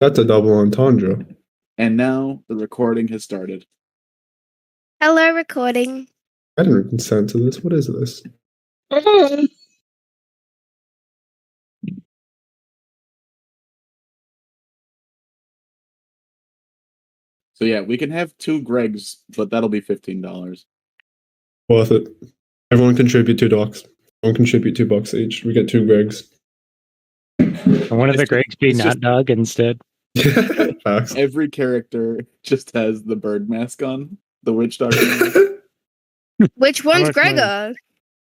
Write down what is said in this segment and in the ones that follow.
That's a double entendre. And now the recording has started. Hello, recording. I didn't consent to this. What is this? So yeah, we can have 2 Gregs, but that'll be $15. Worth it. Everyone contribute $2. Everyone contribute $2 each. We get 2 Gregs. And one of the Gregs be it's not just- dog instead. Facts. Every character just has the bird mask on, the witch doctor. Which one's much money? Gregor?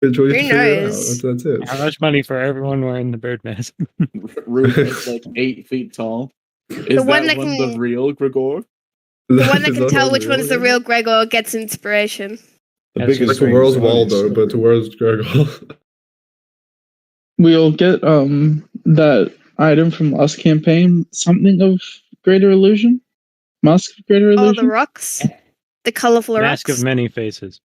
Good choice Who to figure it out. knows? That's it. How much money for everyone wearing the bird mask? Roof is like 8 feet tall. Is The one that that one can- the real Gregor? The one that can tell which one's the real Gregor gets inspiration. The That's It's biggest like the world's ring. Waldo, but the world's Gregor. We'll get that item from last campaign, something of Greater Illusion? Mask of Greater Oh, the Illusion? rocks. The colorful Mask rocks. of many faces.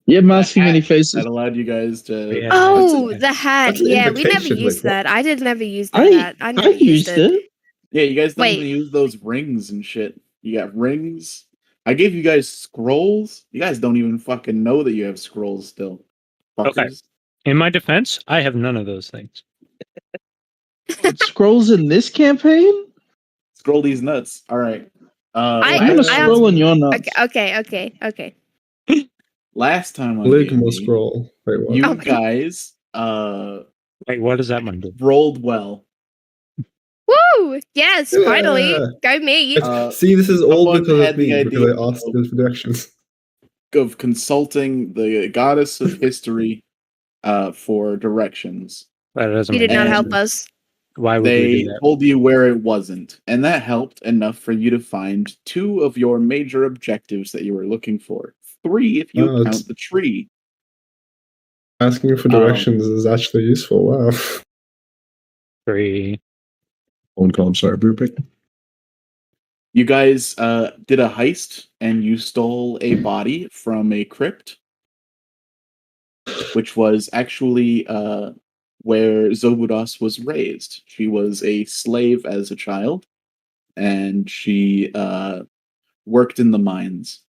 Yeah, Mask of That Many hat Faces. That allowed you guys to. Yeah. Oh, That's it. the hat. That's an Yeah, we never invitation, used like, that. I did never use I that. I never used it. Yeah, you guys don't Wait. even use those rings and shit. You got rings. I gave you guys scrolls. You guys don't even fucking know that you have scrolls still. Okay. Fuckers. In my defense, I have none of those things. Scrolls in this campaign? Scroll these nuts. All right. I- I'm gonna I scroll in your nuts. Okay. last time on Ligma D&D, scroll. Wait, what? you Oh my- guys Wait, what does that one do? rolled well. Woo! Yes, Yeah. finally. Go me. See, this is all someone because had of me, the because I idea asked of- those predictions. Of consulting the goddess of history for directions. That doesn't You make did not And- help us. Why would we They do that? told you where it wasn't, and that helped enough for you to find 2 of your major objectives that you were looking for. 3 if you Oh, it's- count the tree. Asking for directions is actually useful. Wow. 3. Phone call. I'm sorry, Rupert. You guys did a heist, and you stole a body from a crypt, which was actually where Zobudas was raised. She was a slave as a child, and she worked in the mines.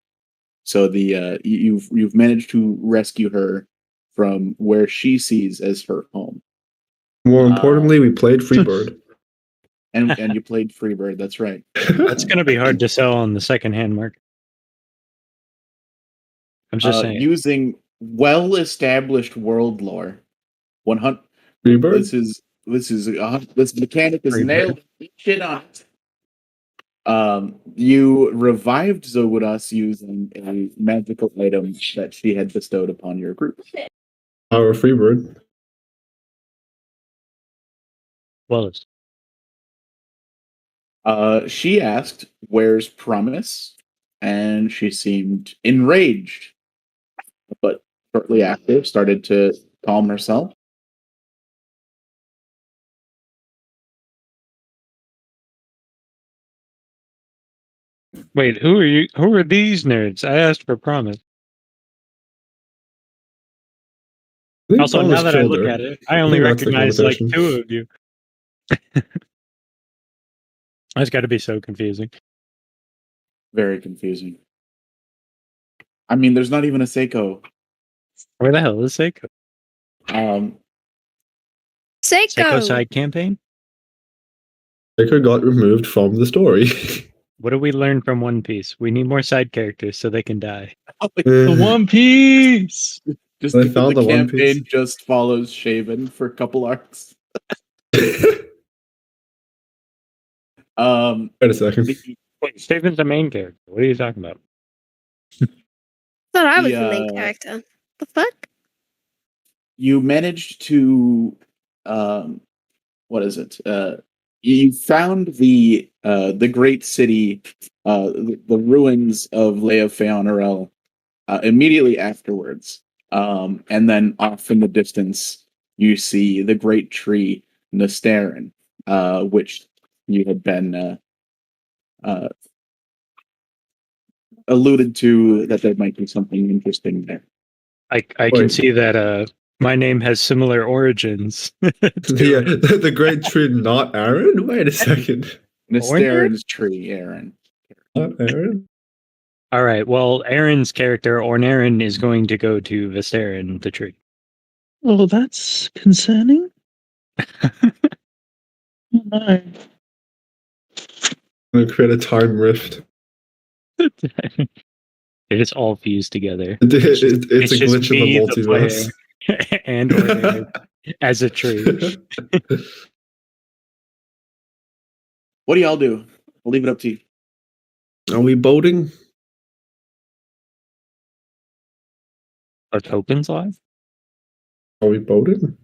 So you've managed to rescue her from where she sees as her home, More importantly, we played Freebird. and you played Freebird. That's right. That's going to be hard to sell on the secondhand market. I'm just saying. Using well-established world lore. 100. Freebird? This mechanic is Freebird. nailed. Shit on it. You revived Zogudas using a magical item that she had bestowed upon your group. Our Freebird. Wallace. She asked, "Where's Promise?" And she seemed enraged, but shortly after started to calm herself. Wait, who are you? Who are these nerds? I asked for promise. I think Also, Thomas now that I killed look her. at it, I only think that's the recognize like conversation. 2 of you. That's got to be so confusing. Very confusing. I mean, there's not even a Seiko. Where the hell is Seiko? Um, Seiko Seiko. side campaign? Baker got removed from the story. What do we learn from One Piece? We need more side characters so they can die. The One Piece! just They the found the One campaign Piece. just follows Shaven for a couple arcs. Wait a second. Wait, Steven's the main character. What are you talking about? Thought I was The, the main character. The fuck? You managed to what is it? You found the great city, the ruins of Leia Feonorel immediately afterwards. And then off in the distance you see the great tree Nestarin, which you had been alluded to that there might be something interesting there. I can Wait. see that my name has similar origins. Yeah, the great tree, not Aaron? Wait a second. Nistarin's tree, Aaron. Aaron? All right. Well, Aaron's character, Ornaren, is going to go to Visterin, the tree. Oh, that's concerning. Oh, no. I'm gonna create a time rift. They just all fused together. It's a just glitch in me, the the multiverse. player, and Ornaren as a tree. What do y'all do? I'll leave it up to you. Are we boating? Are tokens live? Are we boating?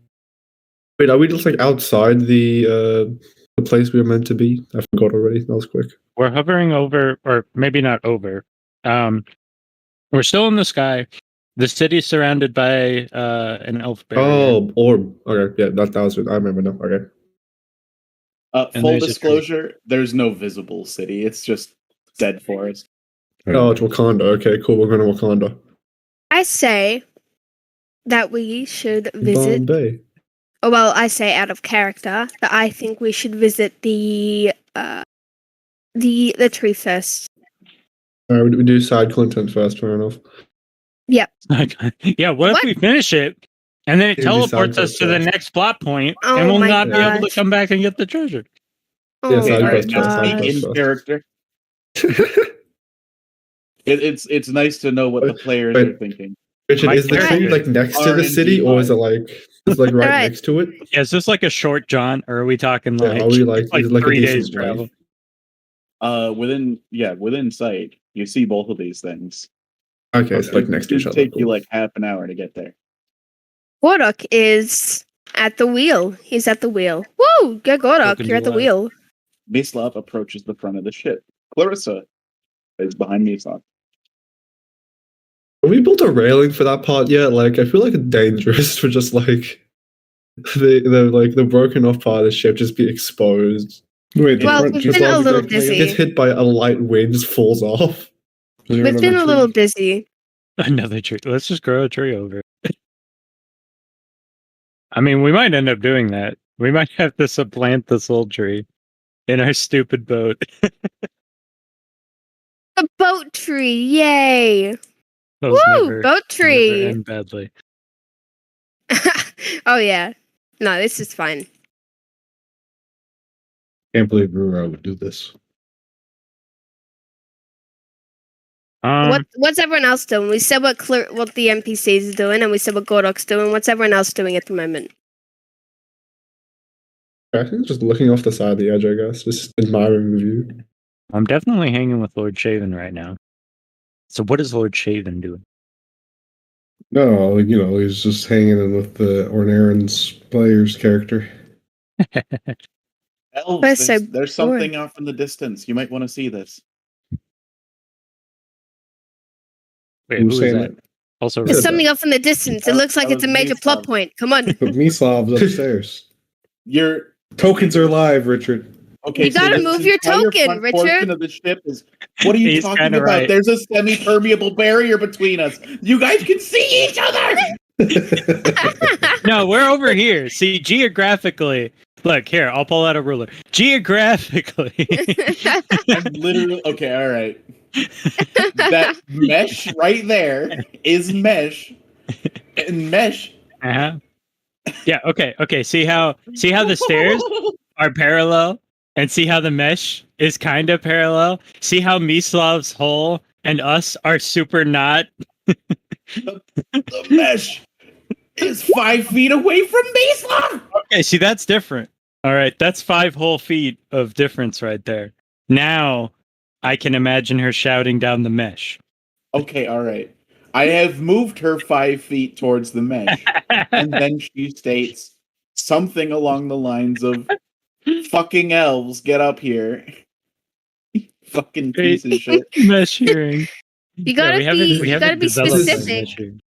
Wait, are we just like outside the place we were meant to be? I forgot already. That was quick. We're hovering over, or maybe not over. We're still in the sky. The city's surrounded by an elf barrier. Oh, orb. Okay, yeah, that was it. I remember now. Okay. And Full there's a tree. disclosure, there's no visible city. It's just dead forest. Oh, it's Wakanda. Okay, cool. We're going to Wakanda. I say that we should visit. Bombay. Oh well, I say out of character that I think we should visit the tree first. Alright, we do side content first. Fair enough. Yeah, what if What? we finish it and then it It'd be teleports us to the sideways. next plot point Oh and we'll my not be able to gosh. come back and get the treasure? Oh Yes, my I All right, pressed now first, I gosh. speak pressed in first. character. It's nice to know what the players Wait. are thinking. Richard, My is the tree character- like next to the city, or is it like it's like right Alright. next to it? Yeah, is this like a short jaunt or are we talking Yeah, like, are we like, like is it like a 3 days decent way? travel? Within sight, you see both of these things. Okay, it's like next to each It'd other. take you like half an hour to get there. Gordok is at the wheel. He's at the wheel. Woo! Go Gordok, Welcome you're to at the life. wheel. Mislav approaches the front of the ship. Clarissa is behind Mislav. Have we built a railing for that part yet? Like, I feel like it's dangerous for just like the broken off part of the ship just be exposed. Wait, the Well, front we've just been a lost little that- busy. Gets hit by a light wind, just falls off. Is there We've been a another little tree? busy. Another tree. Let's just grow a tree over it. I mean, we might end up doing that. We might have to supplant this old tree in our stupid boat. A boat tree, yay! Those Woo! never- Boat never tree. end badly. Oh yeah. No, this is fine. Can't believe Rura would do this. What's everyone else doing? We said what the NPCs are doing, and we said what Gordok's doing. What's everyone else doing at the moment? I think just looking off the side of the edge, I guess, just admiring the view. I'm definitely hanging with Lord Shaven right now. So what is Lord Shaven doing? No, he's just hanging in with the Ornaren's player's character. Elves, That's so there's something off in the distance. You might want to see this. Wait, Who's who is saying that? that? Also, There's Yeah, something off in the distance. It That- looks like that it's a was major Mislav. plot point. Come on. But Mislav's upstairs. You're Tokens are live, Richard. okay. You gotta this move your entire token, front portion Richard. of the ship is. What are you He's talking kinda about? right. There's a semi-permeable barrier between us. You guys can see each other. no, we're over here. See, geographically, look here. I'll pull out a ruler. Geographically, I'm literally okay. All right. That mesh right there is mesh, and mesh. uh-huh. Yeah. Okay. See how the stairs are parallel, and see how the mesh is kind of parallel. See how Mislav's hole and us are super not. The mesh is 5 feet away from Mislav. Okay, see that's different. All right, that's 5 whole feet of difference right there. Now I can imagine her shouting down the mesh. Okay, all right. I have moved her 5 feet towards the mesh, and then she states something along the lines of "Fucking elves, get up here." Fucking piece of shit. Mesh hearing. You gotta be developed that specific. mesh hearing.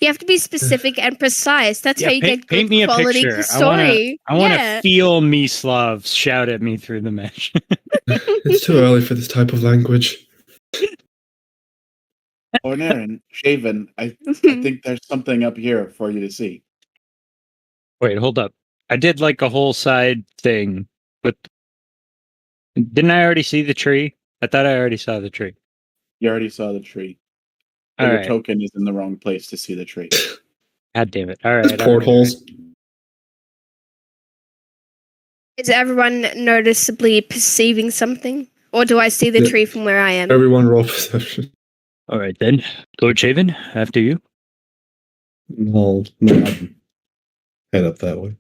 You have to be specific and precise. That's Yeah, how you paint get good me a quality picture. story. I want to Yeah. feel Mislav shout at me through the mesh. It's too early for this type of language. Ornaren, Shaven, I think there's something up here for you to see. Wait, hold up. I did like a whole side thing with Didn't I already see the tree? I thought I already saw the tree. You already saw the tree. All Your right. token is in the wrong place to see the tree. God damn it. All right. There's portholes. Is everyone noticeably perceiving something? Or do I see the Yeah. tree from where I am? Everyone roll perception. All right then. Lord Shaven, after you. I'll nod, head up that way.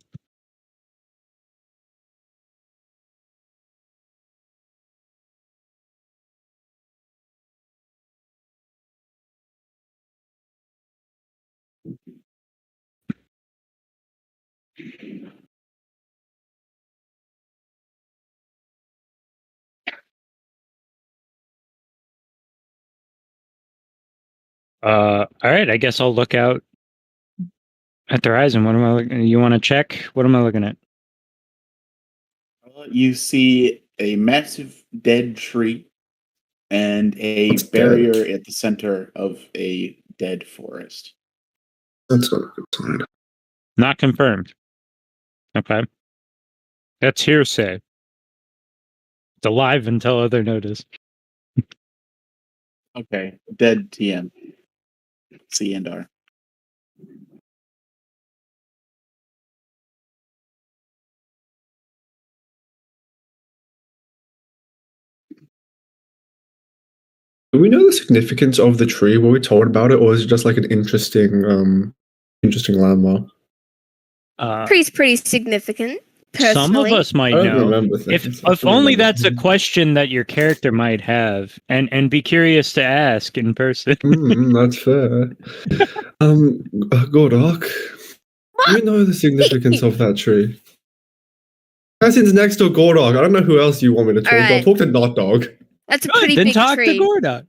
All right. I guess I'll look out at the horizon. What am I looking? You want to check? What am I looking at? You see a massive dead tree and a It's dead. barrier at the center of a dead forest. That's not a good sign. Not confirmed. Okay. That's hearsay. It's alive until other notice. Okay, dead TM. C and R. Do we know the significance of the tree? Were we told about it, or is it just like an interesting landmark? Tree's pretty significant, personally. Some of us might I don't know. remember If things. I if don't only remember that's a things. question that your character might have, and be curious to ask in person. That's fair. Gordok, do you know the significance of that tree? Cassian's next to Gordok. I don't know who else you want me to talk to. I'll Alright. talk to Not Dog. That's a Good, pretty then big talk tree. to Gordon.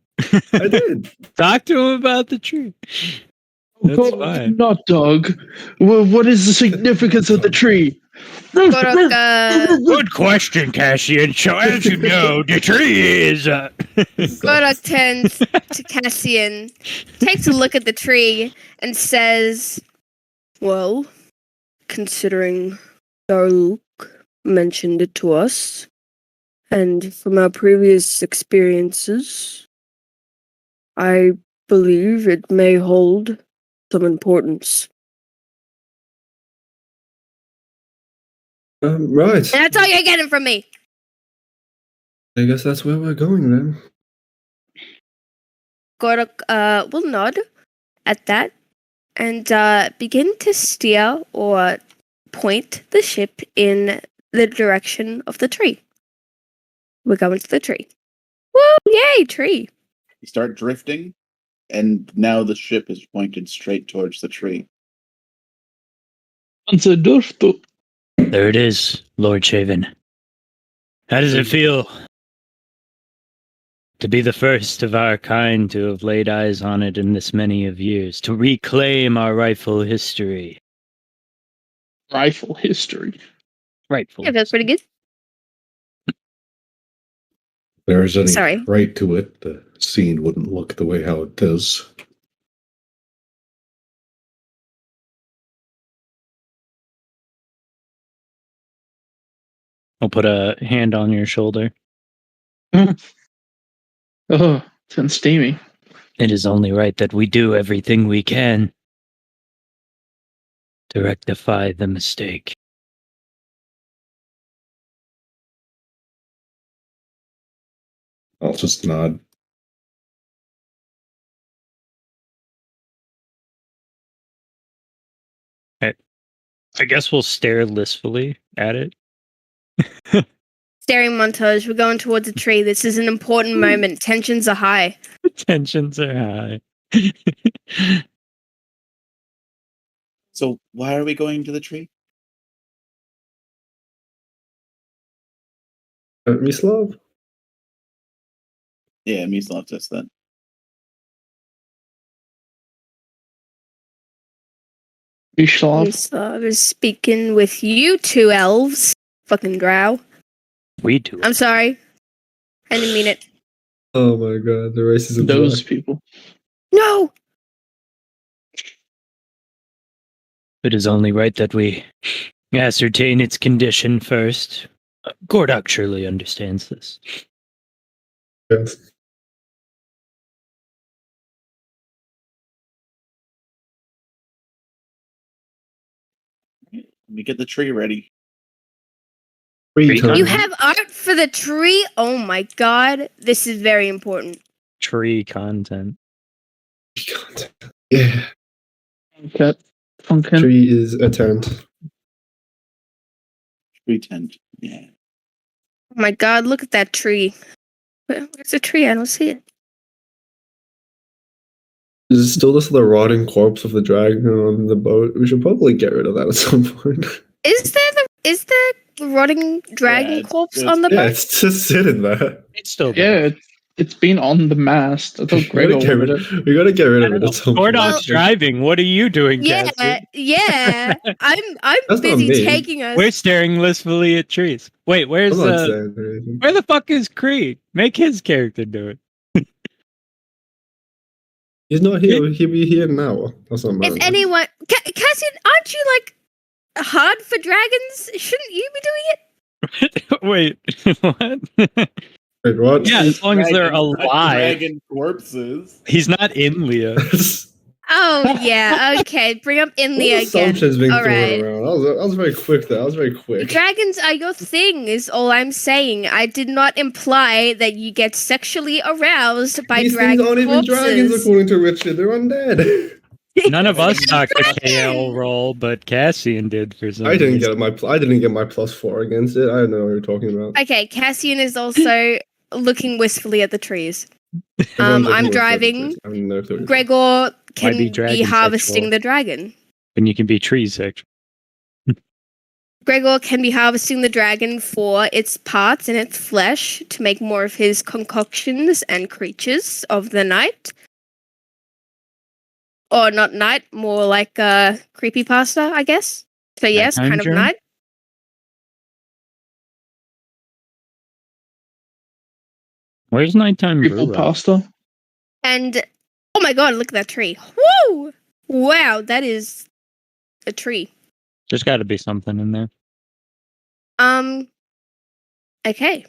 I did. Talk to him about the tree. That's God, fine. not dog. What is the significance of the tree? Godok, Good question, Cassian. So as you know, the tree is. Godok turns to Cassian, takes a look at the tree, and says, "Well, considering Daruk mentioned it to us, and from our previous experiences, I believe it may hold some importance." Right. And that's all you're getting from me. I guess that's where we're going then. Godok will nod at that and begin to steer or point the ship in the direction of the tree. We're going to the tree. Woo! Yay, tree! You start drifting, and now the ship is pointed straight towards the tree. There it is, Lord Shaven. How does it feel to be the first of our kind to have laid eyes on it in this many of years, to reclaim our rightful history? Rifle history. Rightful. Yeah, feels pretty good. If there's any Sorry. right to it, the scene wouldn't look the way how it does. I'll put a hand on your shoulder. Oh, it's steamy. It is only right that we do everything we can to rectify the mistake. I'll just nod. I guess we'll stare listfully at it. Staring montage. We're going towards a tree. This is an important moment. Tensions are high. Tensions are high. So why are we going to the tree? Mislav? Yeah, Mislav says that. Mishlav. I was speaking with you two elves. Fucking drow. We do. I'm sorry. I didn't mean it. Oh my god, the racism. Those people. No! It is only right that we ascertain its condition first. Gordok surely understands this. Yes. Let me get the tree ready. Free Free time. You have art for the tree? Oh my god. This is very important. Tree content. Yeah. Cat Funkin. Tree is a tent. Tree tent. Yeah. Oh my god, look at that tree. Where's the tree? I don't see it. Is it still just the rotting corpse of the dragon on the boat? We should probably get rid of that at some point. Is there rotting dragon Yeah, it's- corpse it's- on the Yeah, boat? it's just sitting there. It's still there. Yeah, it's been on the mast. I thought We gotta, Gregor get wanted rid, it. we gotta get rid I of don't it know. at some point. Gordok's driving. What are you doing, Yeah, Cassie? yeah. I'm That's not busy me. taking us. We're staring wistfully at trees. Wait, where's I'm not the? saying anything. Where the fuck is Creed? Make his character do it. He's not here. He'll be here now. That's not If matter. anyone, Cassian, aren't you like hard for dragons? Shouldn't you be doing it? Wait, what? Wait, what? Yeah, as long as they're Dragon- alive. Dragon corpses. He's not in Leah. Oh yeah, okay. Bring up Inlia again. Assumptions being All thrown right. around. That was very quick. That was very quick. Dragons are your thing, is all I'm saying. I did not imply that you get sexually aroused by These dragon things aren't even dragons, corpses. according to Richard. They're undead. None of us got the KL roll, but Cassian did for some I didn't reason. get I didn't get my +4 against it. I don't know what you're talking about. Okay, Cassian is also looking wistfully at the trees. Everyone's looking I'm at the driving. trees. I have no clue. Gregor can be be, dragon harvesting sexual. the dragon. And you can be tree sexual. Gregor can be harvesting the dragon for its parts and its flesh to make more of his concoctions and creatures of the night. Or not night, more like creepypasta, I guess. So yes, Nighttime kind of journey? night. Where's nighttime People brew? pasta. And oh my god, look at that tree. Woo! Wow, that is a tree. There's got to be something in there. Okay.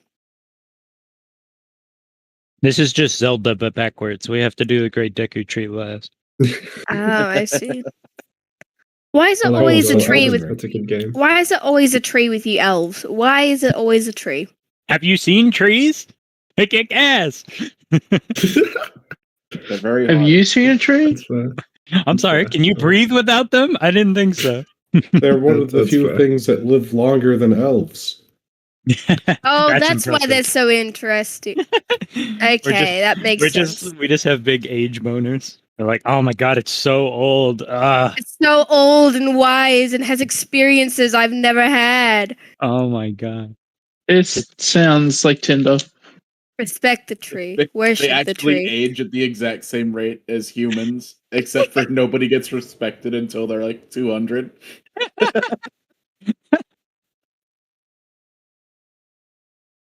This is just Zelda, but backwards. We have to do the Great Deku Tree last. Oh, I see. Why is it I like always a also- tree also- with That's a good game. why is it always a tree with you elves? Why is it always a tree? Have you seen trees? They kick ass. They're very Have hot. you seen a tree? That's fair. I'm sorry. Can you breathe without them? I didn't think so. They're one of the That's few fair. things that live longer than elves. Oh, That's that's why impressive. they're so interesting. Okay, that makes sense. We just have big age boners. They're like, oh my god, it's so old. It's so old and wise and has experiences I've never had. Oh my god. It sounds like Tinder. Respect the tree. They Worship the actually tree. age at the exact same rate as humans, except for nobody gets respected until they're like 200.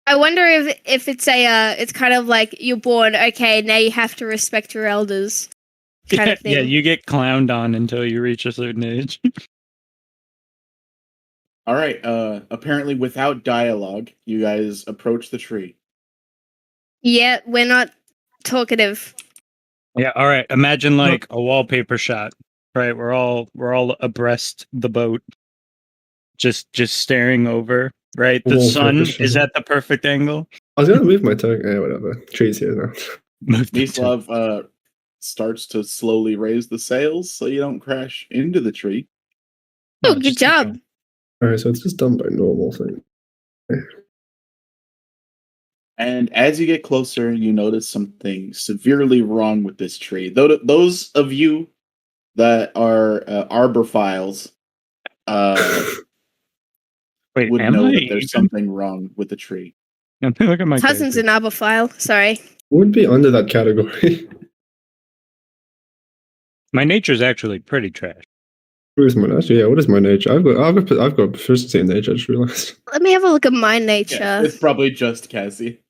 I wonder if it's it's kind of like you're born, okay, now you have to respect your elders. Kind of thing. Yeah, you get clowned on until you reach a certain age. All right. Apparently, without dialogue, you guys approach the tree. Yeah, we're not talkative. Yeah, all right. Imagine like a wallpaper shot. Right? We're all abreast the boat. Just staring over, right? The Wallpaper sun shot. is at the perfect angle. I was gonna move my turn. Yeah, whatever. Tree's here now. Move the tent. Mislav starts to slowly raise the sails so you don't crash into the tree. Oh, No, good just keep job. going. Alright, so it's just done by normal thing. And as you get closer, you notice something severely wrong with this tree. Those of you that are arborphiles Wait, would am know I that there's even? something wrong with the tree. Let me look at my Cousin's character. an arborphile. Sorry. Would be under that category. My nature's actually pretty trash. What is my nature? Yeah, what is my nature? I've got proficiency in nature. I just realized. Let me have a look at my nature. Yeah, it's probably just Cassie.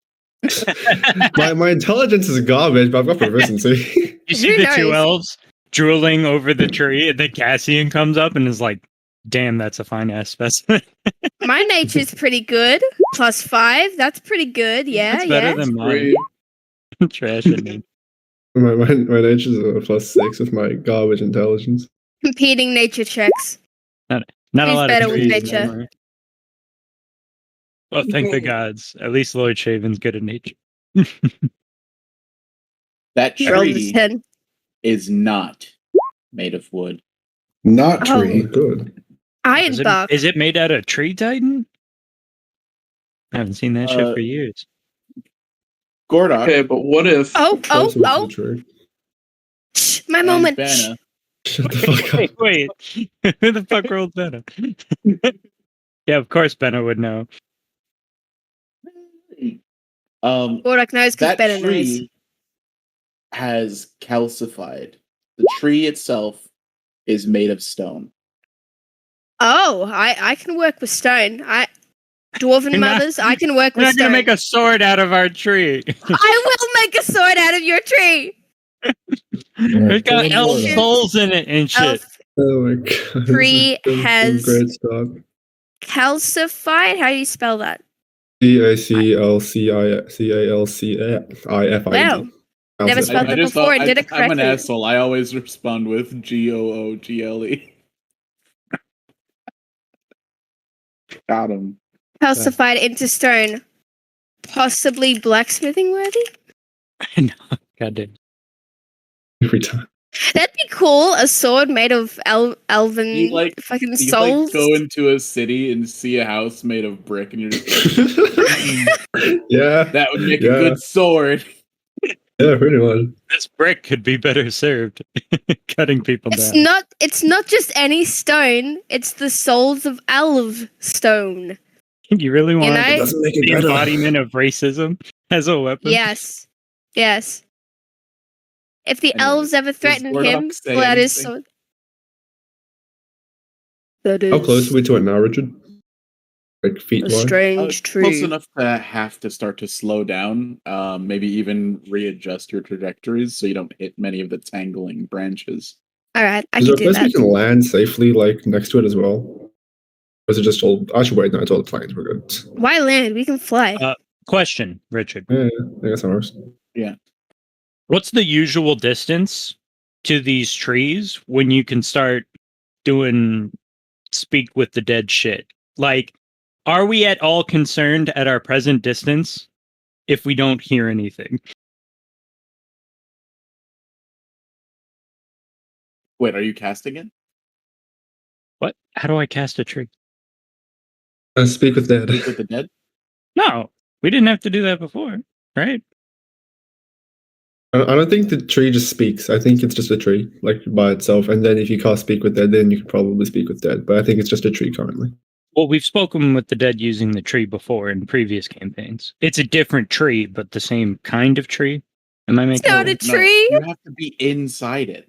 my intelligence is garbage, but I've got proficiency. You see Who the two knows? elves drooling over the tree, and then Cassian comes up and is like, Damn, that's a fine ass specimen. My nature's pretty good. +5. That's pretty good. Yeah, That's better yeah. than mine. Trash it, man. My nature's a +6 with my garbage intelligence. Competing nature checks. Not Who's a lot better of with trees nature? anymore. Well, thank the gods. At least Lord Shaven's good at nature. That Roll the tree 10. is not made of wood. Not Oh. tree. Good. Iron Is it, bark. is it made out of tree titan? I haven't seen that shit for years. Gordok Okay, but what if? Oh, Close to oh. the tree. Shh, my and moment. Shh. Banna Shut the fuck up. Wait. Who the fuck rolled Benna? Yeah, of course Benna would know. Gordok knows because that better knows. tree has calcified. The tree itself is made of stone. Oh, I can work with stone. Dwarven You're not- mothers, I can work We're with not stone. gonna make a sword out of our tree. I will make a sword out of your tree. It's got Alright, elf Gordok. souls in it and shit. Elf Oh my god. Tree This is has- great stuff. calcified. How do you spell that? CACLCIFID. Wow. Never spelled that before and did it I'm an correctly. asshole. I always respond with GOOGLE. Got him. Calcified into stone. Possibly blacksmithing worthy? I know. God damn. Every time. That'd be cool. A sword made of elven You, like- fucking You souls. go into a city and see a house made of brick, and you're just like, Yeah. that would make Yeah. a good sword. Yeah, pretty much. This brick could be better served cutting people It's down. not just any stone, it's the souls of elf stone. You really want know? It doesn't make it the better. embodiment of racism as a weapon? Yes. Yes. If the Anyway, elves ever does threaten Gordok him, say pull out his anything? sword. That is How close are we to it now, Richard? Like feet a wise? strange Close tree. enough to have to start to slow down, maybe even readjust your trajectories so you don't hit many of the tangling branches. Alright, I Is can there a do place we that. can land safely, like next to it as well? Or is it just all? Actually, wait, no, it's all the planes. We're good. Why land? We can fly. Question, Richard. Yeah, I guess that works. What's the usual distance to these trees when you can start doing speak with the dead shit? Like, are we at all concerned at our present distance if we don't hear anything? Wait, are you casting it? What? How do I cast a tree? Speak with Dad. Speak with the dead? No, we didn't have to do that before, right? I don't think the tree just speaks. I think it's just a tree, like by itself. And then if you can't speak with Dead, then you can probably speak with Dead. But I think it's just a tree currently. Well, we've spoken with the dead using the tree before in previous campaigns. It's a different tree, but the same kind of tree. Am I It's making not a sense? No, tree. you have to be inside it.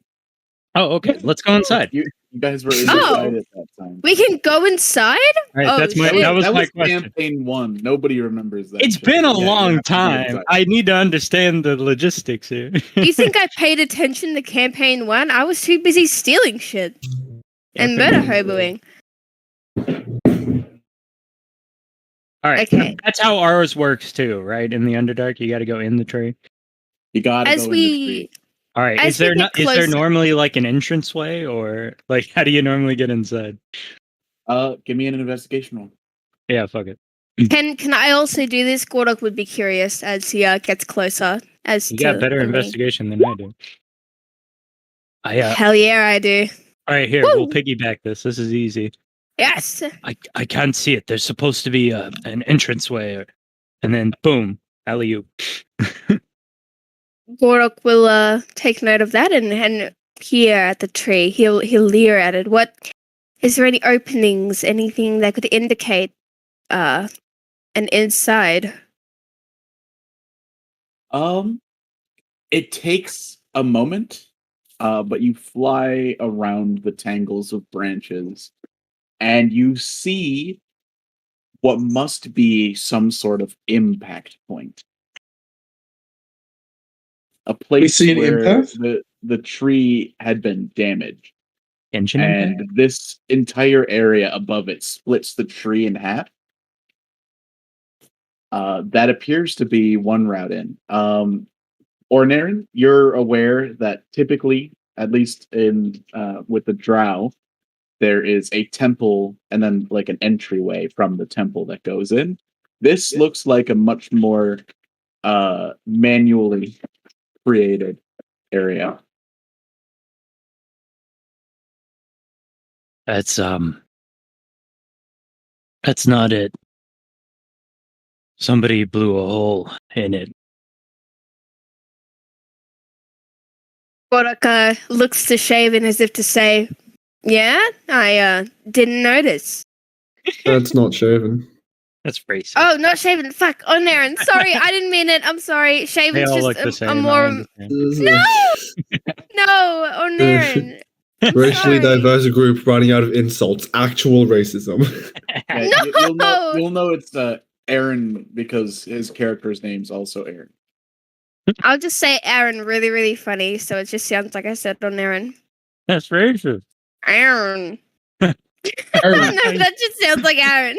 Oh, okay. Let's go inside. You guys were Oh. inside it that time. We can go inside? All right, Oh, that's my shit. that was my question. campaign 1. Nobody remembers that. It's shit. been a Yeah, you long have to be time. inside. I need to understand the logistics here. You think I paid attention to campaign 1? I was too busy stealing shit and Okay. murder hoboing. All right. Okay. That's how ours works too, right? In the Underdark, you got to go in the tree. You gotta As go in the we tree. All right. As Is there we get is there closer- normally like an entranceway, or like how do you normally get inside? Give me an investigation roll. Yeah, fuck it. can I also do this? Gordok would be curious as he gets closer. As You to got better the investigation than I do. ring. Hell yeah, I do. All right, here Woo! we'll piggyback this. This is easy. Yes. I can't see it. There's supposed to be an entranceway, and then boom, alley-oop. Gordok will take note of that and peer at the tree. He'll leer at it. What is there any openings? Anything that could indicate an inside? It takes a moment, but you fly around the tangles of branches, and you see what must be some sort of impact point. A place see an where impact? the tree had been damaged. Engine and impact? this entire area above it splits the tree in half. That appears to be one route in. Ornaren, you're aware that typically, at least in with the Drow, there is a temple and then like an entryway from the temple that goes in. This looks like a much more manually created area. That's not it. Somebody blew a hole in it. Gorok looks to Shaven as if to say, "Yeah, I didn't notice." That's not Shaven. That's racist. Oh, not Shaven. Fuck, Onaren. Sorry, I didn't mean it. I'm sorry. They Shaven's all just look the a same. I more understand. no, Onaren. Racially Sorry. diverse group running out of insults. Actual racism. Yeah, you'll know it's Aaron because his character's name's also Aaron. I'll just say Aaron. Really, really funny. So it just sounds like I said Onaren. That's racist. Aaron. Aaron. No, that just sounds like Aaron.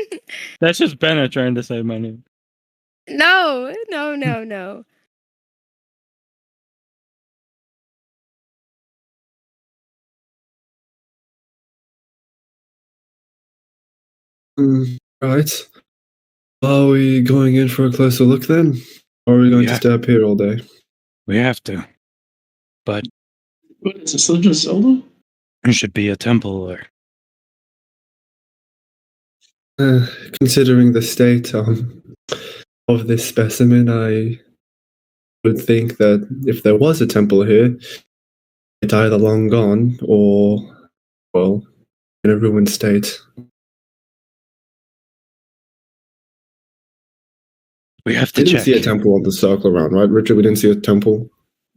That's just Bennett trying to say my name. No. Right. Are we going in for a closer look then? Or are we going to Yeah. stay up here all day? We have to. But What is this, Legend of Zelda? there should be a temple or Considering the state of this specimen, I would think that if there was a temple here, it's either long gone or, well, in a ruined state. we have We to didn't check. see a temple on the circle around, right, Richard? We didn't see a temple.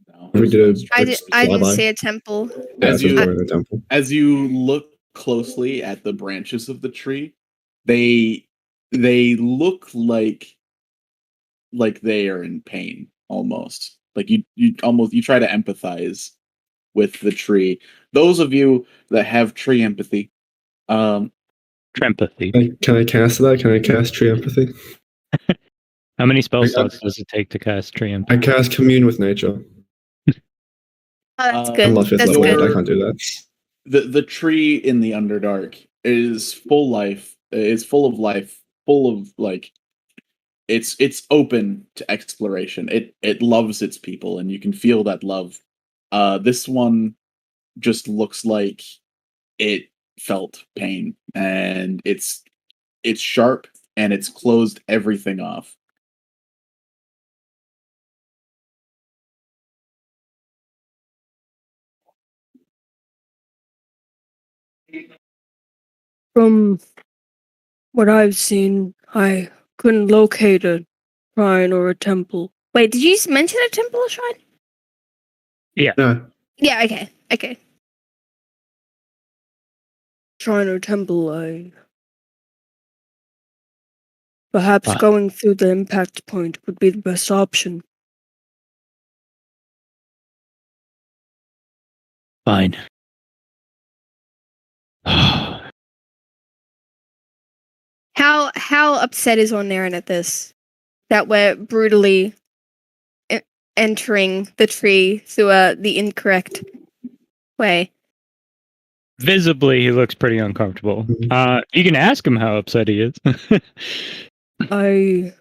No, We did. I didn't flyby. see a temple. Yeah, As so you- we're in a temple. As you look closely at the branches of the tree, they look like they are in pain almost. Like you try to empathize with the tree. Those of you that have tree empathy, Empathy. Can I cast that? Can I cast tree empathy? How many spell I- slots does it take to cast tree I empathy? cast commune with nature. Oh, that's good. I'm not fifth That's level yet. good. I can't do that. the tree in the Underdark is full life. It's full of life, full of like it's open to exploration. It loves its people, and you can feel that love. This one just looks like it felt pain, and it's sharp, and it's closed everything off. From what I've seen, I couldn't locate a shrine or a temple. Wait, did you mention a temple or shrine? No. Yeah. Okay. Shrine or temple, perhaps Ah. going through the impact point would be the best option. Fine. How upset is Ornaren at this? That we're brutally entering the tree through the incorrect way. Visibly, he looks pretty uncomfortable. You can ask him how upset he is. I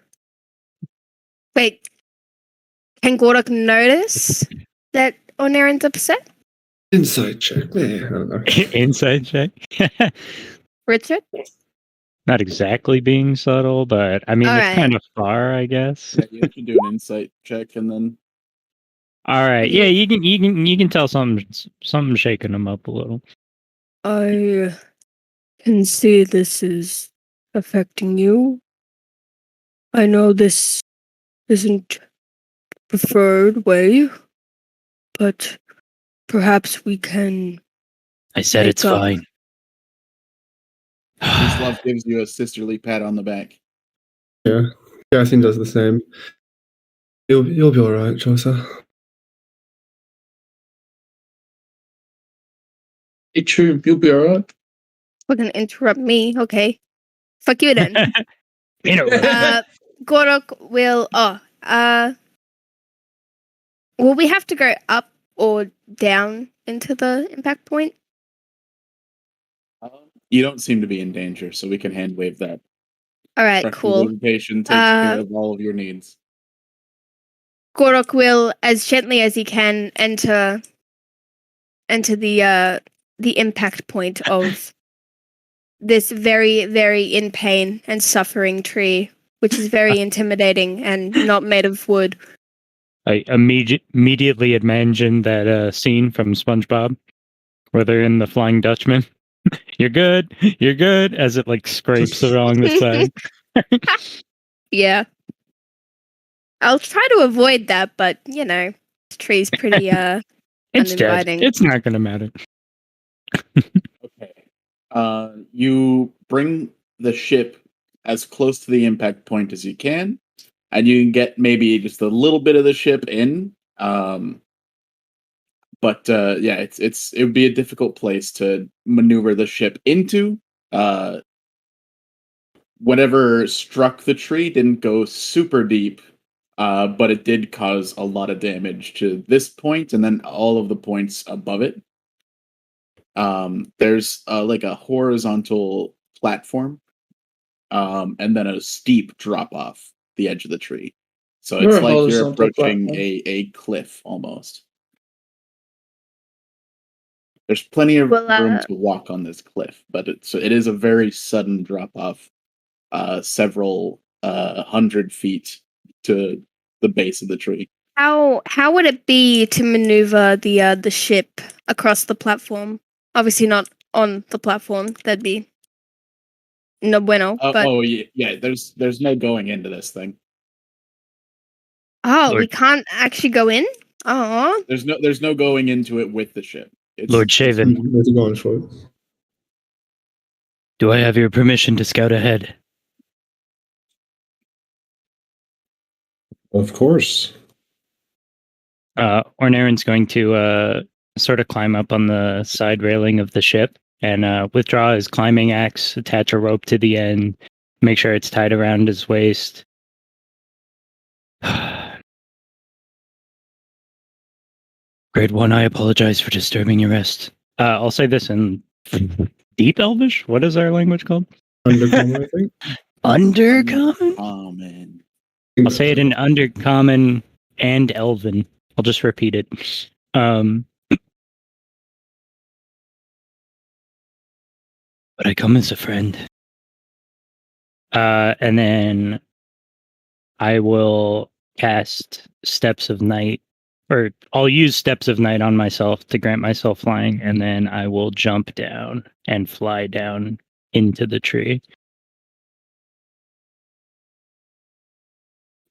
Wait, can Gorok notice that Ornaren's upset? Insight check. Yeah, I don't know. Inside check. Richard? Not exactly being subtle, but I mean, Alright. it's kind of far, I guess. Yeah, you can do an insight check, and then All right, yeah, you can tell something shaking him up a little. I can see this is affecting you. I know this isn't the preferred way, but perhaps we can. I said it's Make up. fine. Love gives you a sisterly pat on the back. Yeah. Yasin does the same. You'll be alright, Josa. Hey, true. You'll be alright. Fucking interrupt me. Okay. Fuck you then. Interrupt. Gorok will. Will we have to go up or down into the impact point? You don't seem to be in danger, so we can hand wave that. All right, Pressure cool. limitation takes care of all of your needs. Gorok will, as gently as he can, enter the impact point of this very, very in pain and suffering tree, which is very intimidating and not made of wood. I immediately imagined that scene from SpongeBob where they're in the Flying Dutchman. You're good, as it like scrapes along the side. Yeah. I'll try to avoid that, but this tree's pretty It's dead. uninviting. It's not going to matter. Okay. You bring the ship as close to the impact point as you can, and you can get maybe just a little bit of the ship in. But yeah, it would be a difficult place to maneuver the ship into. Whatever struck the tree didn't go super deep, but it did cause a lot of damage to this point and then all of the points above it. There's like a horizontal platform, and then a steep drop off the edge of the tree. So it's like you're approaching a cliff almost. There's plenty of room to walk on this cliff, but it is a very sudden drop off, several 100 feet to the base of the tree. How would it be to maneuver the ship across the platform? Obviously not on the platform. That'd be no bueno. But yeah. There's no going into this thing. Oh, we can't actually go in? Oh. There's no going into it with the ship. Lord Shaven, Where's he going for it? do I have your permission to scout ahead? Of course. Ornarin's going to sort of climb up on the side railing of the ship and withdraw his climbing axe, attach a rope to the end, make sure it's tied around his waist. Grade 1, I apologize for disturbing your rest. I'll say this in Deep Elvish? What is our language called? Undercommon, I think. Undercommon? Oh, man. I'll say it in Undercommon and Elven. I'll just repeat it. But I come as a friend. And then I will cast Steps of Night, or I'll use Steps of Night on myself to grant myself flying, and then I will jump down and fly down into the tree.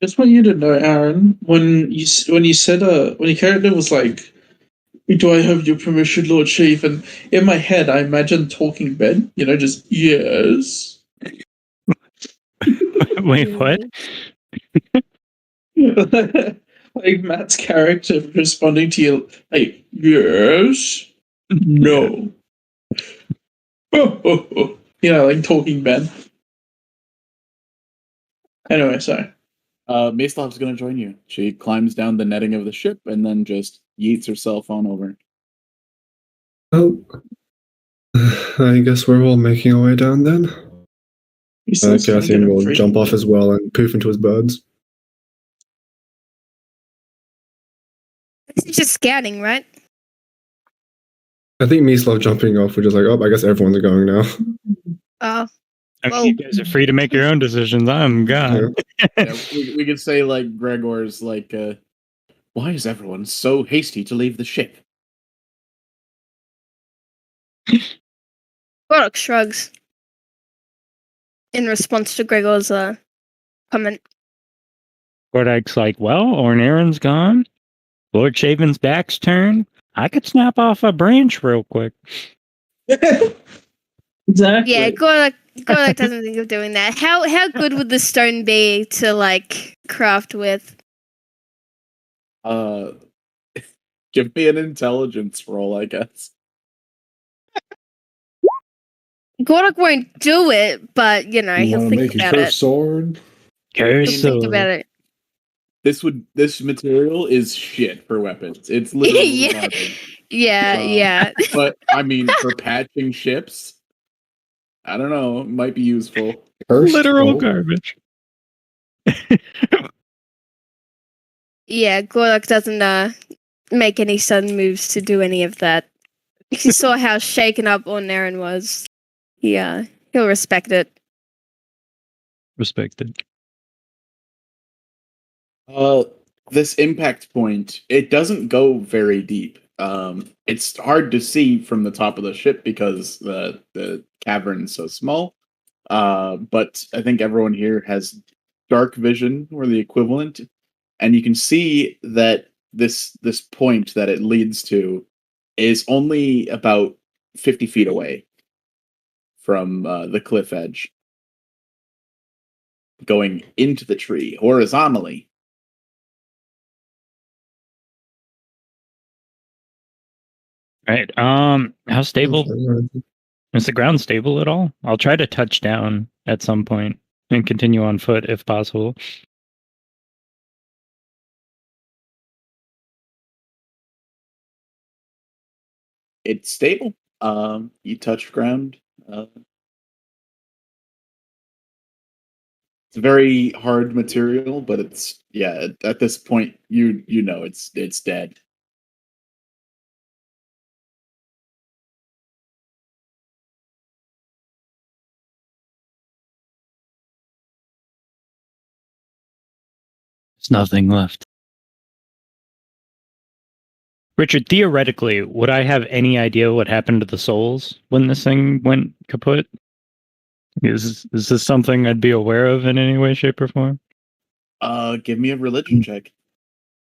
Just want you to know, Aaron, when you said when your character was like, "Do I have your permission, Lord Chief?" And in my head, I imagined Talking Ben. Just yes. Wait, what? Like Matt's character responding to you, like yes, no. Like Talking Ben. Anyway, sorry. Maeslav's going to join you. She climbs down the netting of the ship and then just yeets herself on over. Oh, I guess we're all making our way down then. Cassian will jump off as well and poof into his birds. This is just scouting, right? I think Meeslav jumping off, we're just like, oh, I guess everyone's going now. Oh. I mean, you guys are free to make your own decisions. I'm gone. Yeah, we could say like Gregor's like, why is everyone so hasty to leave the ship? Gorok shrugs in response to Gregor's comment. Gordag's like, well, Ornarin's gone. Lord Shaven's back's turned. I could snap off a branch real quick. Exactly. Yeah, Gorok doesn't think of doing that. How good would the stone be to like craft with? Give me an intelligence roll, I guess. Gorok won't do it, but You he'll want to think make a about cursed it. sword? He'll Curse think about it. This material is shit for weapons. It's literally Yeah. garbage. Yeah, yeah. But I mean, for patching ships, I don't know. It might be useful. Cursed? Literal Oh, garbage. Yeah, Gorok doesn't make any sudden moves to do any of that. If you saw how shaken up Ornaren was, he'll respect it. Respected. This impact point, it doesn't go very deep. It's hard to see from the top of the ship because the cavern's so small. But I think everyone here has dark vision or the equivalent, and you can see that this point that it leads to is only about 50 feet away from the cliff edge, going into the tree horizontally. Right. How stable is the ground? Stable at all? I'll try to touch down at some point and continue on foot if possible. It's stable. You touch ground. It's a very hard material, but it's at this point you know it's dead. There's nothing left. Richard, theoretically, would I have any idea what happened to the souls when this thing went kaput? Is this something I'd be aware of in any way, shape, or form? Give me a religion check.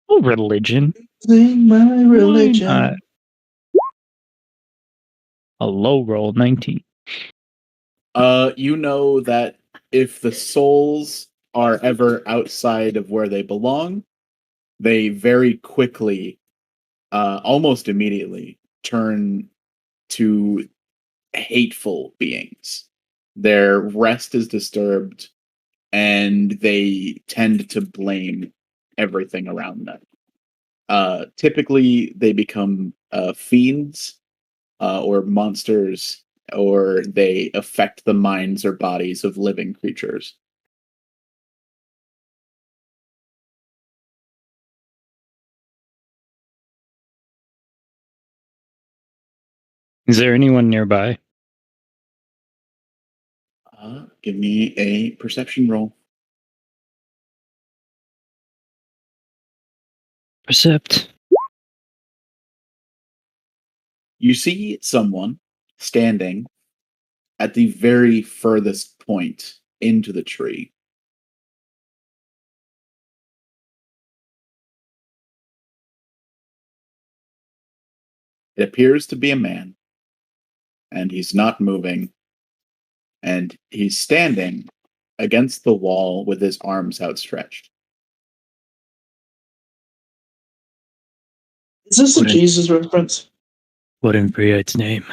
Oh, religion. Sing my religion. Why not? A low roll, 19. You know that if the souls are ever outside of where they belong, they very quickly, almost immediately, turn to hateful beings. Their rest is disturbed, and they tend to blame everything around them. Typically, they become fiends or monsters, or they affect the minds or bodies of living creatures. Is there anyone nearby? Give me a perception roll. Percept. You see someone standing at the very furthest point into the tree. It appears to be a man, and he's not moving, and he's standing against the wall with his arms outstretched. Is this a What is- Jesus reference? What in Priite's name?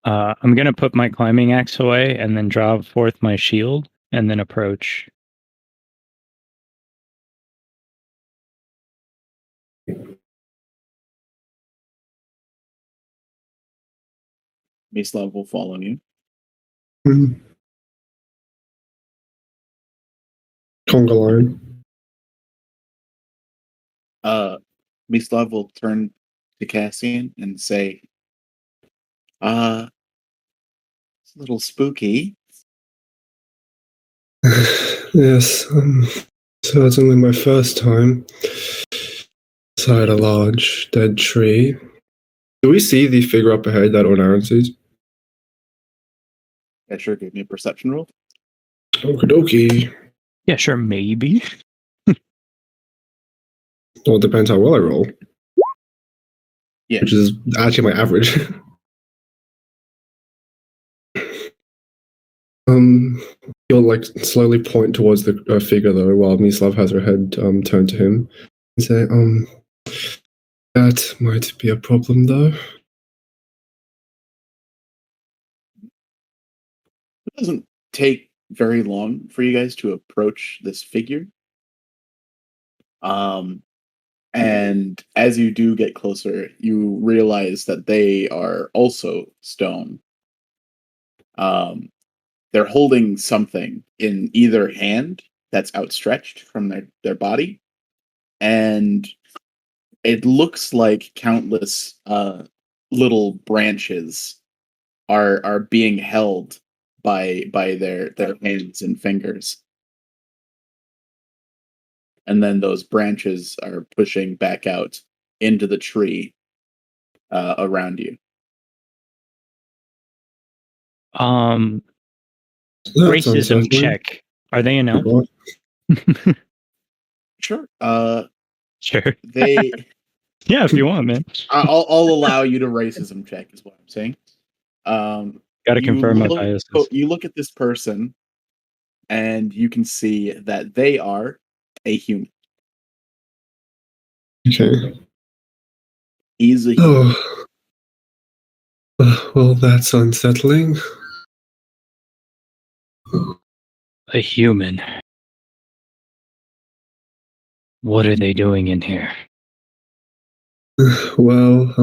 I'm gonna put my climbing axe away and then draw forth my shield and then approach. Mislav will follow you. Conga line. Mislav will turn to Cassian and say, it's a little spooky. Yes, certainly my first time inside a large dead tree. Do we see the figure up ahead that Ornaren sees? Yeah, sure, give me a perception roll. Okie dokie. Yeah, sure, maybe. Well, it depends how well I roll. Yeah. Which is actually my average. He'll like slowly point towards the figure though, while Mislav has her head turned to him, and say, "That might be a problem though." doesn't take very long for you guys to approach this figure. And as you do get closer, you realize that they are also stone. They're holding something in either hand that's outstretched from their body, and it looks like countless little branches are being held by their hands and fingers. And then those branches are pushing back out into the tree around you. That sounds Racism unsettling. check. Are they an elf? What? Sure. Sure. They. Yeah, if you want, man. I'll allow you to racism check, is what I'm saying. Got to you confirm my look- biases. You look at this person, and you can see that they are a human. Okay. He's a human. Oh. Well, that's unsettling. A human. What are they doing in here? Well,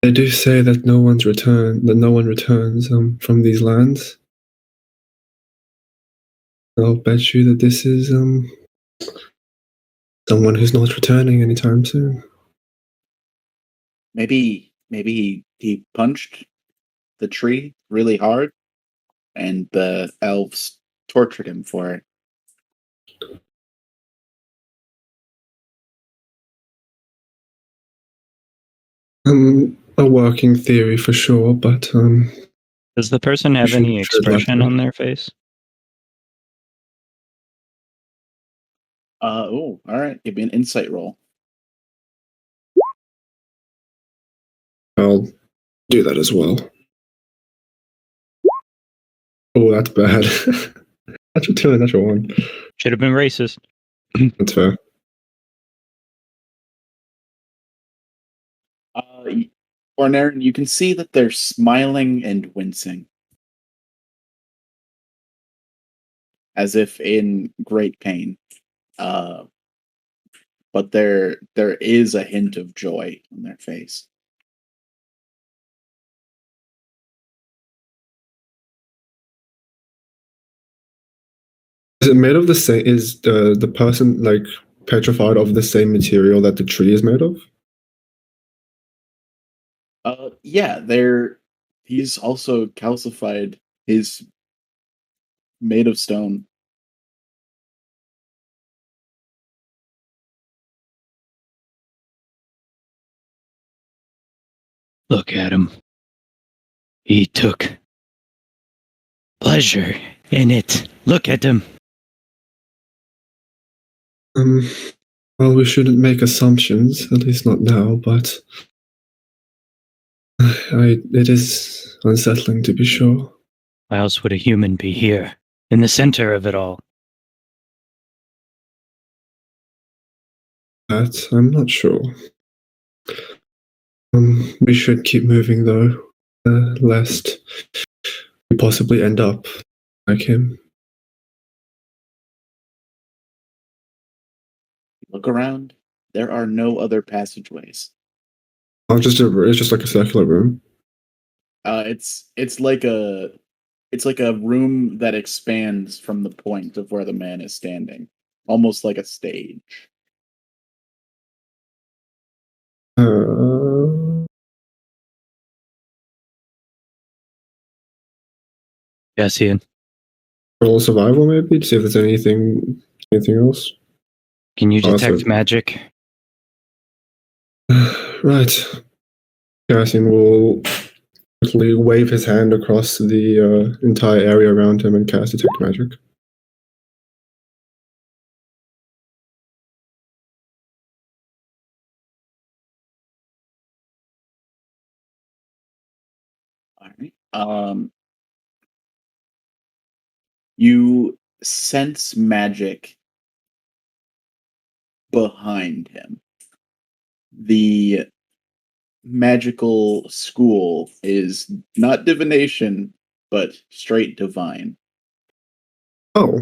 they do say that no one returns from these lands. I'll bet you that this is someone who's not returning anytime soon. Maybe he punched the tree really hard, and the elves tortured him for it. A working theory for sure, but Does the person have should any tread expression lightly. on their face? All right. Give me an insight roll. I'll do that as well. Oh, that's bad. Natural 2 and natural 1. Should have been racist. That's fair. Ornaren, you can see that they're smiling and wincing, as if in great pain. But there is a hint of joy on their face. Is it made of the same? Is the person like petrified of the same material that the tree is made of? Yeah, he's also calcified. He's made of stone. Look at him. He took pleasure in it. Look at him. Well, we shouldn't make assumptions, at least not now, but it is unsettling to be sure. Why else would a human be here, in the center of it all? That I'm not sure. We should keep moving though, lest we possibly end up like him. Look around. There are no other passageways. It's just like a circular room. It's like a room that expands from the point of where the man is standing, almost like a stage. Yes, Ian. Roll survival maybe to see if there's anything else. Can you detect Awesome. magic? Right. Cassian will quickly wave his hand across the entire area around him and cast Detect Magic. All right. You sense magic behind him. The magical school is not divination, but straight divine. Oh.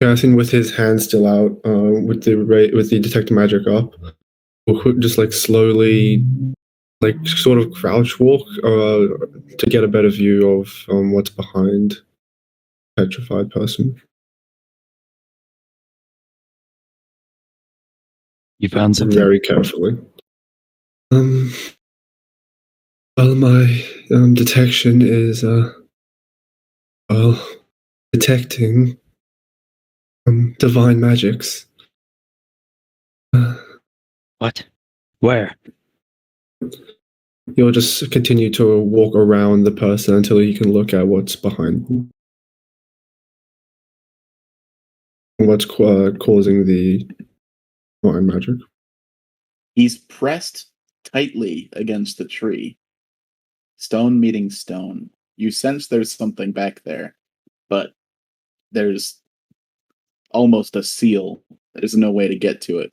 Casting with his hand still out, with the detect magic up, will just like slowly, like sort of crouch walk, to get a better view of what's behind the petrified person. You found something? Very carefully. Well, my detection is detecting divine magics. What? Where? He'll just continue to walk around the person until he can look at what's behind them. What's causing the divine magic. He's pressed tightly against the tree. Stone meeting stone. You sense there's something back there, but there's almost a seal. There's no way to get to it.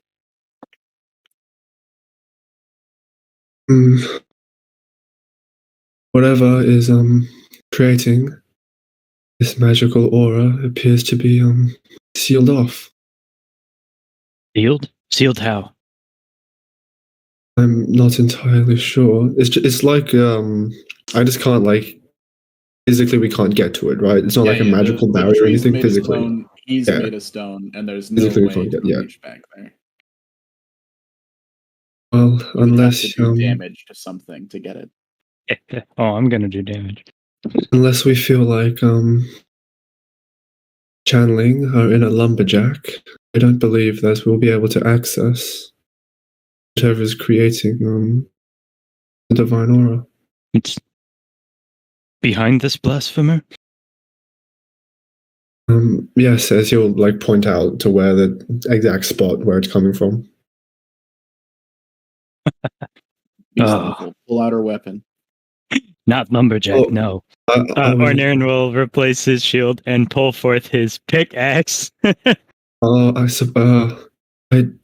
Whatever is creating this magical aura appears to be sealed off. Sealed? Sealed how? I'm not entirely sure. It's like I just can't like physically we can't get to it, right? It's not like a magical barrier or tree's anything made of physically. stone, he's Yeah. made of stone, and there's no Physically we way can't to get- yeah. reach back there. Well, You would have unless to do damage to something to get it. Oh, I'm gonna do damage. unless we feel like channeling our inner lumberjack, I don't believe that we'll be able to access whatever is creating the divine aura. It's behind this blasphemer? Yes, as he'll like point out to where the exact spot where it's coming from. Beastling will pull out her weapon. Not lumberjack, Oh, no. I was- Ornarin will replace his shield and pull forth his pickaxe.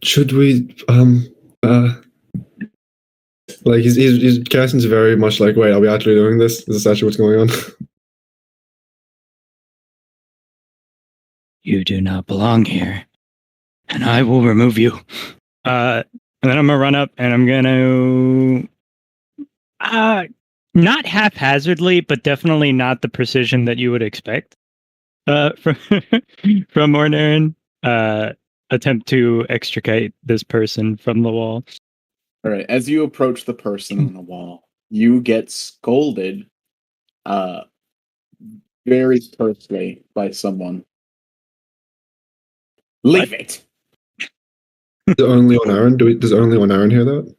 Should we like he's Carson's very much like, wait, are we actually doing this? Is this actually what's going on? You do not belong here, and I will remove you. And then I'm gonna run up and I'm gonna not haphazardly, but definitely not the precision that you would expect from from Ornarin. Attempt to extricate this person from the wall. All right. As you approach the person on the wall, you get scolded very tersely by someone. Leave it. Is it only on Aaron? Does only on Aaron hear that?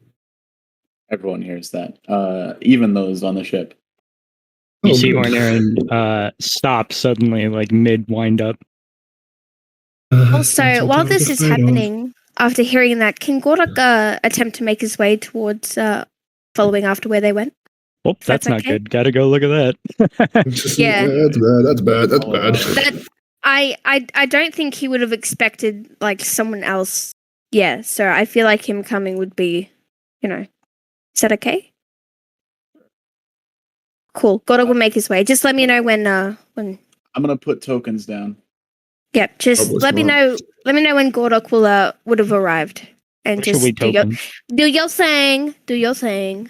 Everyone hears that. Even those on the ship. You Oh, see good. Ornarin stop suddenly, like mid wind up. That's Also, what I while was this is afraid of. happening, after hearing that, can Gordok attempt to make his way towards following after where they went? Oh, that's not okay. good. Gotta go look at that. Yeah. That's bad. That's bad. That's Oh, bad. That I don't think he would have expected like someone else. Yeah, so I feel like him coming would be, is that okay? Cool. Gordok will make his way. Just let me know when. I'm gonna put tokens down. Yeah, just Probably let me smart. know. Let me know when Gordok will would have arrived, and What should just we token? do your thing. Do your thing.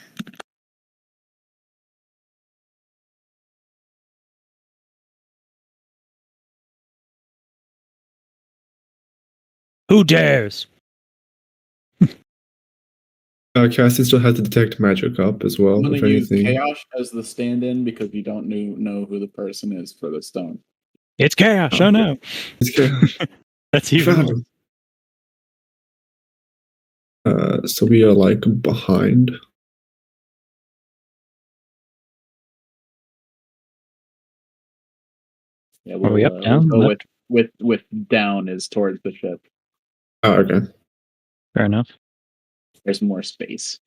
Who dares? Cassie still has to detect magic up as well. I'm gonna If use anything, chaos as the stand-in because you don't know who the person is for the stone. It's chaos. Oh. Oh no. it's chaos. That's even Found more. him. So we are like behind. Yeah, Are we up, down, Go left? with down is towards the ship. Oh, okay. Fair enough. There's more space.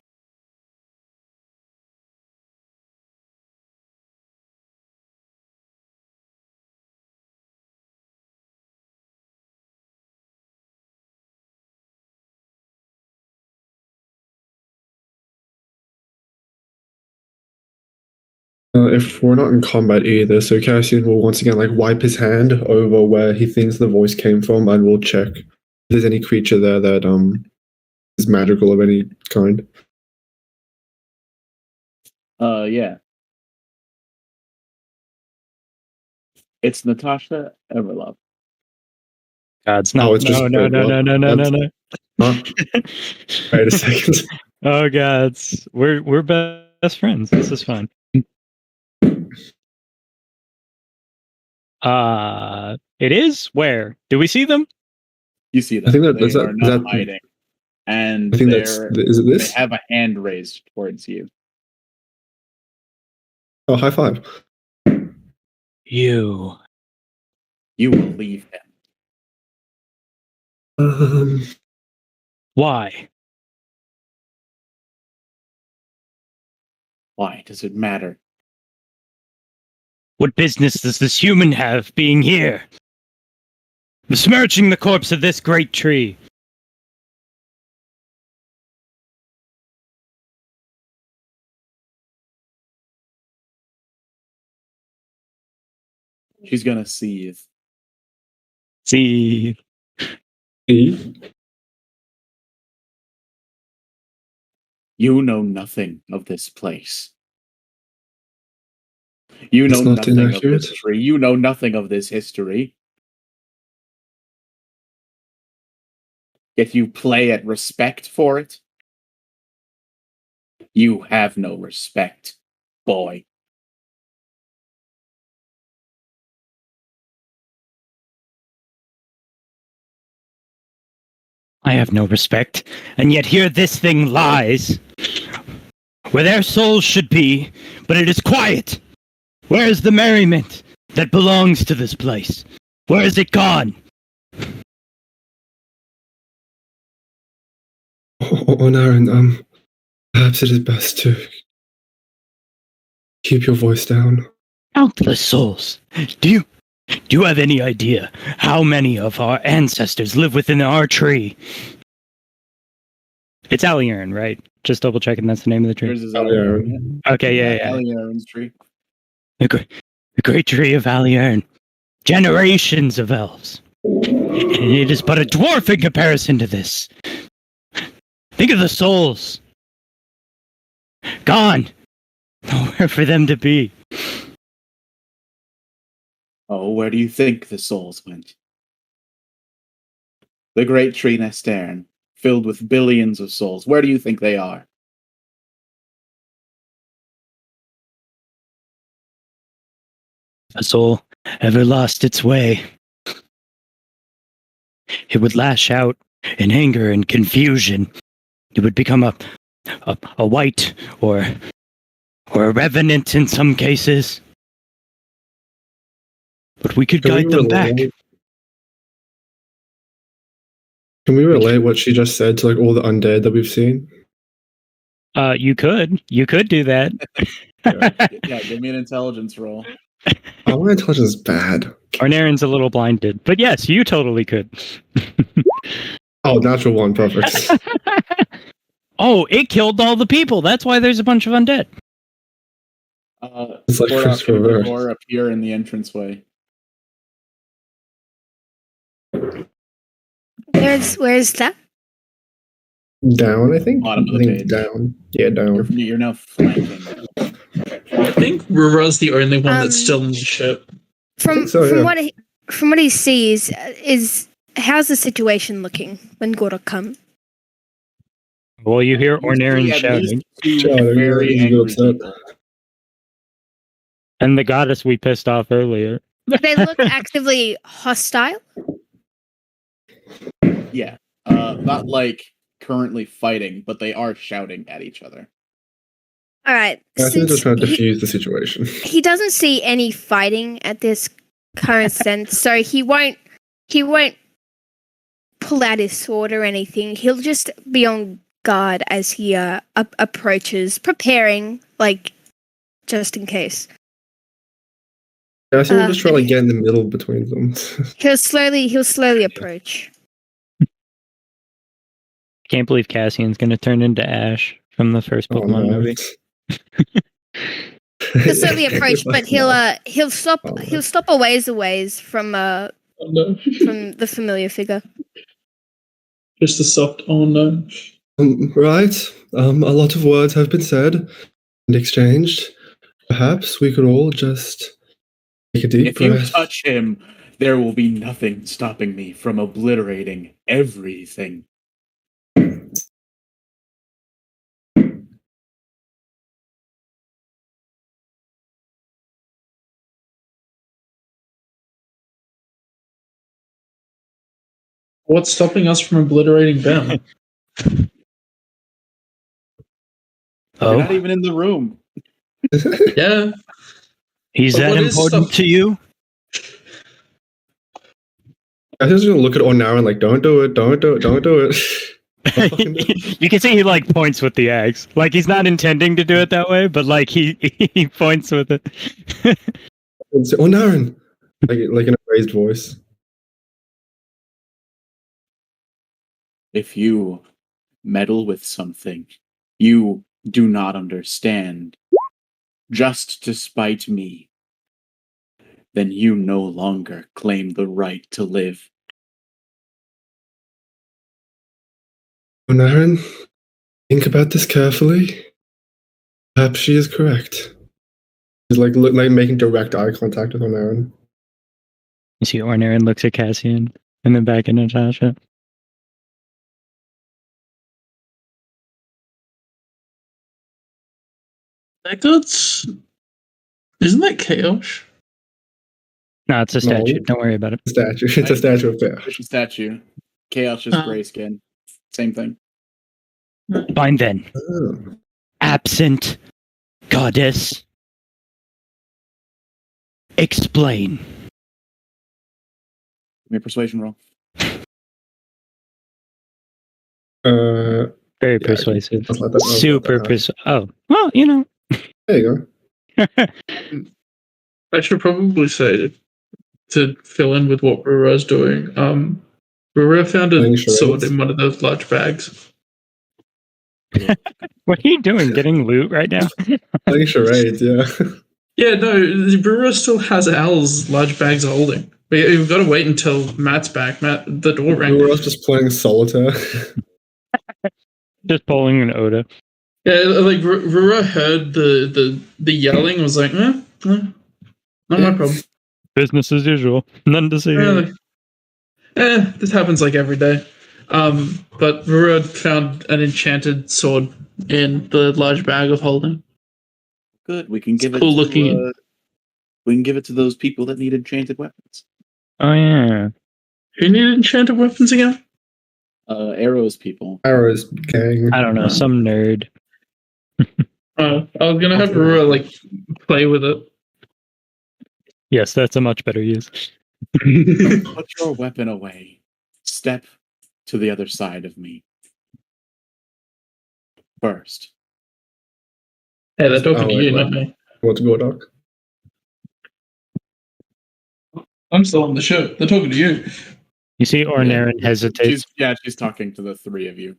if we're not in combat either, so Cassian will once again like wipe his hand over where he thinks the voice came from, and we'll check if there's any creature there that is magical of any kind. Yeah. It's Natasha Everlove. Gods, no, it's just- no, wait, what? Huh? Wait a second. Oh gods, we're best friends. This is fun. It is. Where do we see them? You see them. I think that- they is that- are is not that- hiding. And I think that's is it they this? have a hand raised towards you. Oh, high five. You. You will leave him. Why? Why does it matter? What business does this human have being here? Besmirching the corpse of this great tree. She's gonna seethe. See, E? You know nothing of this place. You That's know not nothing of inaccurate. this tree. You know nothing of this history. Yet you play at respect for it. You have no respect, boy. I have no respect, and yet here this thing lies, where their souls should be, but it is quiet. Where is the merriment that belongs to this place? Where is it gone? Aaron, perhaps it is best to keep your voice down. Countless souls. Do you have any idea how many of our ancestors live within our tree? It's Aliern, right? Just double checking that's the name of the tree. Yours is Aliern. Okay, yeah. Aliern's tree. The great tree of Aliern. Generations of elves. And it is but a dwarf in comparison to this. Think of the souls. Gone. Nowhere for them to be. Oh, where do you think the souls went? The great tree Nestern, filled with billions of souls. Where do you think they are? If a soul ever lost its way, it would lash out in anger and confusion. It would become a wight or a revenant in some cases. But we could guide them back. Can we relate what she just said to like all the undead that we've seen? You could do that. Yeah, give me an intelligence roll. Oh, my intelligence is bad. Arnarin's a little blinded, but yes, you totally could. Oh, natural one, perfect. Oh, it killed all the people. That's why there's a bunch of undead. It's like Mordok Christopher and Reverse. Gregor appear in the entranceway. Where's that? Down, I think. Bottom of I the think page. down. Yeah, down. You're now flanking. I think Rura's the only one that's still in the ship. From so, from yeah. what he sees, is how's the situation looking when Gordok comes? Well, you hear Ornarin At shouting, least two Shouting, very he's angry upset. people. and the goddess we pissed off earlier. They look actively hostile. Yeah. Not like currently fighting, but they are shouting at each other. All right. I think they're Since trying to he, defuse the situation. he doesn't see any fighting at this current sense, so he won't pull out his sword or anything. He'll just be on guard as he approaches, preparing, like, just in case. Yeah, I think we'll just try to like, get in the middle between them. He'll slowly approach. Can't believe Cassian's gonna turn into Ash from the first Oh, Pokemon no. movie. He'll slowly approach, but he'll stop Oh, he'll stop a ways from Oh no. from the familiar figure. Just a soft oh no. Right. A lot of words have been said and exchanged. Perhaps we could all just take a deep If you breath. touch him, there will be nothing stopping me from obliterating everything. What's stopping us from obliterating Ben? You're not Oh, even in the room. Yeah. he's But that what is important stuff- to you? I was just gonna look at Ornarin like, don't do it, don't do it, don't do it. Fucking do it. You can see he like points with the axe. Like he's not intending to do it that way, but like he he points with it. And say, Ornarin, like in a raised voice. If you meddle with something you do not understand, just to spite me, then you no longer claim the right to live. Ornarin, think about this carefully. Perhaps she is correct. He's like making direct eye contact with Ornarin. You see Ornarin looks at Cassian and then back at Natasha. That's isn't that chaos? No, it's a No. statue. Don't worry about it. Statue. It's a statue of bear. It's a statue. Chaos just Oh. gray skin. Same thing. Fine then. Oh. Absent goddess. Explain. Give me a persuasion roll. Very Yeah, persuasive. I'll let that- I'll Super let that persuasive. Oh, well, you know. There you go. I should probably say to fill in with what Rura's doing. Rura found a Playing charades. sword in one of those large bags. What are you doing? Getting loot right now? Playing charades, yeah. Yeah, no, Rura still has Al's large bags of holding. We've got to wait until Matt's back. Matt, the door rang. We were all just playing solitaire. Just pulling an Oda. Yeah, like Rura heard the yelling and was like, not my problem. Business as usual. None to see here. This happens like every day. But Rura found an enchanted sword in the large bag of holding. Good. We can give it. cool to, looking. we can give it to those people that need enchanted weapons. Oh, yeah. Who needed enchanted weapons again? Arrows people. Arrows gang. I don't know. Some nerd. I was gonna have Rura like play with it. Yes, that's a much better use. Put your weapon away. Step to the other side of me. First. Hey, they're talking Oh, to wait, you, what? not me. What's go, Doc? I'm still on the show. They're talking to you. You see Ornarin hesitates. She's talking to the three of you.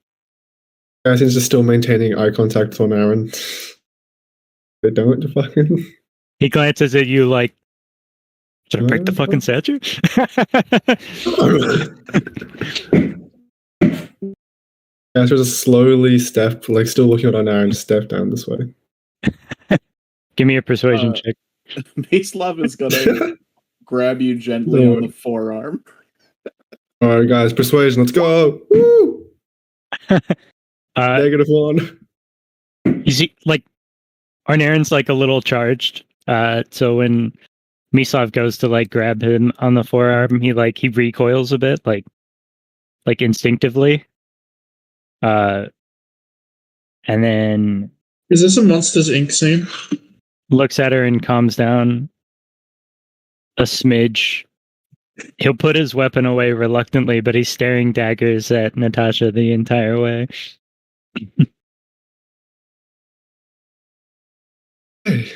Cassian's just still maintaining eye contact with Ornarin. They don't fucking. He glances at you like, should I break the fucking statue? Yeah, so just slowly step, like still looking at Ornarin, step down this way. Give me a persuasion Uh, check. Maeslav is gonna grab you gently on the forearm. All right, guys, persuasion, let's go. Woo! -1. You see, like, Ornarin's like a little charged. So when Mislav goes to like grab him on the forearm, he recoils a bit, like instinctively. And then Is this a Monsters Inc. scene? looks at her and calms down a smidge. He'll put his weapon away reluctantly, but he's staring daggers at Natasha the entire way. Okay.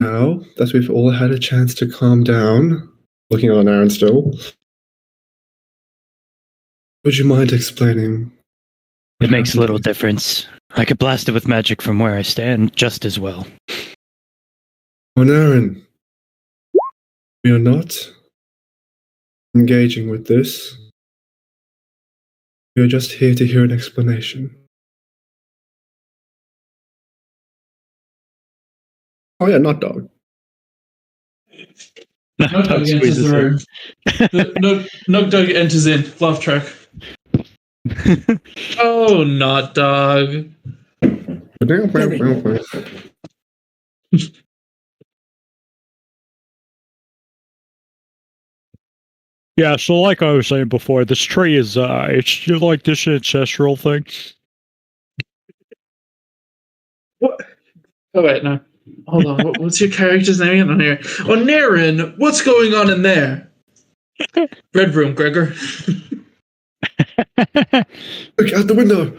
Now that we've all had a chance to calm down, looking at Ornarin still, would you mind explaining? It makes little difference. I could blast it with magic from where I stand just as well. Aaron, we are not engaging with this. We are just here to hear an explanation. Oh yeah, not dog. Nug Dog enters the room. Nug Dog enters in. Laugh track. Oh, not dog. Yeah, so like I was saying before, this tree is it's like this ancestral thing. What? Oh wait, no. Hold on. What's your character's name on here? Oh, Naren, what's going on in there? Red room, Gregor. Look out the window.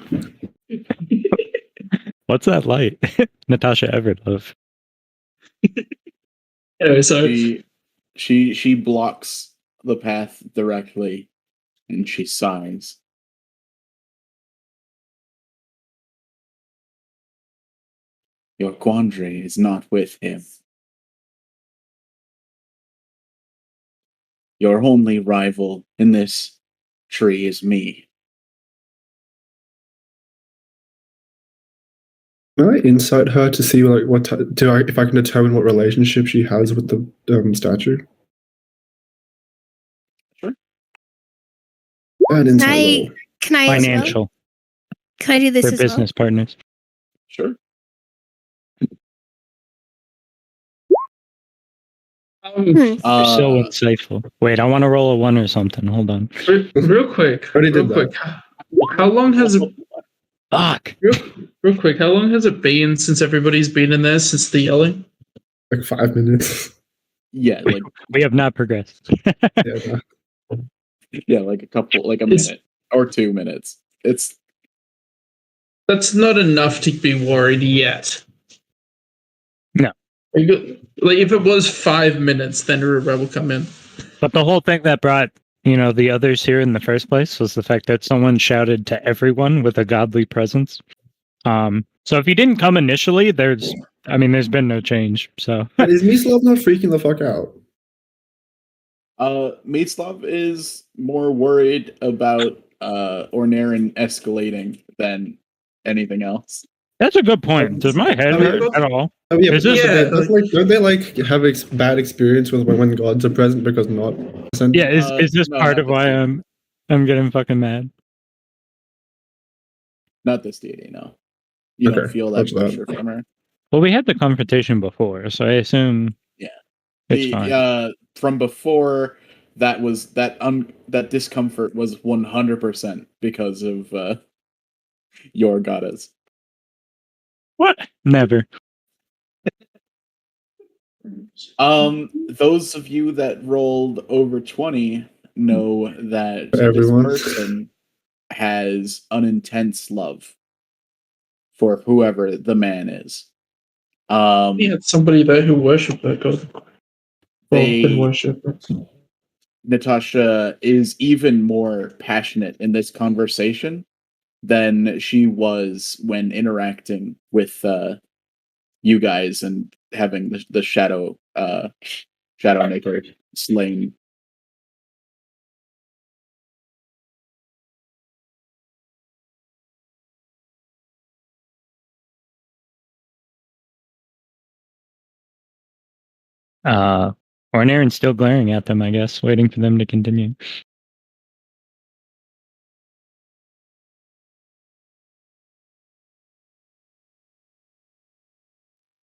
What's that light? Natasha Everlove. Anyway, so She blocks the path directly, and she sighs. Your quandary is not with him. Your only rival in this tree is me. Can I insight her to see like if I can determine what relationship she has with the statue? Sure. An insight roll. Can I as well? Financial. Can I do this They're as business partners. Sure. They're so insightful. Wait, I want to roll a 1 or something. Hold on. real quick. Already did Real quick. How long has it? Fuck. Real quick. How long has it been since everybody's been in there since the yelling? Like 5 minutes. Yeah, like We have not progressed. Yeah. like a minute or 2 minutes. That's not enough to be worried yet. No. Like if it was 5 minutes, then Rubra will come in. But the whole thing that brought, the others here in the first place was the fact that someone shouted to everyone with a godly presence. So if he didn't come initially, there's been no change. So Is Mislav not freaking the fuck out? Maidslav is more worried about Ornaren escalating than anything else. that's a good point. Does my head hurt at all? Oh yeah, Is this- don't they like have bad experience with when gods are present because not present? Yeah, is this no, part not of why this I'm getting fucking mad? Not this deity, no. You don't Okay, feel that roger that. pressure from her. Well, we had the confrontation before, so I assume it's fine. From before, that was that discomfort was 100% because of your goddess. What? Never. Those of you that rolled over 20 know that Everyone. this person has an intense love for whoever the man is. We had somebody there who worshipped that god. They- worship. Natasha is even more passionate in this conversation than she was when interacting with you guys and having the shadow maker slain. Ornaren's still glaring at them, I guess, waiting for them to continue.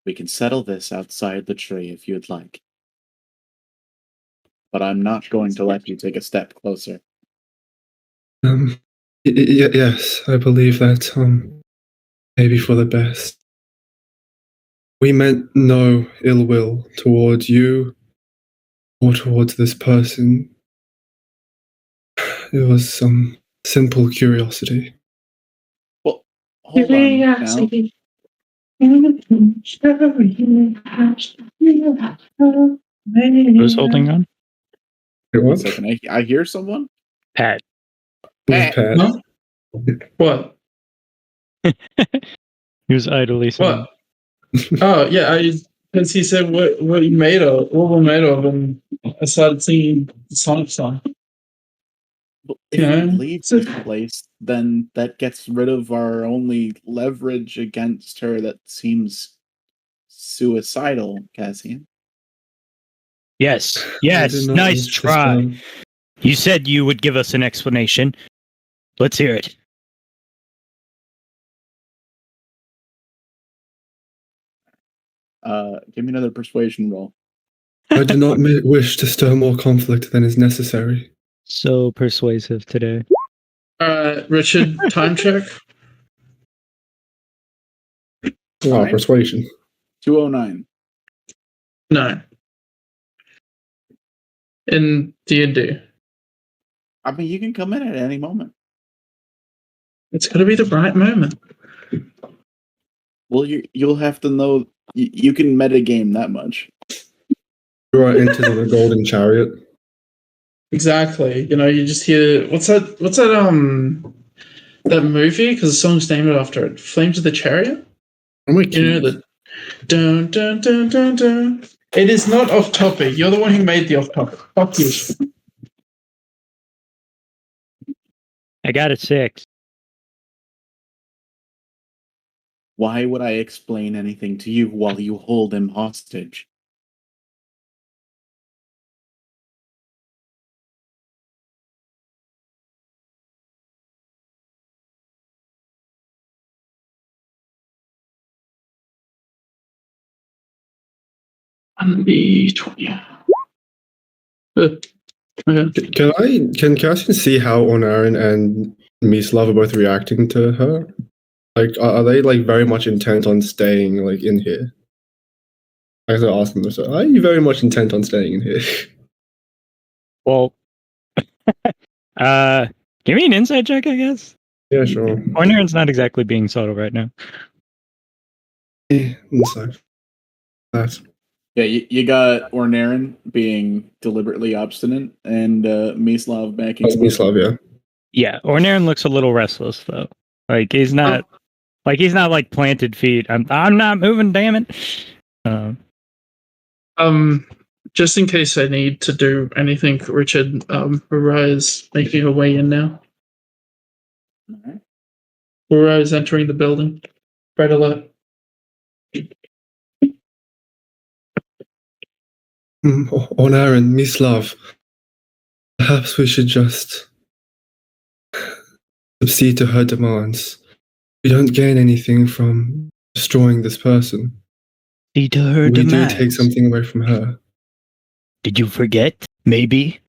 We can settle this outside the tree if you'd like. But I'm not going to let you take a step closer. Yes, I believe that maybe for the best. We meant no ill will towards you or towards this person. It was some simple curiosity. Well, hold on now. Who's holding on? It One was? second, I hear someone. Pat. It was Pat. Huh? What? He was idly saying. What? Oh yeah, Because he said what you made of, what we're made of, and I started singing the Sonic song. Well, if Yeah. we leave this place, then that gets rid of our only leverage against her that seems suicidal, Cassian. Yes, I yes, do not nice wish to try. stand- You said you would give us an explanation. Let's hear it. Give me another persuasion roll. I do not wish to stir more conflict than is necessary. So persuasive today. Richard, time check. Oh, Fine. persuasion. 209. No. In D&D. I mean, you can come in at any moment. It's got to be the right moment. Well, you'll have to know. You can metagame that much. You are entered on a golden chariot. Exactly. You know, you just hear what's that that movie? Because the song's named after it. Flames of the Chariot. Oh my You know the dun dun dun dun dun. It is not off topic. You're the one who made the off topic. Fuck you. I got a 6. Why would I explain anything to you while you hold him hostage? And the 20. Okay. Can Cassian see how Ornarin and Mislav are both reacting to her? Like, are they like very much intent on staying like in here? I have to ask them. So, are you very much intent on staying in here? Well, give me an insight check, I guess. Yeah, sure. Ornarin's not exactly being subtle right now. Yeah, inside. That. Yeah, you got Ornarin being deliberately obstinate and Mislav backing. That's Mislav, yeah. Yeah, Ornarin looks a little restless though. Like he's not like planted feet. I'm not moving, damn it. Just in case I need to do anything, Richard, Uriah is making her way in now. Alright. Uriah is entering the building. Red alert. Ornarin, Mislav. Perhaps we should just accede to her demands. We don't gain anything from destroying this person. See to her We demands. do take something away from her. Did you forget? Maybe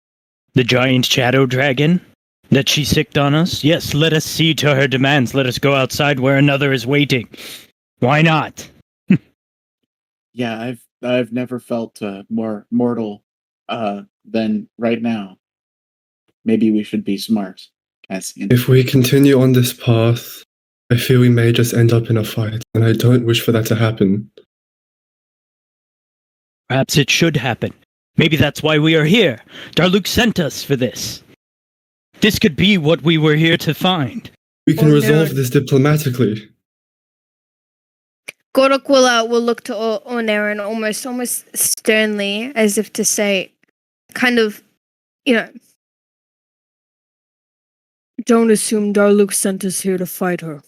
the giant shadow dragon that she sicked on us? Yes, let us see to her demands. Let us go outside where another is waiting. Why not? Yeah, I've never felt more mortal than right now. Maybe we should be smart, Cassian. If we continue on this path, I fear we may just end up in a fight, and I don't wish for that to happen. Perhaps it should happen. Maybe that's why we are here. Darluk sent us for this. This could be what we were here to find. We can Well, resolve no. this diplomatically. Godok will look to Ornarin almost sternly, as if to say, kind of, Don't assume Darluk sent us here to fight her.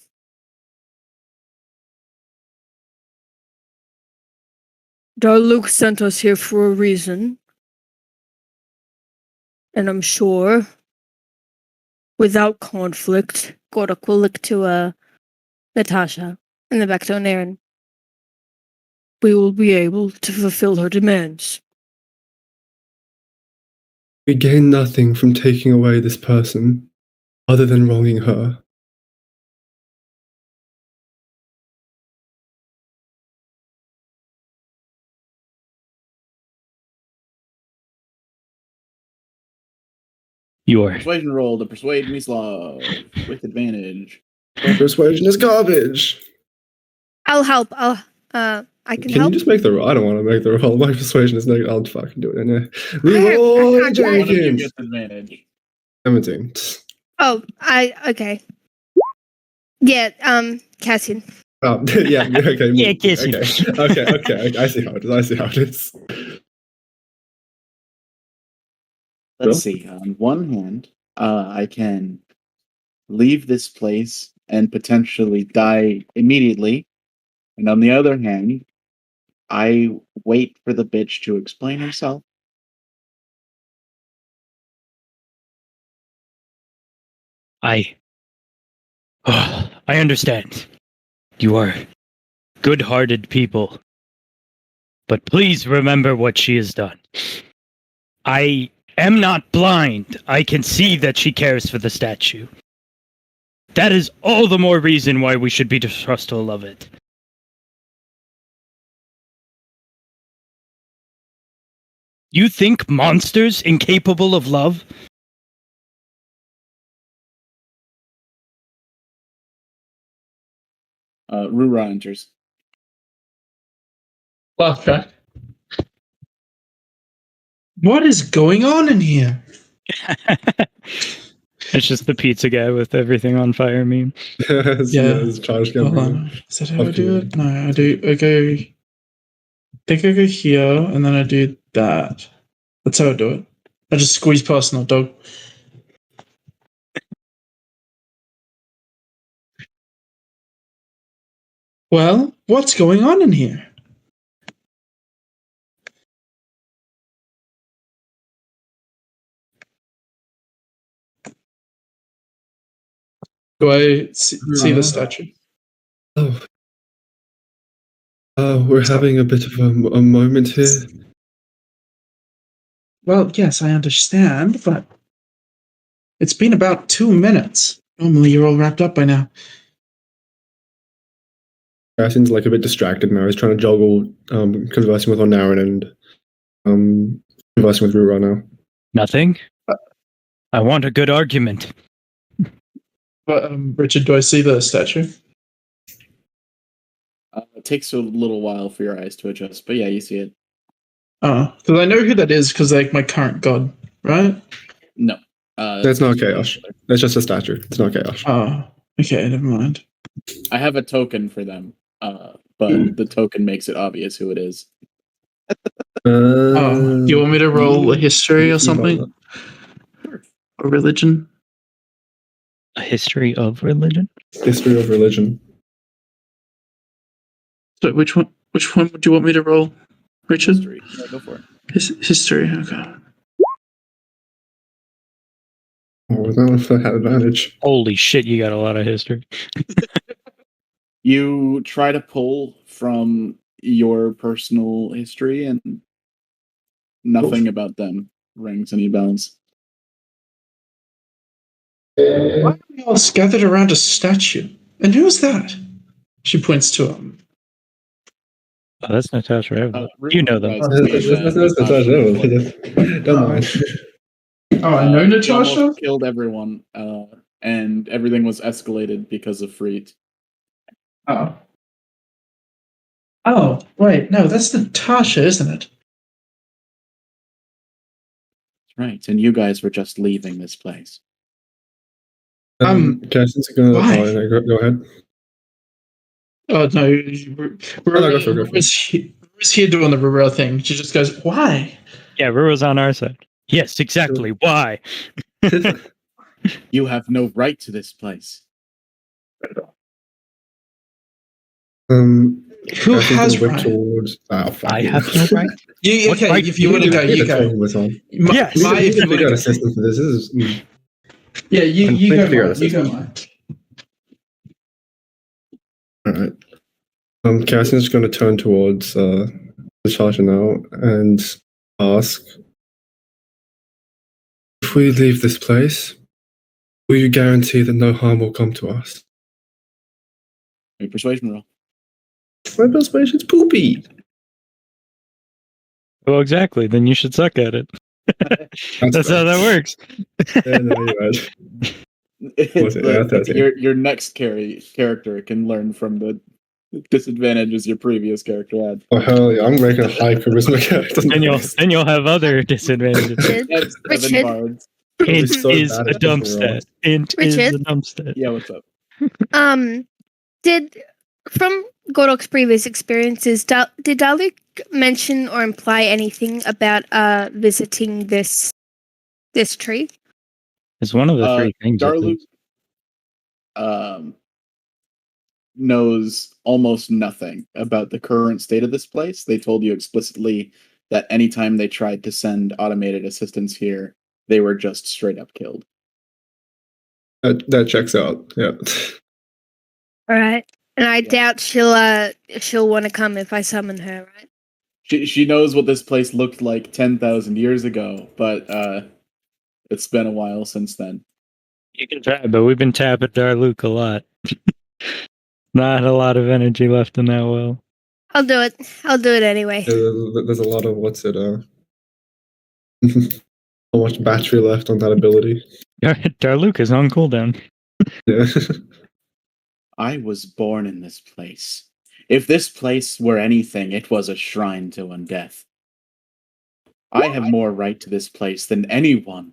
Darluk sent us here for a reason. And I'm sure, without conflict, Godok will look to Natasha and then back to Ornarin. we will be able to fulfill her demands. We gain nothing from taking away this person, other than wronging her. Your Persuasion roll to persuade Mislav with advantage. Persuasion is garbage. I'll help. I can Can you help. just make the roll? I don't want to make the roll. My persuasion is negative. I'll fucking do it anyway. I- Leroy I- One of you Jenkins. gets advantage. 17. Oh, okay. Yeah, Cassian. Oh, yeah, okay. Yeah, kiss him. Okay. I see how it is. Let's see. On one hand, I can leave this place and potentially die immediately. And on the other hand, I wait for the bitch to explain herself. I understand. You are good-hearted people. But please remember what she has done. I am not blind. I can see that she cares for the statue. That is all the more reason why we should be distrustful of it. You think monsters incapable of love? Rura enters. Laugh track. What is going on in here? It's just the pizza guy with everything on fire meme. It's charged Hold on. Is that how I do it? No, I think I go here and then I do that. That's how I do it. I just squeeze past that dog. Well, what's going on in here? Do I see the statue? Oh. We're having a bit of a moment here. Well, yes, I understand, but it's been about 2 minutes. Normally, you're all wrapped up by now. Cassian's like a bit distracted now. He's trying to juggle conversing with Onarin and conversing with Rura now. Nothing? I want a good argument. But Richard, do I see the statue? It takes a little while for your eyes to adjust, but yeah, you see it. Oh, because I know who that is because like my current god, right? No. That's not Chaos. That's just a statue. It's not Chaos. Oh, okay, never mind. I have a token for them, but the token makes it obvious who it is. Oh, do you want me to roll a history or something? Or religion? A history of religion? History of religion. So which one would you want me to roll, Richard? History. Yeah, go for it. History, okay. Oh, I don't know if I had advantage. Holy shit, you got a lot of history. You try to pull from your personal history, and nothing about them rings any bells. Why are we all gathered around a statue? And who's that? She points to him. Oh, that's Natasha Raven. You know them. Don't mind. Oh, I know He Natasha? almost killed everyone, and everything was escalated because of Freet. Oh. Oh, wait, no, that's Natasha, isn't it? Right, and you guys were just leaving this place. Cassian's gonna why? go ahead. Oh, no. go for it. Ruru's here doing the Ruru thing. She just goes, why? Yeah, Ruru's on our side. Yes, exactly. Why? You have no right to this place. Who Cassian's has gonna whip right? towards. Oh, fuck I you. have no right. You, What okay, right if you want to go, you go. Yes. If you We got want a to system for this. This is. Yeah, you go, figure out Mike, you go, system. Mike. Alright. Cassian's going to turn towards the charger now and ask, if we leave this place, will you guarantee that no harm will come to us? A persuasion roll. My persuasion's poopy. Well, exactly. Then you should suck at it. That's how that works. Yeah, no, you're right. Was it? Yeah, 13. Your next character can learn from the disadvantages your previous character had. Oh hell yeah! I'm making a high charisma character. Then you'll have other disadvantages. That's seven Richard? bards. Int so is bad a at dump this stat. Int is Richard? a dump stat. Yeah, what's up? Did from Gordok's previous experiences, did Daluk mention or imply anything about visiting this tree? It's one of the three things. I Darlu think. knows almost nothing about the current state of this place. They told you explicitly that anytime they tried to send automated assistance here, they were just straight up killed. That checks out. Yeah. All right, and I Yeah. doubt she'll want to come if I summon her, right? She knows what this place looked like 10,000 years ago, but it's been a while since then. You can try, but we've been tapping Darluke a lot. Not a lot of energy left in that well. I'll do it. I'll do it anyway. There's a lot of how much battery left on that ability. Darluke is on cooldown. Yeah. I was born in this place. If this place were anything, it was a shrine to undeath. I have more right to this place than anyone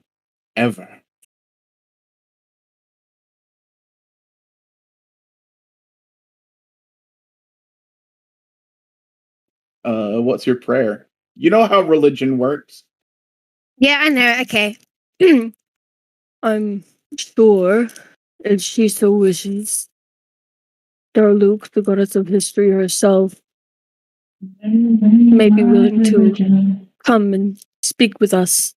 ever. What's your prayer? You know how religion works? Yeah, I know. Okay. I'm sure, if she so wishes, Darluke, the goddess of history herself, may be willing to come and speak with us,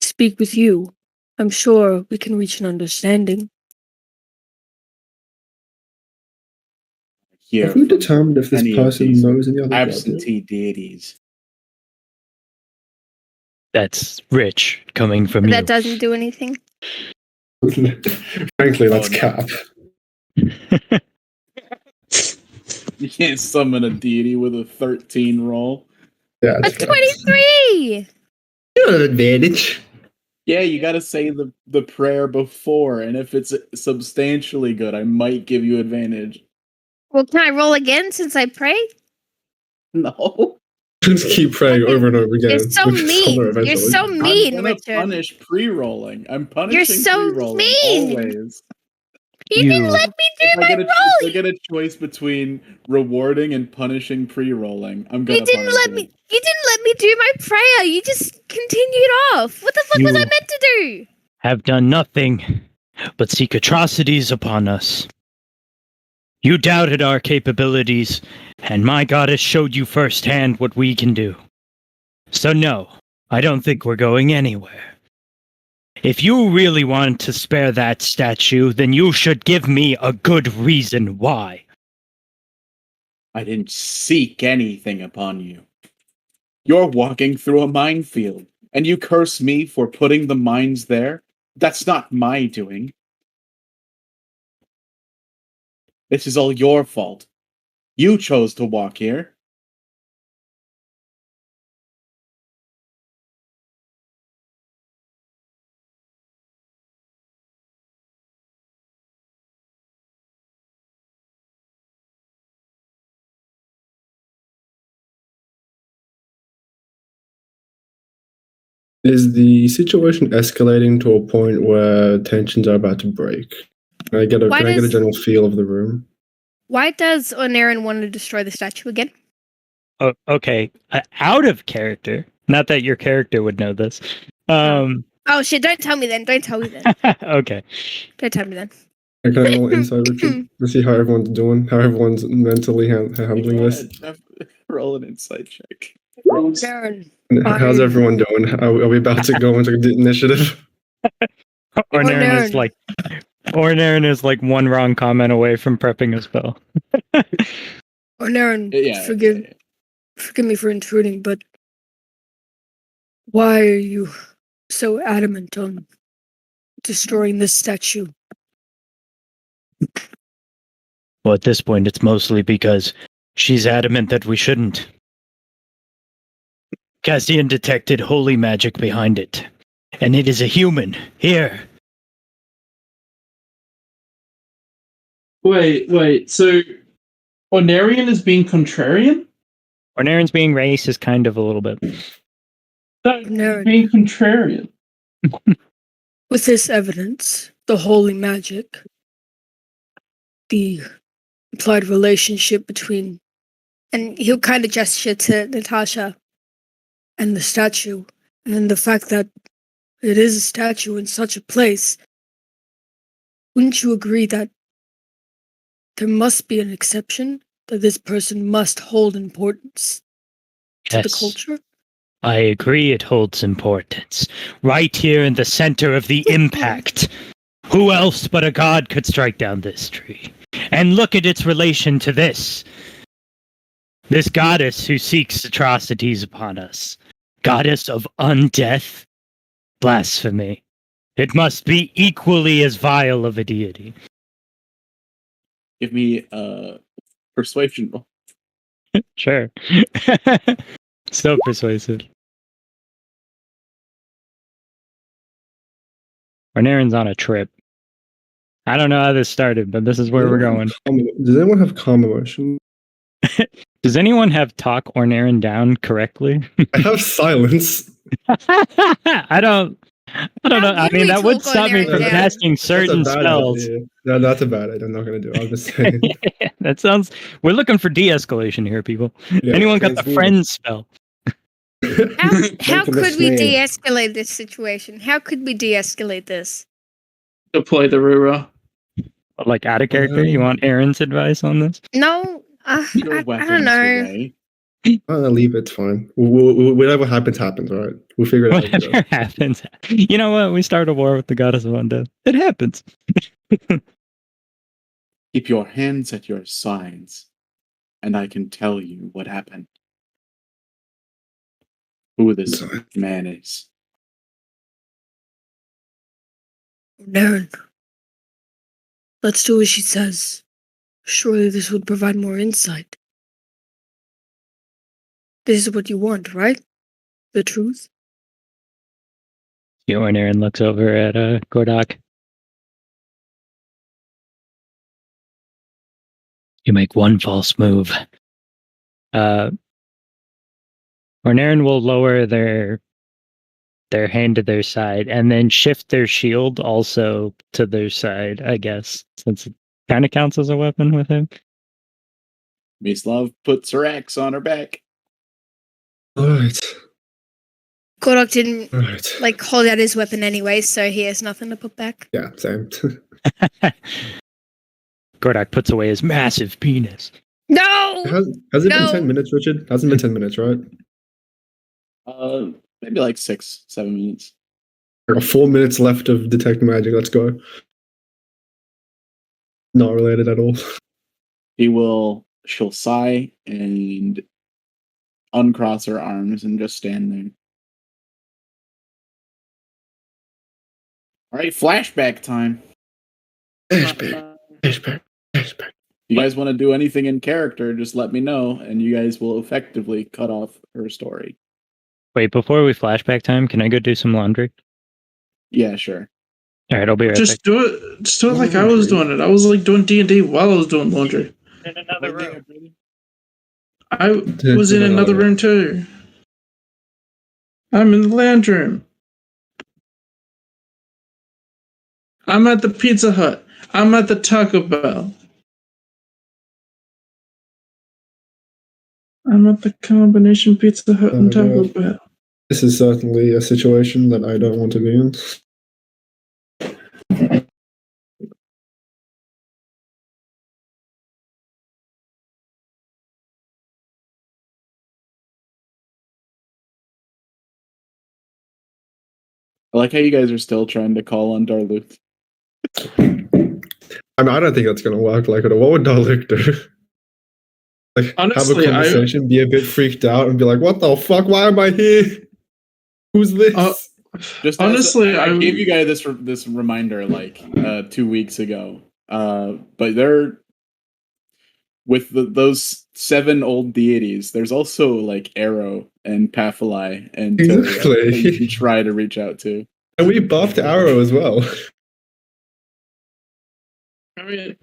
speak with you. I'm sure we can reach an understanding. Here, Have we determined if this any of person these knows any other gods? absentee deities. That's rich coming from That you. doesn't do anything. Frankly, that's Oh, no. cap. You can't summon a deity with a 13 roll. Yeah, A it's cap. 23. You have an advantage. Yeah, you gotta say the prayer before, and if it's substantially good, I might give you advantage. Well, can I roll again since I pray? No. Just keep praying over and over again. You're so which is mean. summer You're eventually. so mean, I'm gonna Richard. punish pre-rolling. I'm punishing so pre-rolling mean. always. You didn't let me do If my I roll. get a choice between rewarding and punishing pre-rolling, I'm gonna You didn't punish let it. me. You didn't let me do my prayer. You just continued off. What the fuck was I You- meant to do? Have done nothing but seek atrocities upon us. You doubted our capabilities, and my goddess showed you firsthand what we can do. So no, I don't think we're going anywhere. If you really want to spare that statue, then you should give me a good reason why. I didn't seek anything upon you. You're walking through a minefield, and you curse me for putting the mines there? That's not my doing. This is all your fault. You chose to walk here. Is the situation escalating to a point where tensions are about to break? Can I get a, Why can I get a does- general feel of the room? Why does Onerin want to destroy the statue again? Oh, okay, out of character. Not that your character would know this. Oh shit! Don't tell me then. Don't tell me then. Okay. Don't tell me then. Can I roll inside, Richard, to see how everyone's doing, how everyone's mentally handling this? Jeff, roll an insight check. Darren, How's everyone doing? Are we about to go into the initiative? Ornarin is Ornarin. like Ornarin is like one wrong comment away from prepping a spell. Darren, Yeah. forgive me for intruding, but why are you so adamant on destroying this statue? Well, at this point, it's mostly because she's adamant that we shouldn't. Cassian detected holy magic behind it, and it is a human. Here. Wait. So, Ornarian is being contrarian? Ornarin's being racist kind of a little bit. No, Nerd. being contrarian. With this evidence, the holy magic, the implied relationship between And he'll kind of gesture to Natasha. and the statue, and the fact that it is a statue in such a place. Wouldn't you agree that there must be an exception, that this person must hold importance to the Yes. culture? I agree it holds importance. Right here in the center of the impact. Who else but a god could strike down this tree? And look at its relation to this. This goddess who seeks atrocities upon us. Goddess of undeath. Blasphemy. It must be equally as vile of a deity. Give me persuasion roll. Sure. So persuasive. Ornarin's on a trip. I don't know how this started, but this is where we're going. Does anyone have calm emotion? Does anyone have talk Ornarin down correctly? I have silence. I don't know. I mean, that would talk stop me Ornarin from down. casting certain That's a bad spells. idea. No, that's a bad idea. I'm not going to do it. I'm just saying. That sounds. We're looking for de-escalation here, people. Yeah. Anyone got the transmute. friend spell? How Look at this could we name. de-escalate this situation? How could we de-escalate this? Deploy the Rura. Like out of character? You want Aaron's advice on this? No, Your I weapons don't know. away. Leave it. It's fine. Whatever happens, happens. All right. We'll figure it out. Whatever happens. You know what? We start a war with the goddess of undeath. It happens. Keep your hands at your sides, and I can tell you what happened. Who this Sorry. man is. Naren, let's do as she says. Surely this would provide more insight. This is what you want, right? The truth? Ornarin looks over at Gordok. You make one false move. Ornarin will lower their hand to their side and then shift their shield also to their side, I guess, since it kind of counts as a weapon with him. Mislav puts her axe on her back. All right. Kodok didn't All right. hold out his weapon anyway, so he has nothing to put back. Yeah, same. Gordok puts away his massive penis. No! Has it been No. 10 minutes, Richard? Hasn't been 10 minutes, right? Maybe like 6-7 minutes. I got 4 minutes left of detect magic. Let's go. Not related at all. She'll sigh and uncross her arms and just stand there. All right, flashback time. Flashback. Flashback. Flashback. You guys want to do anything in character, just let me know, and you guys will effectively cut off her story. Wait, before we flashback time, can I go do some laundry? Yeah, sure. All right, I'll be right Just do it like I was doing it. I was like doing D&D while I was doing laundry. back. In another room. I was in another room too. I'm in the lounge room. I'm at the Pizza Hut. I'm at the Taco Bell. I'm at the combination Pizza Hut and Taco Bell. This is certainly a situation that I don't want to be in. I like how you guys are still trying to call on Darluth. I mean, I don't think that's going to work like at all. What would Dalek do? Like, Honestly, have a conversation, be a bit freaked out, and be like, what the fuck? Why am I here? Who's this? Just Honestly, I gave you guys this reminder like 2 weeks ago. But they're with those 7 old deities. There's also like Arrow and Paphili and Tyria Exactly. that you can try to reach out to. And we buffed Arrow as well. I mean,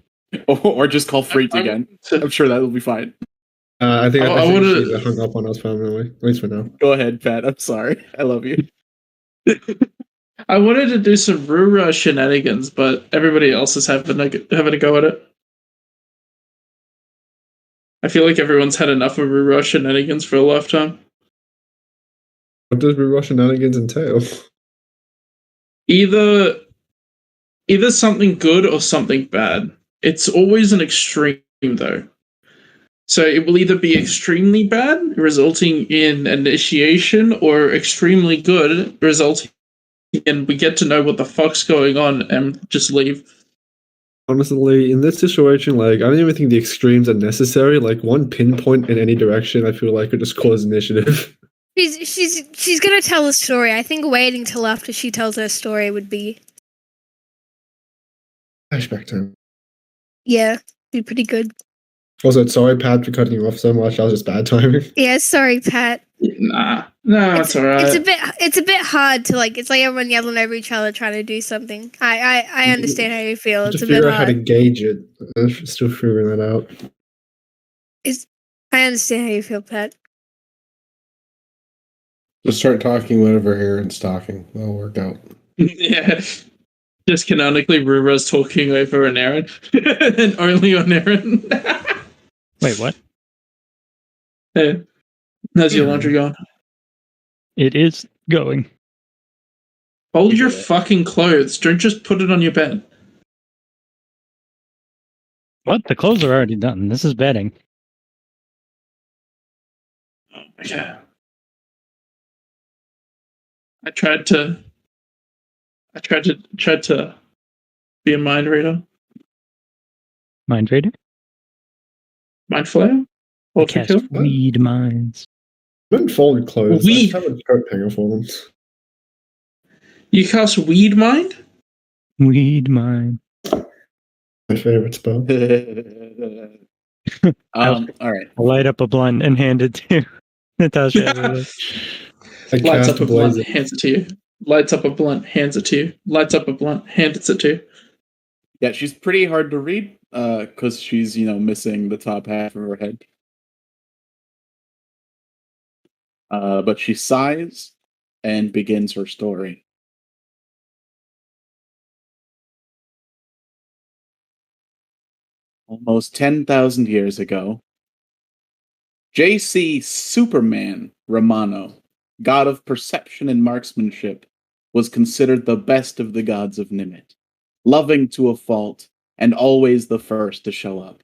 Or just call Freet again. I'm sure that will be fine. I think I I think would've- she hung up on us permanently, at least for now. Go ahead, Pat. I'm sorry. I love you. I wanted to do some Rura shenanigans, but everybody else is having a go at it. I feel like everyone's had enough of Rura shenanigans for a lifetime. What does Rura shenanigans entail? Either something good or something bad. It's always an extreme, though. So it will either be extremely bad, resulting in initiation, or extremely good, resulting in we get to know what the fuck's going on and just leave. Honestly, in this situation, like, I don't even think the extremes are necessary. Like, one pinpoint in any direction, I feel like could just cause initiative. She's gonna tell a story. I think waiting till after she tells her story would be Flashback time. be pretty good. Also, sorry, Pat, for cutting you off so much. That was just bad timing. Yeah, sorry, Pat. Nah, it's alright. It's a bit hard to like. It's like everyone yelling over each other trying to do something. I understand how you feel. It's Just a bit figure out how to hard. gauge it. I'm still figuring that out. I understand how you feel, Pat. Just start talking whenever Aaron's talking. That'll work out. Yeah. Just canonically, Rura's talking over an Aaron, and only on Aaron. Wait, what? Hey, how's your laundry going? It is going. Hold You your did it. fucking clothes. Don't just put it on your bed. What? The clothes are already done. This is bedding. Yeah. I tried to be a mind reader. Mind Raider? Mind flayer? I Ultra cast kill? Weed Minds. I don't fold clothes. I We- just have a coat hanger for them. You cast weed mind? Weed Mind. My favorite spell. All right. Light up a blunt and hand it to Natasha. Everett. I Lights cast up a blunt, Blaze. hands it to you. Lights up a blunt, hands it to you. Lights up a blunt, hands it to you. Yeah, she's pretty hard to read because she's, missing the top half of her head. But she sighs and begins her story. Almost 10,000 years ago, J.C. Superman Romano, god of perception and marksmanship, was considered the best of the gods of Nimet, loving to a fault and always the first to show up.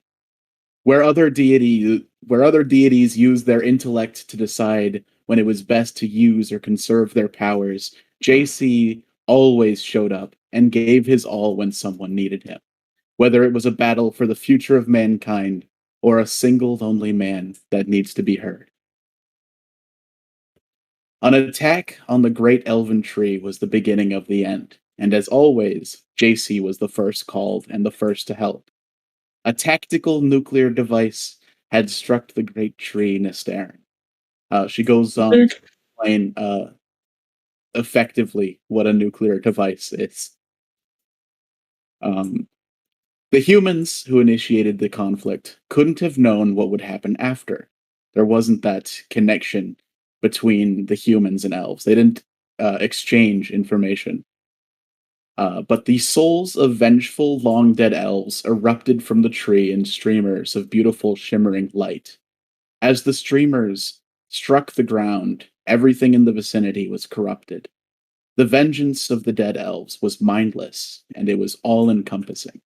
Where other deities used their intellect to decide when it was best to use or conserve their powers, JC always showed up and gave his all when someone needed him, whether it was a battle for the future of mankind or a single lonely man that needs to be heard. An attack on the great elven tree was the beginning of the end, and as always, JC was the first called and the first to help. A tactical nuclear device had struck the great tree Nestarin. She goes on to explain effectively what a nuclear device is. The humans who initiated the conflict couldn't have known what would happen after. There wasn't that connection between the humans and elves. They didn't exchange information. But the souls of vengeful, long-dead elves erupted from the tree in streamers of beautiful, shimmering light. As the streamers struck the ground, everything in the vicinity was corrupted. The vengeance of the dead elves was mindless, and it was all-encompassing.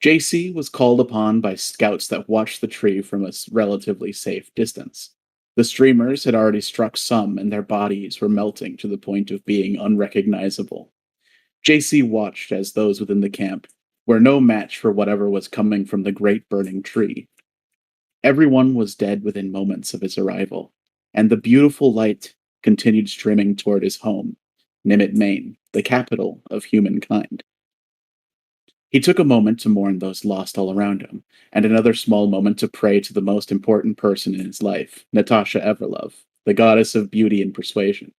JC was called upon by scouts that watched the tree from a relatively safe distance. The streamers had already struck some, and their bodies were melting to the point of being unrecognizable. JC watched as those within the camp were no match for whatever was coming from the great burning tree. Everyone was dead within moments of his arrival, and the beautiful light continued streaming toward his home, Nimet, Maine, the capital of humankind. He took a moment to mourn those lost all around him, and another small moment to pray to the most important person in his life, Natasha Everlove, the goddess of beauty and persuasion.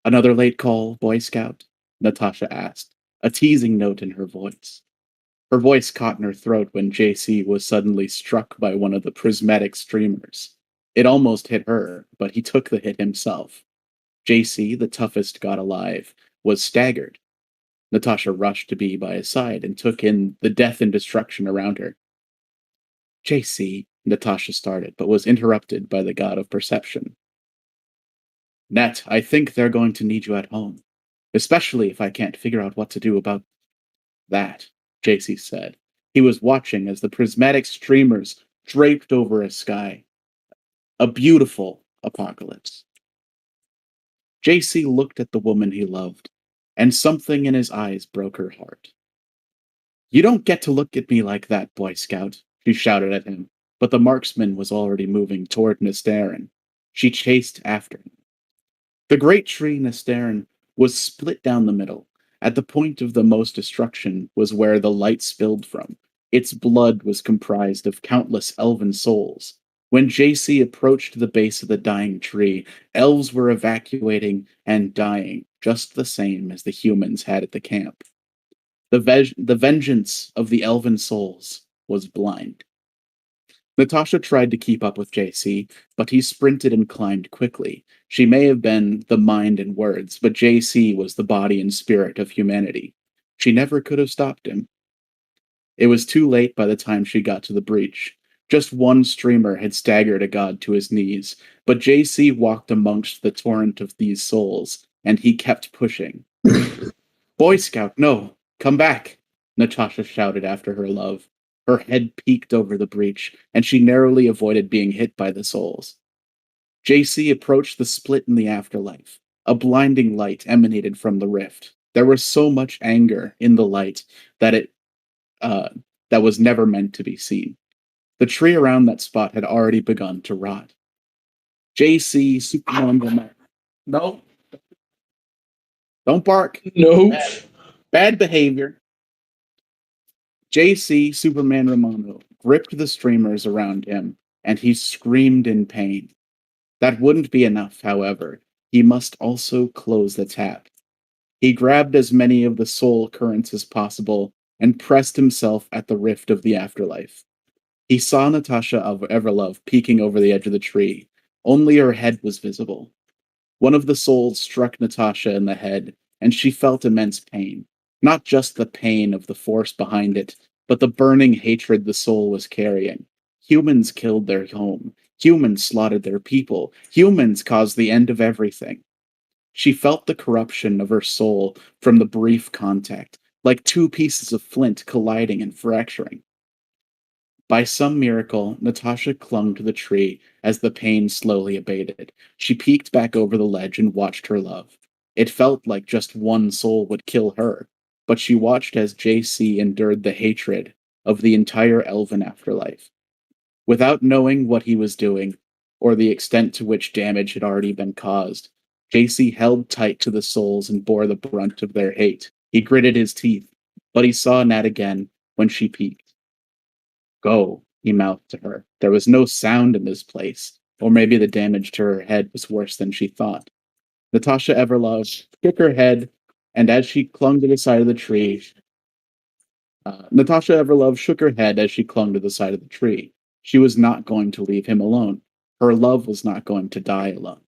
"Another late call, Boy Scout?" Natasha asked, a teasing note in her voice. Her voice caught in her throat when JC was suddenly struck by one of the prismatic streamers. It almost hit her, but he took the hit himself. JC, the toughest god alive, was staggered. Natasha rushed to be by his side and took in the death and destruction around her. JC, Natasha started, but was interrupted by the god of perception. Nat, I think they're going to need you at home, especially if I can't figure out what to do about that, JC said. He was watching as the prismatic streamers draped over a sky. A beautiful apocalypse. JC looked at the woman he loved, and something in his eyes broke her heart. You don't get to look at me like that, Boy Scout, she shouted at him, but the marksman was already moving toward Nestarin. She chased after him. The great tree Nestarin was split down the middle. At the point of the most destruction was where the light spilled from. Its blood was comprised of countless elven souls. When JC approached the base of the dying tree, elves were evacuating and dying, just the same as the humans had at the camp. The vengeance of the elven souls was blind. Natasha tried to keep up with JC, but he sprinted and climbed quickly. She may have been the mind and words, but JC was the body and spirit of humanity. She never could have stopped him. It was too late by the time she got to the breach. Just one streamer had staggered a god to his knees, but JC walked amongst the torrent of these souls, and he kept pushing. Boy Scout, no! Come back! Natasha shouted after her love. Her head peeked over the breach, and she narrowly avoided being hit by the souls. JC approached the split in the afterlife. A blinding light emanated from the rift. There was so much anger in the light that that was never meant to be seen. The tree around that spot had already begun to rot. JC, Superman, no, don't bark. No. Bad behavior. JC, Superman Romano, gripped the streamers around him, and he screamed in pain. That wouldn't be enough, however. He must also close the tap. He grabbed as many of the soul currents as possible and pressed himself at the rift of the afterlife. He saw Natasha of Everlove peeking over the edge of the tree. Only her head was visible. One of the souls struck Natasha in the head, and she felt immense pain. Not just the pain of the force behind it, but the burning hatred the soul was carrying. Humans killed their home. Humans slaughtered their people. Humans caused the end of everything. She felt the corruption of her soul from the brief contact, like two pieces of flint colliding and fracturing. By some miracle, Natasha clung to the tree as the pain slowly abated. She peeked back over the ledge and watched her love. It felt like just one soul would kill her, but she watched as JC endured the hatred of the entire elven afterlife. Without knowing what he was doing, or the extent to which damage had already been caused, JC held tight to the souls and bore the brunt of their hate. He gritted his teeth, but he saw Nat again when she peeked. Go, he mouthed to her. There was no sound in this place, or maybe the damage to her head was worse than she thought. Natasha Everlove shook her head, and as she clung to the side of the tree, Natasha Everlove shook her head as she clung to the side of the tree. She was not going to leave him alone. Her love was not going to die alone.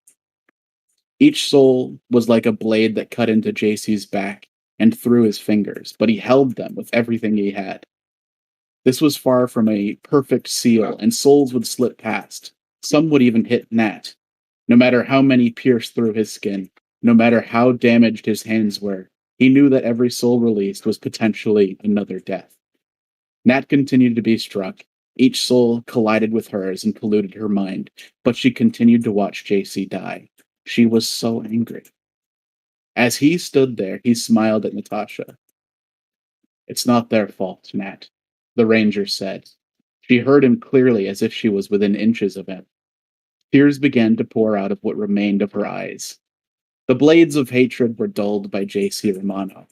Each soul was like a blade that cut into JC's back and through his fingers, but he held them with everything he had. This was far from a perfect seal, and souls would slip past. Some would even hit Nat. No matter how many pierced through his skin, no matter how damaged his hands were, he knew that every soul released was potentially another death. Nat continued to be struck. Each soul collided with hers and polluted her mind, but she continued to watch JC die. She was so angry. As he stood there, he smiled at Natasha. It's not their fault, Nat, the ranger said. She heard him clearly as if she was within inches of him. Tears began to pour out of what remained of her eyes. The blades of hatred were dulled by JC Romano.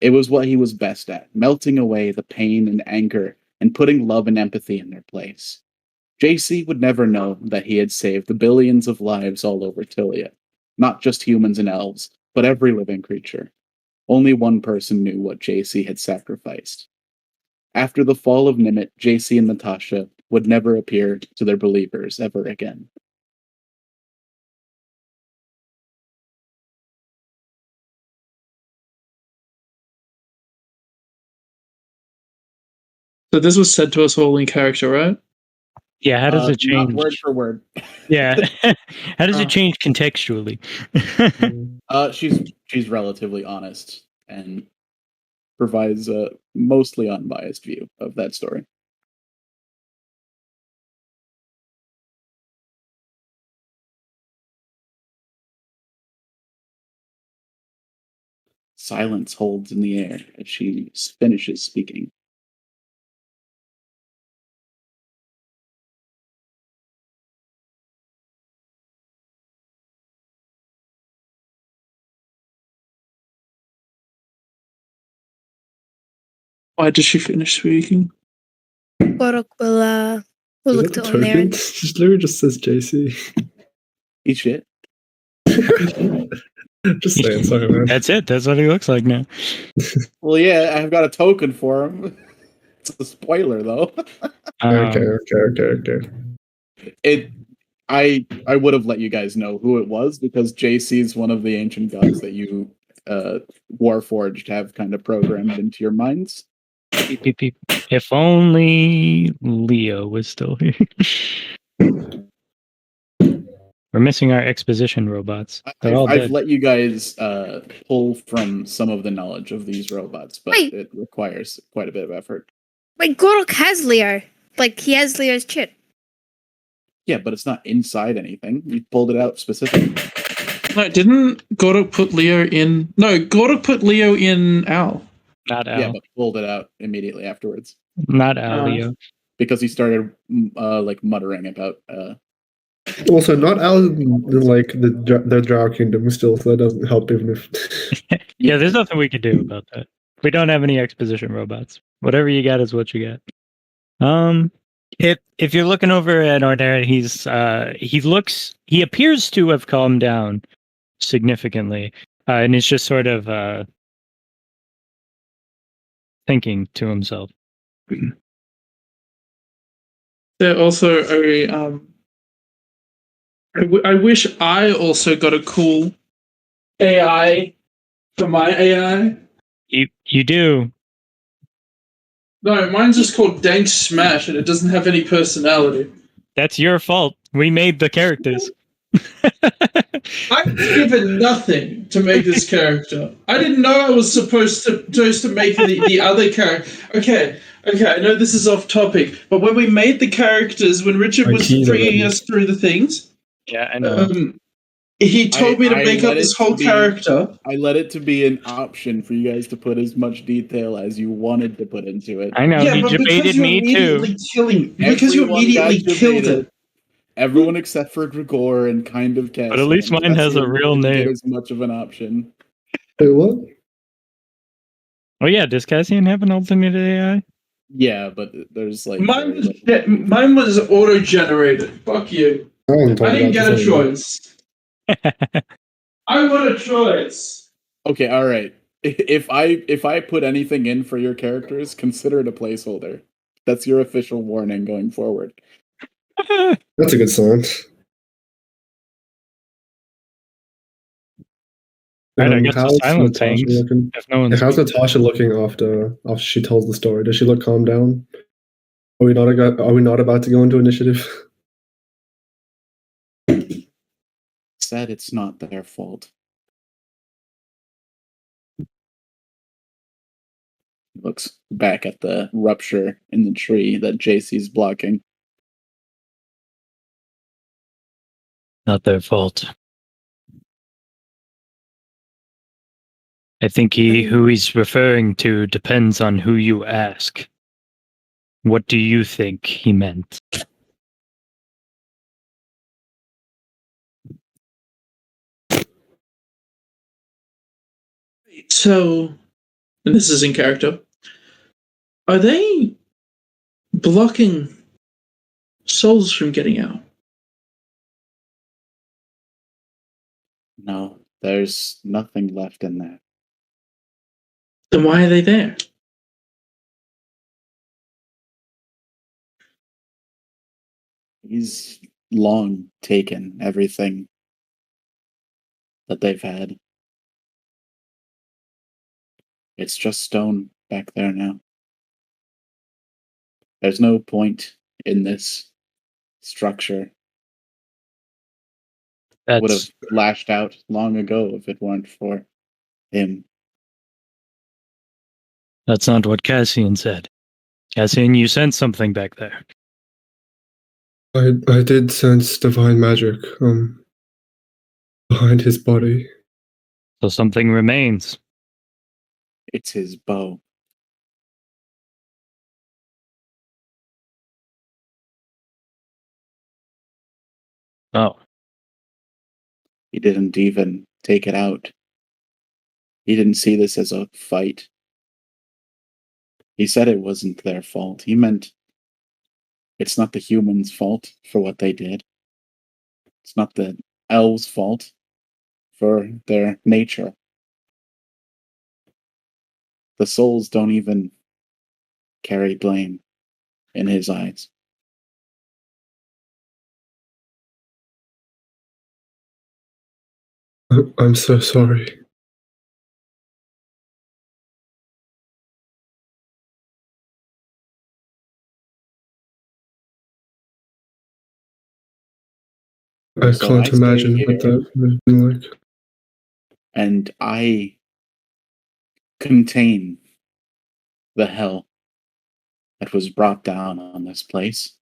It was what he was best at, melting away the pain and anger and putting love and empathy in their place. JC would never know that he had saved the billions of lives all over Tilia. Not just humans and elves, but every living creature. Only one person knew what JC had sacrificed. After the fall of Nimet, JC and Natasha would never appear to their believers ever again. So this was said to us all in character, right? Yeah, how does it Not change? word for word. Yeah, how does Uh. it change contextually? She's relatively honest and provides a mostly unbiased view of that story. Silence holds in the air as she finishes speaking. Why did she finish speaking? Gorok will Is look that to the token? Onarin. Just literally just says JC. Eat shit. Just saying, sorry, man. That's it. That's what he looks like now. Well, yeah, I've got a token for him. It's a spoiler, though. Okay. I would have let you guys know who it was because JC is one of the ancient gods that you Warforged have kind of programmed into your minds. Beep, beep, beep. If only Leo was still here. We're missing our exposition robots. They're all I've dead. let you guys pull from some of the knowledge of these robots, but Wait. it requires quite a bit of effort. Wait, Gorok has Leo. Like, he has Leo's chip. Yeah, but it's not inside anything. You pulled it out specifically. No, didn't Gorok put Leo in? No, Gorok put Leo in Al. Not Al. Yeah, but pulled it out immediately afterwards Not Al, Leo. because he started like muttering about. Also, not out like the Drow Kingdom still, so that doesn't help even if. Yeah, there's nothing we can do about that. We don't have any exposition robots. Whatever you got is what you got. If you're looking over at Ornera, he appears to have calmed down significantly, and is just sort of thinking to himself. They're also a I wish I also got a cool AI for my AI. You do. No, mine's just called Dank Smash, and it doesn't have any personality. That's your fault. We made the characters. I've given nothing to make this character. I didn't know I was supposed to make the other character. Okay, I know this is off topic, but when we made the characters, when Richard was bringing us through the things, Yeah, I know. he told me to I make up let this it whole be- character. I let it to be an option for you guys to put as much detail as you wanted to put into it. I know. Yeah, He but debated because you me too. immediately killing, because you Everyone immediately got killed debated. it. Everyone except for Grigor and kind of Cassian. But at least mine has a Cassian real didn't name. Get as much of an option. Wait, what? Oh yeah, does Cassian have an ultimate AI? Yeah, but there's like Mine was auto generated. Fuck you. I wasn't I talking didn't about get a this choice. I want a choice. okay. All right. If I put anything in for your characters, consider it a placeholder. That's your official warning going forward. That's a good sign. Right, I guess the How's silence Natasha hangs. looking? If no one's How's Natasha looking after she tells the story? Does she look calmed down? Are we not about to go into initiative? Said it's not their fault. Looks back at the rupture in the tree that JC's blocking. not their fault. I think who he's referring to depends on who you ask. What do you think he meant? So, and this is in character, are they blocking souls from getting out? No, there's nothing left in there. Then why are they there? He's long taken everything that they've had. It's just stone back there now. There's no point in this structure would have That's lashed out long ago if it weren't for him. that's not what Cassian said. Cassian, you sent something back there. I did sense divine magic behind his body. So something remains. It's his bow. Oh, He didn't even take it out. He didn't see this as a fight. He said it wasn't their fault. He meant it's not the humans' fault for what they did. It's not the elves' fault for their nature. The souls don't even carry blame in his eyes. I'm so sorry. I So can't I stay imagine what here. that would have been like. And I contain the hell that was brought down on this place.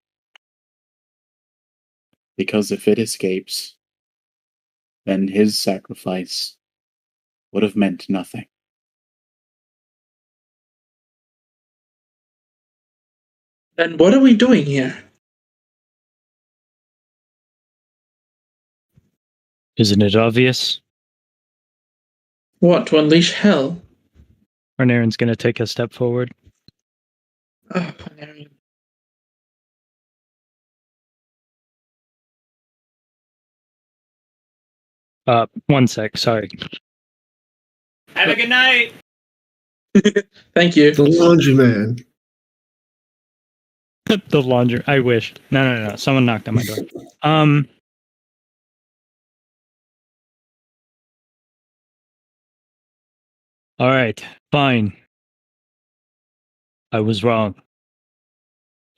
Because if it escapes, then his sacrifice would have meant nothing. Then what are we doing here? isn't it obvious? What, to unleash hell? Arnarin's gonna take a step forward. Oh, Panarin. One sec, sorry. Have a good night. Thank you. The laundry man. The laundry. I wished. No. Someone knocked on my door. All right, fine. I was wrong.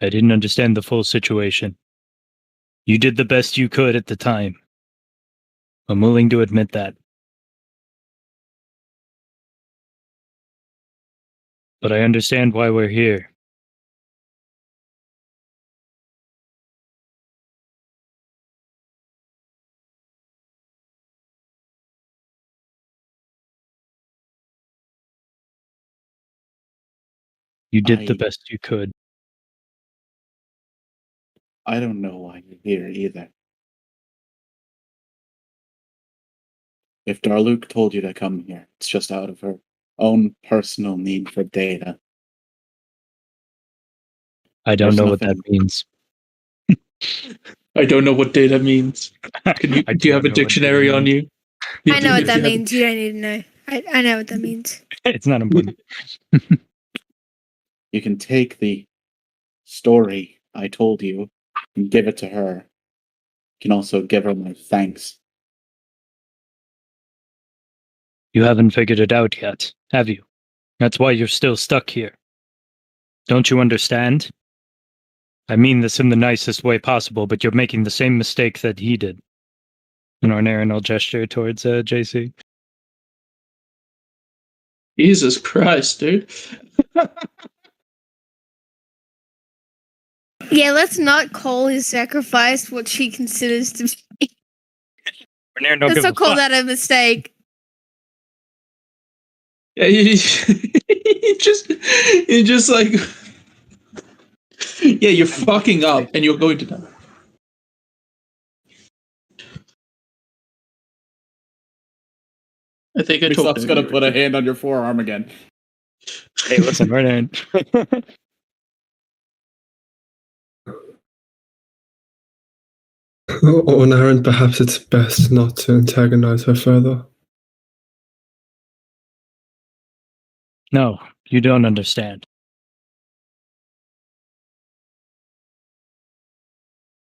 I didn't understand the full situation. You did the best you could at the time. I'm willing to admit that. But I understand why we're here. You did the I- best you could. I don't know why you're here either. If Darluke told you to come here, it's just out of her own personal need for data. I don't There's know what that nothing- means. I don't know what data means. Can you, I do you have a don't know what dictionary data on means. you? I know what Do that you have- means. You don't need to know. I know what that means. It's not important. You can take the story I told you and give it to her. You can also give her my thanks. You haven't figured it out yet, have you? That's why you're still stuck here. Don't you understand? I mean this in the nicest way possible, but you're making the same mistake that he did. And Arnaren will gesture towards JC. Jesus Christ, dude. Yeah, let's not call his sacrifice what she considers to be. Arnaren don't Let's give a not call fuck. that a mistake. Yeah, you just like, yeah, you're fucking up and you're going to die. I think I told Mislev's gonna put a hand on your forearm again. Hey, listen, Arnaren. Or Naren, perhaps it's best not to antagonize her further. No, you don't understand.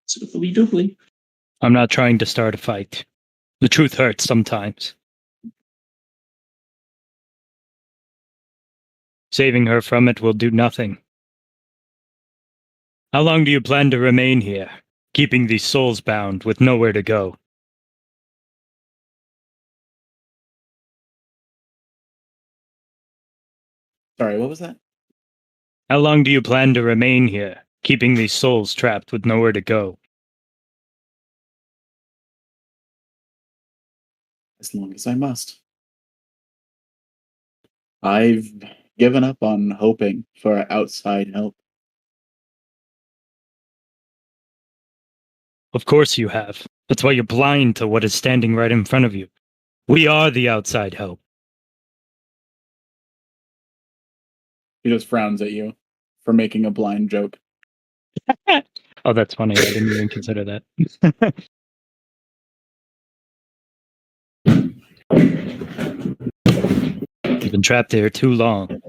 Doobly doobly. I'm not trying to start a fight. The truth hurts sometimes. Saving her from it will do nothing. How long do you plan to remain here? keeping these souls bound with nowhere to go. Sorry, what was that? How long do you plan to remain here, keeping these souls trapped with nowhere to go? As long as I must. I've given up on hoping for outside help. Of course you have. That's why you're blind to what is standing right in front of you. We are the outside help. He just frowns at you for making a blind joke. Oh, that's funny. I didn't even consider that. You've been trapped there too long.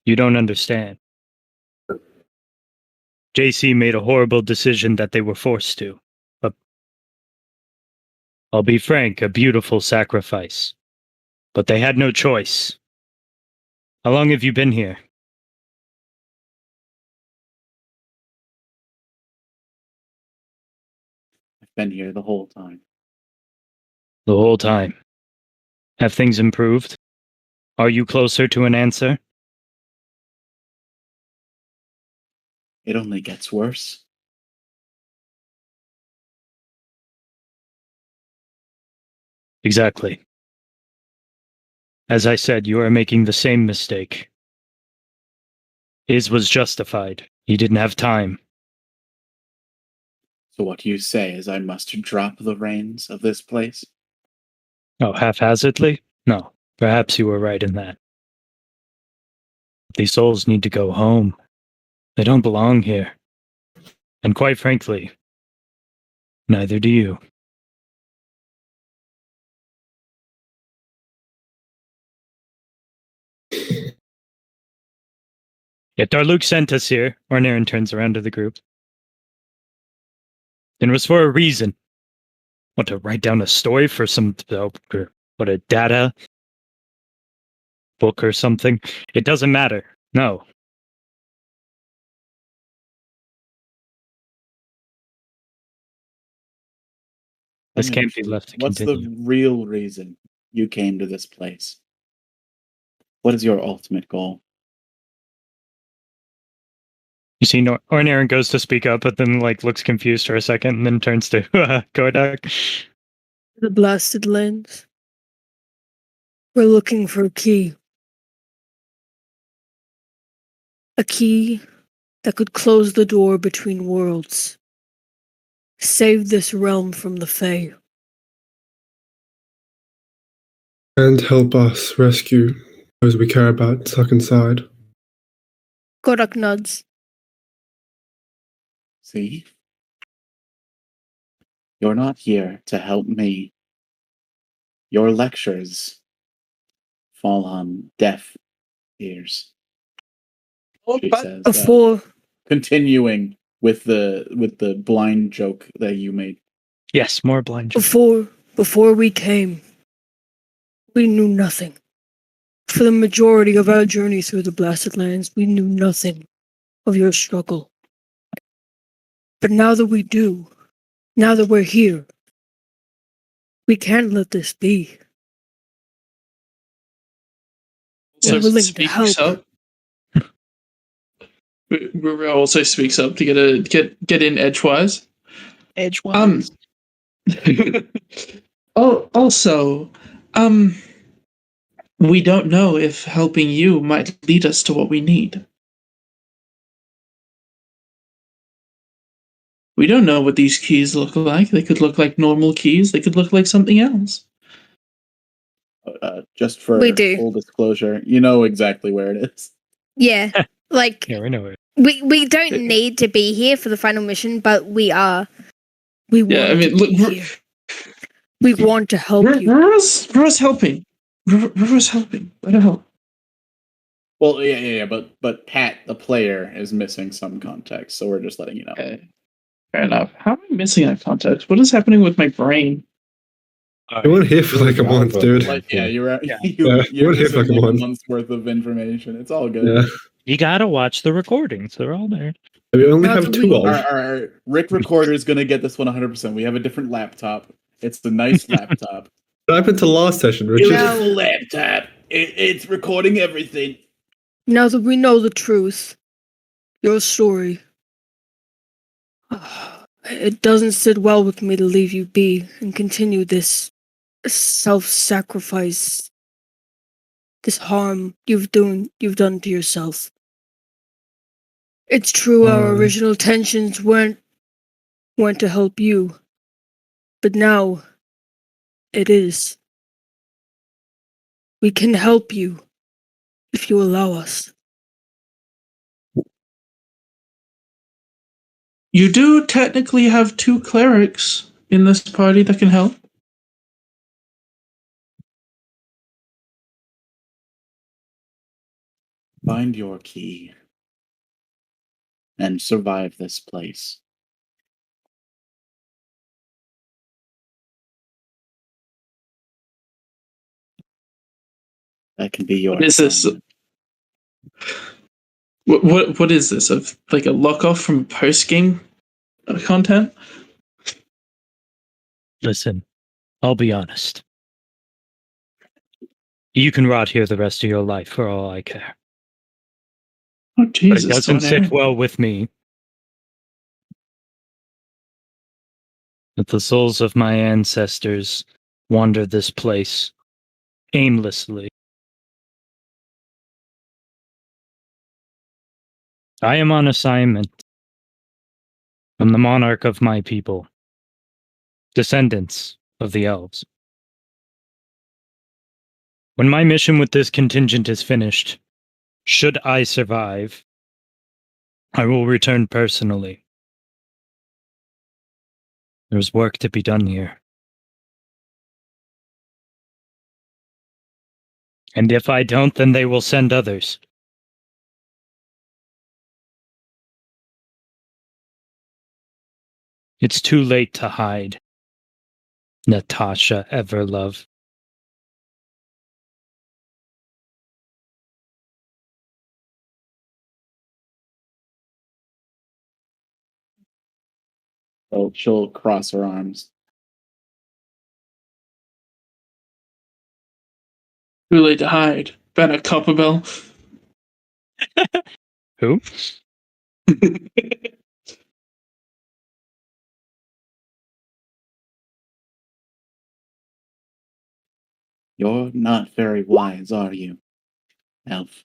You don't understand. JC made a horrible decision that they were forced to. I'll be frank, a beautiful sacrifice. But they had no choice. How long have you been here? I've been here the whole time. The whole time. Have things improved? Are you closer to an answer? It only gets worse. Exactly. As I said, you are making the same mistake. His was justified. He didn't have time. So what you say is I must drop the reins of this place? Oh, haphazardly? No. Perhaps you were right in that. These souls need to go home. They don't belong here. And quite frankly, neither do you. Yet Darluk sent us here. Ornaren turns around to the group. And it was for a reason. Want to write down a story for some, what, a data book or something? It doesn't matter. No. This can't be left to What's continue. the real reason you came to this place? What is your ultimate goal? You see, Ornaren goes to speak up, but then looks confused for a second, and then turns to Kordak. The blasted lands. We're looking for a key. A key that could close the door between worlds. Save this realm from the Fae. And help us rescue those we care about stuck inside. Kodak nods. See? You're not here to help me. Your lectures fall on deaf ears. She says, Before continuing with the blind joke that you made. Yes, more blind. before we came, we knew nothing. For the majority of our journey through the blasted lands, we knew nothing of your struggle. But now that we do, now that we're here, we can't let this be. So We're willing to speaks help. up. Rura also speaks up to get in edgewise. Edgewise. Also, we don't know if helping you might lead us to what we need. We don't know what these keys look like. They could look like normal keys. They could look like something else. Just for We do. full disclosure, you know exactly where it is. Yeah, like Yeah, we know it. we don't need to be here for the final mission, but we are. We want Yeah, I mean, to look, be here. We want to help you. Rura's helping. Rura's helping. Let her help. Well, yeah, but Pat, the player, is missing some context, so we're just letting you know. Okay. Fair enough. How am I missing that context? What is happening with my brain? You weren't here for like a month, dude. Like, yeah, you're Yeah. you're You're here for like a missing month. month's worth of information. It's all good. Yeah. You gotta watch the recordings. They're all there. We only Not have that two we- of. Our Rick Recorder is going to get this one 100%. We have a different laptop. It's the nice laptop. What happened to last session, Richard? Beautiful laptop. It's recording everything. Now that we know the truth, your story, it doesn't sit well with me to leave you be and continue this self-sacrifice, this harm you've done to yourself. It's true our original intentions weren't to help you, but now it is. We can help you if you allow us. You do technically have 2 clerics in this party that can help. Find your key and survive this place. That can be your. What is this? assignment. What is this? Like a lock off from post game content? Listen, I'll be honest. You can rot here the rest of your life for all I care. Oh Jesus! But it doesn't sit well with me that the souls of my ancestors wander this place aimlessly. I am on assignment from the monarch of my people, descendants of the elves. When my mission with this contingent is finished, should I survive, I will return personally. There's work to be done here. And if I don't, then they will send others. It's too late to hide, Natasha Everlove. Oh, she'll cross her arms. Too late to hide. Banner Copperbell. Who? You're not very wise, are you, elf?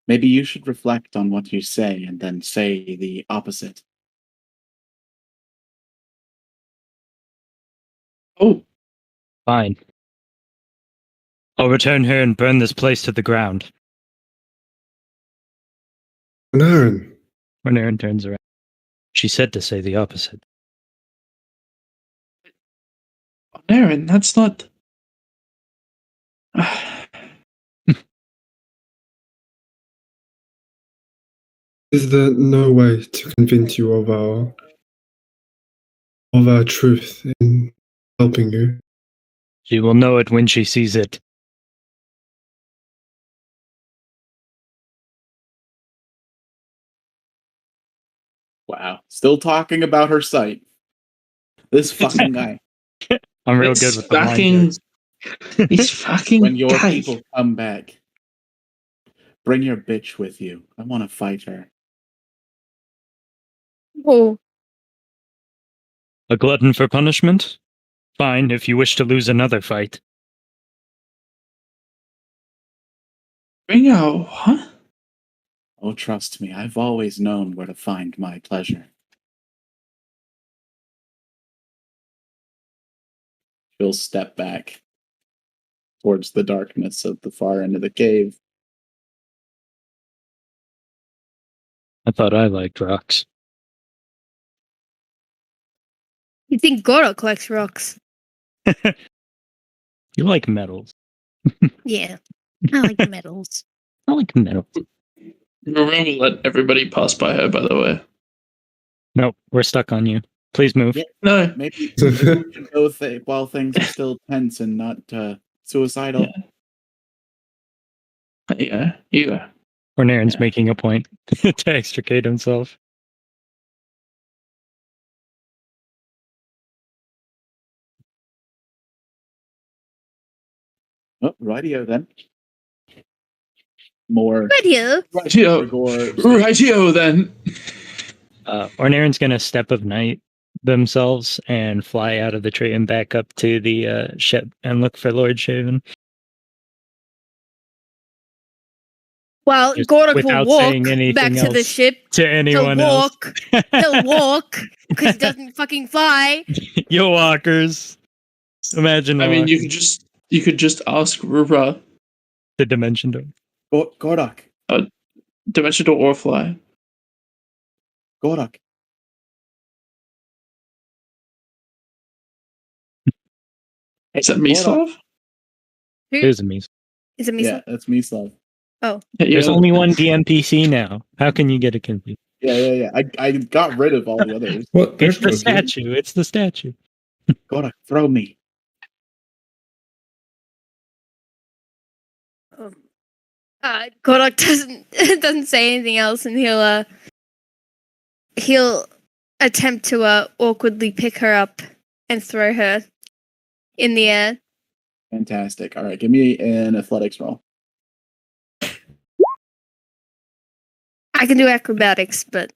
Maybe you should reflect on what you say and then say the opposite. Oh, Fine. I'll return here and burn this place to the ground. Aaron. When Erin turns around, she said to say the opposite. Aaron, that's not. Is there no way to convince you of our truth in helping you? She will know it when she sees it. Wow. Still talking about her sight. This fucking guy. I'm real It's good with the mind fucking- jokes. He's fucking When your guy. people come back, bring your bitch with you. I want to fight her. Oh, A glutton for punishment? Fine, if you wish to lose another fight. Bring out what? Oh, trust me, I've always known where to find my pleasure. She'll step back towards the darkness of the far end of the cave. I thought I liked rocks. You think Goro collects rocks? You like metals. Yeah, I like metals. I like metals. Remember, let everybody pass by her, by the way. No, we're stuck on you. Please move. Yeah. No. Maybe we should go while things are still tense and not suicidal. Yeah. Yeah, yeah. Ornarin's Yeah. making a point to extricate himself. Oh, rightio then. More Radio. Rightio. Rigor. Rightio then. Ornarin's gonna step of night themselves and fly out of the tree and back up to the ship and look for Lord Shaven. Well, Just Gordok will without walk saying anything back to the else ship. To He'll anyone else. walk. He'll walk because he doesn't fucking fly. You walkers. Imagine I mean, you walking. could just ask Rura, The dimension door. Gordok. Dimensional or fly. Gordok. Is that Gordok. Mislav? Here's a me. Is it me? Yeah, that's Mislav. There's Yeah. only one DMPC now. How can you get it confused? Yeah. I got rid of all the others. What? It's There's the no statue. It's the statue. Gordok, throw me. Gordok doesn't say anything else, and he'll attempt to awkwardly pick her up and throw her in the air. Fantastic. All right, give me an athletics roll. I can do acrobatics, but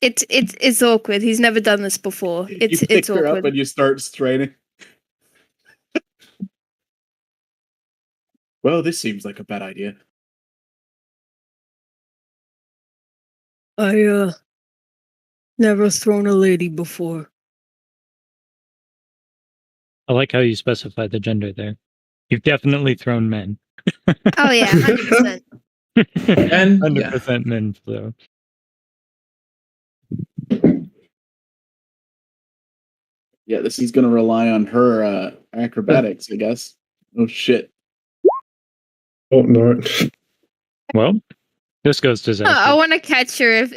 it's awkward. He's never done this before. You It's pick her up awkward. and you start straining. Well, this seems like a bad idea. I never thrown a lady before. I like how you specify the gender there. You've definitely thrown men. Oh yeah, 100%. And 100% men flow. Yeah, he's going to rely on her acrobatics, I guess. Oh shit. Oh no. Well, this goes to I Zach. want to catch her if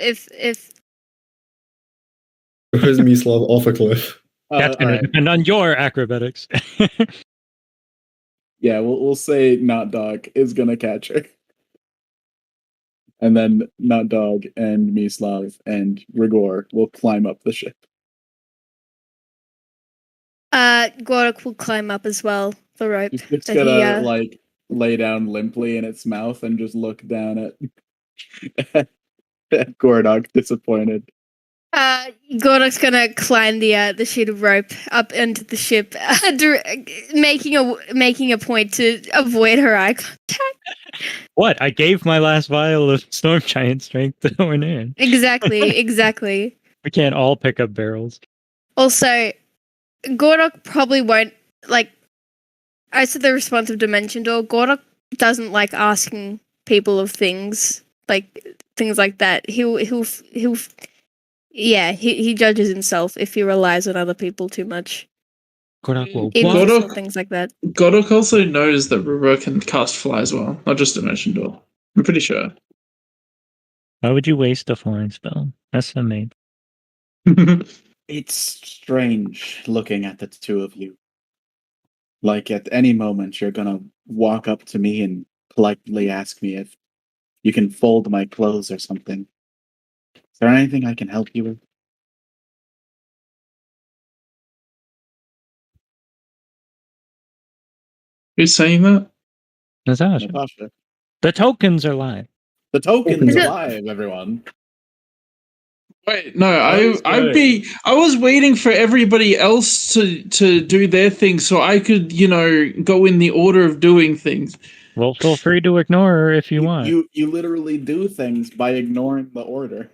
Because Mislav off a cliff. That's all going right. to depend on your acrobatics. Yeah, we'll say Not Dog is going to catch her. And then Not Dog and Mislav and Rigor will climb up the ship. Gordok will climb up as well the rope. He's just that going he, to like lay down limply in its mouth and just look down at Gordok, disappointed. Gordok's gonna climb the sheet of rope up into the ship, making a point to avoid her eye contact. What? I gave my last vial of Storm Giant strength to Ornarin. Exactly. We can't all pick up barrels. Also, Gordok probably won't like. As to the responsive dimension door, Gordok doesn't like asking people of things like that. He judges himself if he relies on other people too much. Gordok will In walk. Gordok- little things like that. Godok also knows that Rura can cast fly as well, not just Dimension Door. I'm pretty sure. Why would you waste a flying spell? That's amazing. It's strange looking at the two of you. Like at any moment, you're gonna walk up to me and politely ask me if you can fold my clothes or something. Is there anything I can help you with? Who's saying that? Natasha. Natasha. The tokens are live. The token's Is it- alive, everyone. Wait, no, was I was waiting for everybody else to do their thing so I could, go in the order of doing things. Well, feel free to ignore her if you want. You literally do things by ignoring the order.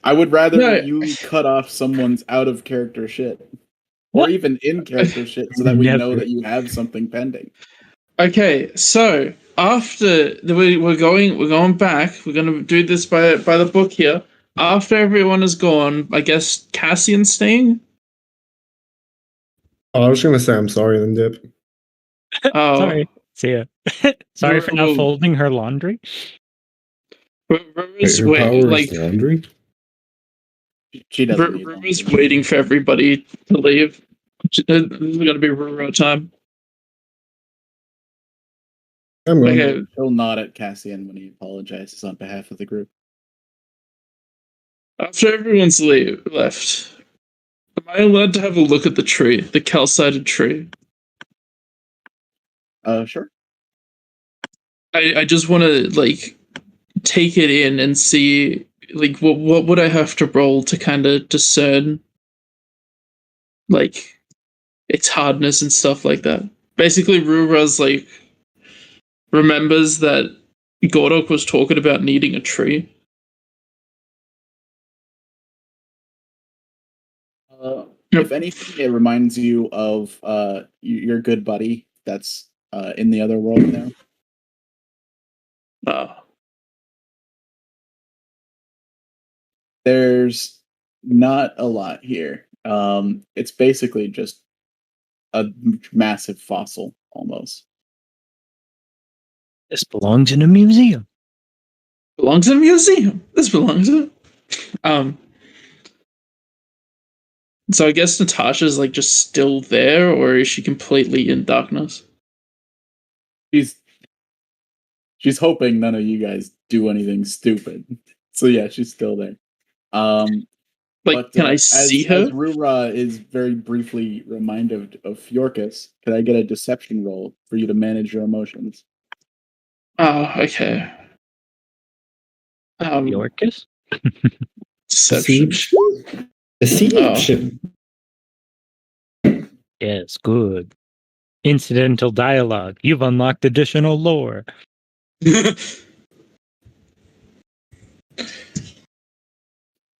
I would rather No. you cut off someone's out of character shit. What? Or even in character shit so that we Never. know that you have something pending. Okay, so after we're going back. We're gonna do this by the book here. After everyone is gone, I guess Cassian's staying. Oh, I was going to say I'm sorry then, Dip. Oh, Sorry. See ya. Sorry for not Well- folding her laundry. Rura's Her power is like laundry. She doesn't need Rura's laundry. waiting for everybody to leave. This is gonna be Ruro time. I'm going. Okay. He'll nod at Cassian when he apologizes on behalf of the group. After everyone's left, am I allowed to have a look at the tree, the calcited tree? Sure. I just want to like take it in and see like what would I have to roll to kind of discern like its hardness and stuff like that. Basically, Rura's like remembers that Gordok was talking about needing a tree. If anything, it reminds you of your good buddy that's in the other world now. There's not a lot here. It's basically just a massive fossil, almost. This belongs in a museum. Belongs in a museum. This belongs in. So I guess Natasha's like just still there, or is she completely in darkness? She's hoping none of you guys do anything stupid. So yeah, she's still there. Can I see her? As Rura is very briefly reminded of Fjorkus, can I get a deception roll for you to manage your emotions? Oh, okay. Yorkus? Deception. Deception. Yes, good. Incidental dialogue. You've unlocked additional lore.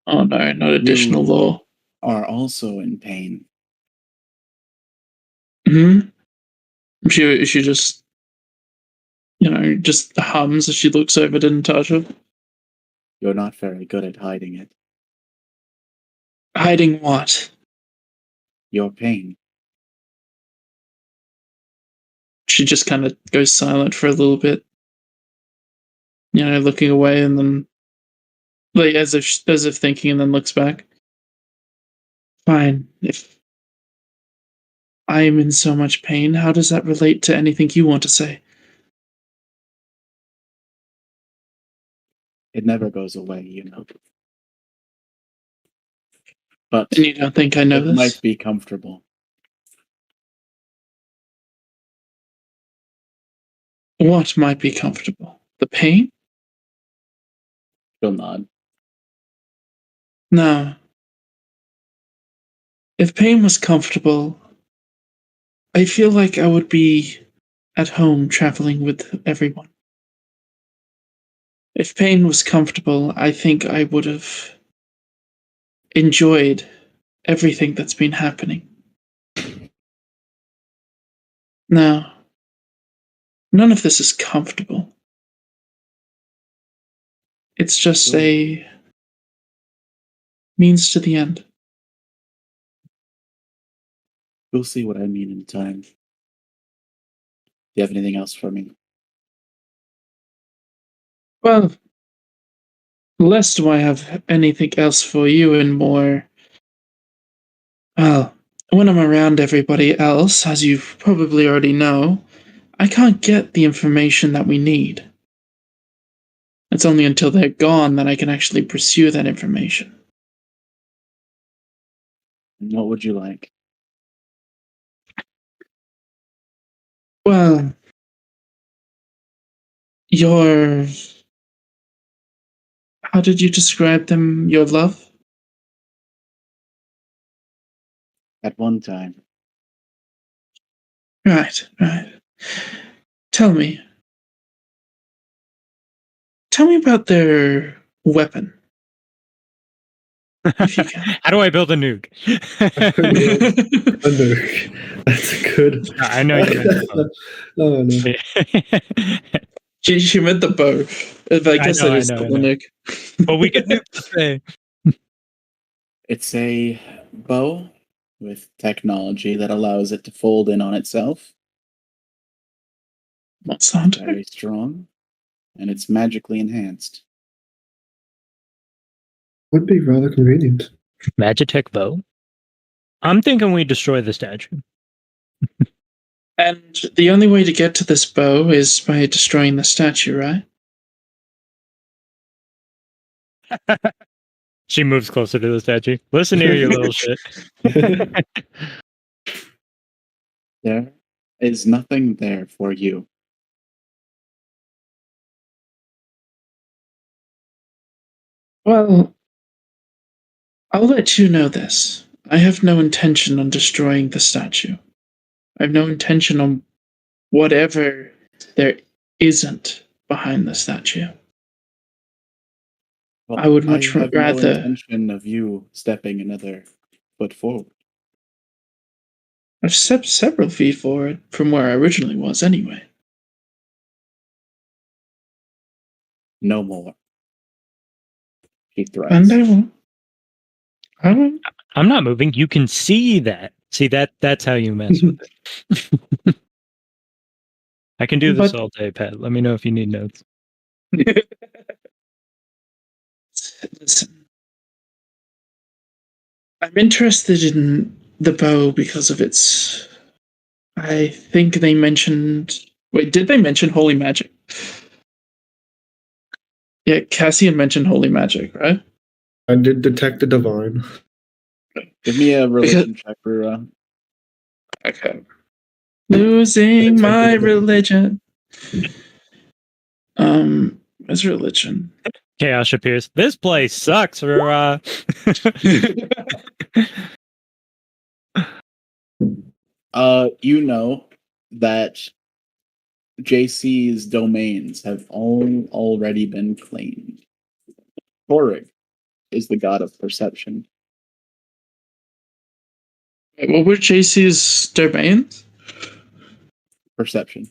Oh no, not additional lore. Are also in pain. Hmm. She just, just hums as she looks over to Natasha. You're not very good at hiding it. Hiding what? Your pain. She just kind of goes silent for a little bit, looking away, and then, like as if thinking, and then looks back. Fine. If I am in so much pain, how does that relate to anything you want to say? It never goes away, you know. But And you don't think I know it this? might be comfortable. What might be comfortable? The pain? She'll nod. No. If pain was comfortable, I feel like I would be at home traveling with everyone. If pain was comfortable, I think I would have enjoyed everything that's been happening. No. None of this is comfortable. It's just a means to the end. You'll see what I mean in time. Do you have anything else for me? Well, less do I have anything else for you and more. Well, when I'm around everybody else, as you probably already know, I can't get the information that we need. It's only until they're gone that I can actually pursue that information. What would you like? Well, your... How did you describe them? Your love? At one time. Right. Tell me about their weapon. If you can. How do I build a nuke? A nuke. That's a good. I know you. Oh, no. She meant the bow. But I guess know, that is I know. the nuke. But we can nuke the thing. It's a bow with technology that allows it to fold in on itself. What's that? Very strong. And it's magically enhanced. Would be rather convenient. Magitech bow. I'm thinking we destroy the statue. And the only way to get to this bow is by destroying the statue, right? She moves closer to the statue. Listen here, you little shit. There is nothing there for you. Well, I'll let you know this. I have no intention on destroying the statue. I have no intention on whatever there isn't behind the statue. Well, I would much have rather- no intention of you stepping another foot forward. I've stepped several feet forward from where I originally was anyway. No more. He threats. And I won't. I won't. I'm not moving. You can see that. See that's how you mess with it. I can do this But- all day, Pat. Let me know if you need notes. Listen. I'm interested in the bow because of its. I think they mentioned. Wait, did they mention holy magic? Yeah, Cassian mentioned holy magic, right? I did detect a divine. Give me a religion check for Okay. Losing my religion. What's religion? Chaos appears. This place sucks. you know that JC's domains have all already been claimed. Torig is the god of perception. What were JC's domains? Perception.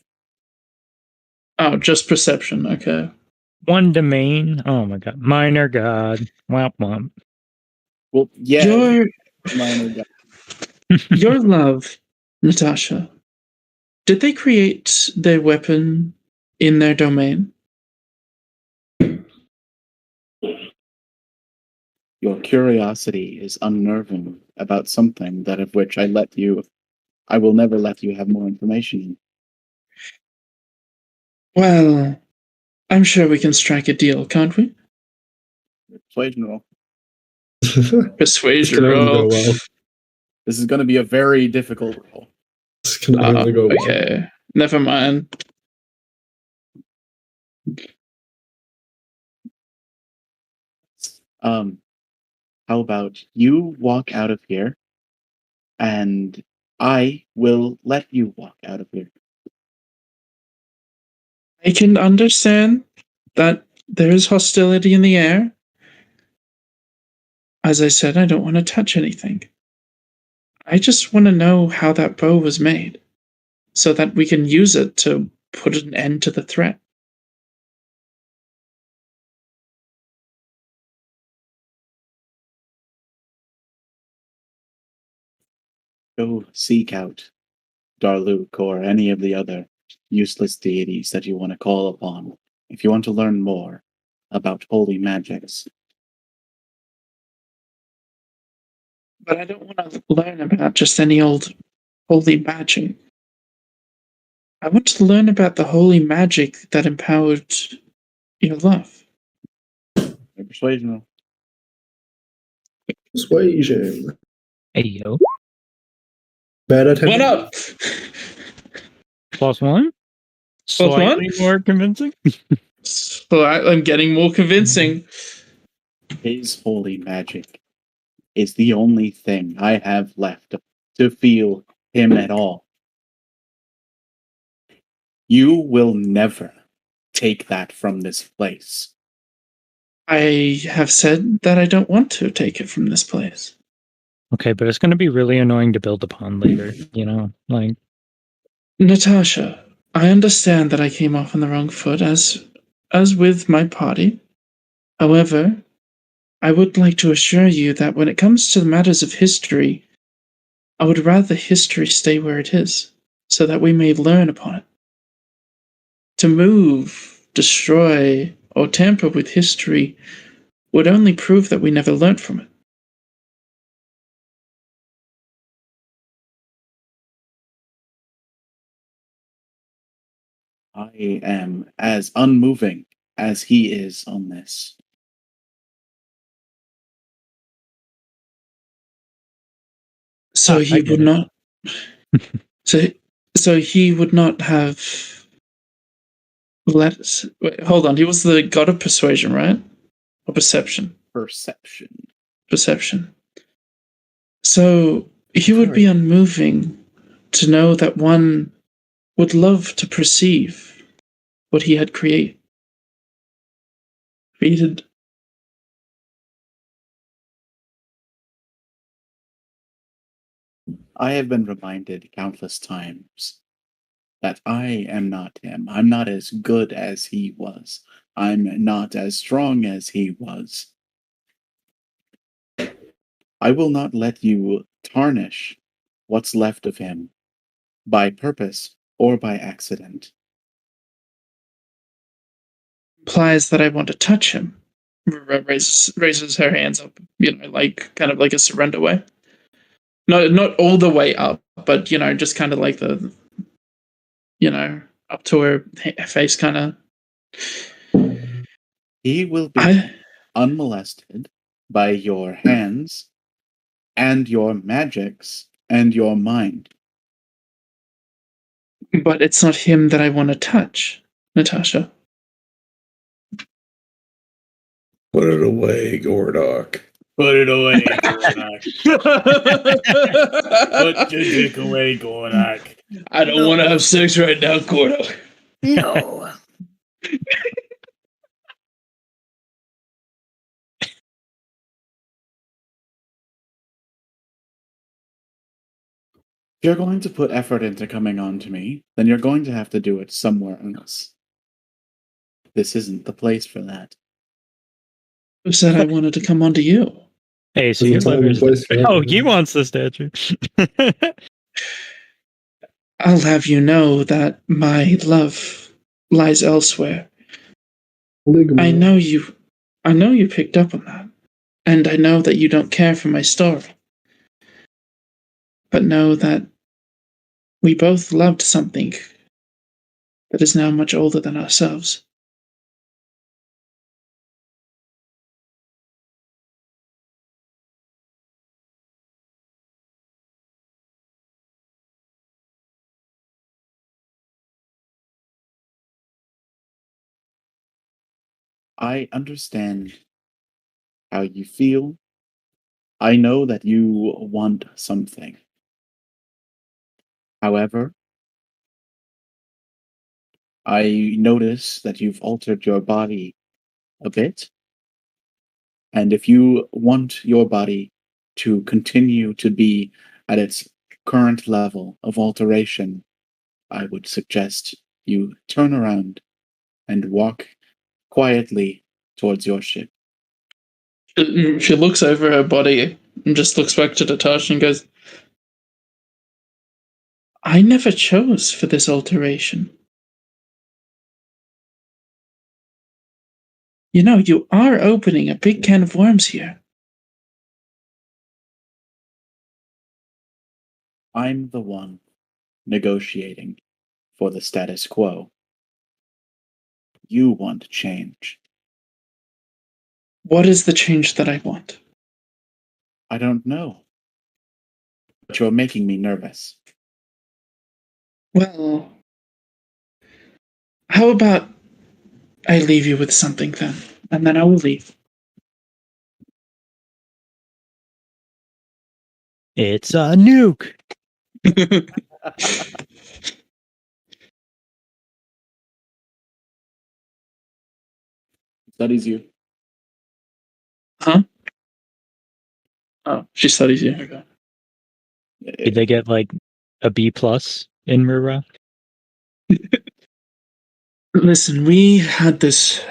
Oh, just perception. Okay. One domain. Oh my god. Minor god. Womp womp. Well, yeah, Your minor god. your love, Natasha. Did they create their weapon in their domain? Your curiosity is unnerving about something that of which I will never let you have more information. Well, I'm sure we can strike a deal, can't we? Persuasion roll. Persuasion Can only roll. go well. This is going to be a very difficult roll. This can only go well. Okay. Never mind. How about you walk out of here, and I will let you walk out of here. I can understand that there is hostility in the air. As I said, I don't want to touch anything. I just want to know how that bow was made, so that we can use it to put an end to the threat. Go seek out Darluk or any of the other useless deities that you want to call upon if you want to learn more about holy magics. But I don't want to learn about just any old holy magic. I want to learn about the holy magic that empowered your love. Persuasion roll. Persuasion. Hey yo. Bad at What up? +1? Slightly more convincing? So I'm getting more convincing. His holy magic is the only thing I have left to feel him at all. You will never take that from this place. I have said that I don't want to take it from this place. Okay, but it's going to be really annoying to build upon later, you know? Like, Natasha, I understand that I came off on the wrong foot as with my party. However, I would like to assure you that when it comes to the matters of history, I would rather history stay where it is, so that we may learn upon it. To move, destroy, or tamper with history would only prove that we never learnt from it. am as unmoving as he is on this. So I he get would it. not. So he would not have let us. Wait, hold on. He was the god of persuasion, right? Or perception? Perception. Perception. So he would be unmoving to know that one would love to perceive what he had created. I have been reminded countless times that I am not him. I'm not as good as he was. I'm not as strong as he was. I will not let you tarnish what's left of him by purpose or by accident. Implies that I want to touch him. Raises her hands up, like kind of like a surrender way. Not all the way up, but just kind of like the, up to her face, kind of. He will be unmolested by your hands and your magics and your mind. But it's not him that I want to touch, Natasha. Put it away, Gordok. Put it away, Gordak. Put your dick away, Gordak. I don't want to have sex right now, Gordok. No. If you're going to put effort into coming on to me, then you're going to have to do it somewhere else. This isn't the place for that. Who said I wanted to come onto you? Hey, so Doesn't your time and lover's place for Oh, that. he wants the statue. I'll have you know that my love lies elsewhere. I know you picked up on that. And I know that you don't care for my story. But know that we both loved something that is now much older than ourselves. I understand how you feel. I know that you want something. However, I notice that you've altered your body a bit. And if you want your body to continue to be at its current level of alteration, I would suggest you turn around and walk quietly towards your ship. She looks over her body and just looks back to Natasha and goes, I never chose for this alteration. You are opening a big can of worms here. I'm the one negotiating for the status quo. You want change. What is the change that I want? I don't know. But you're making me nervous. Well, how about I leave you with something then, and then I will leave. It's a nuke. Studies you. Huh? Oh, she studies you. Okay. Did they get like a B plus in Murrah? Listen, we had this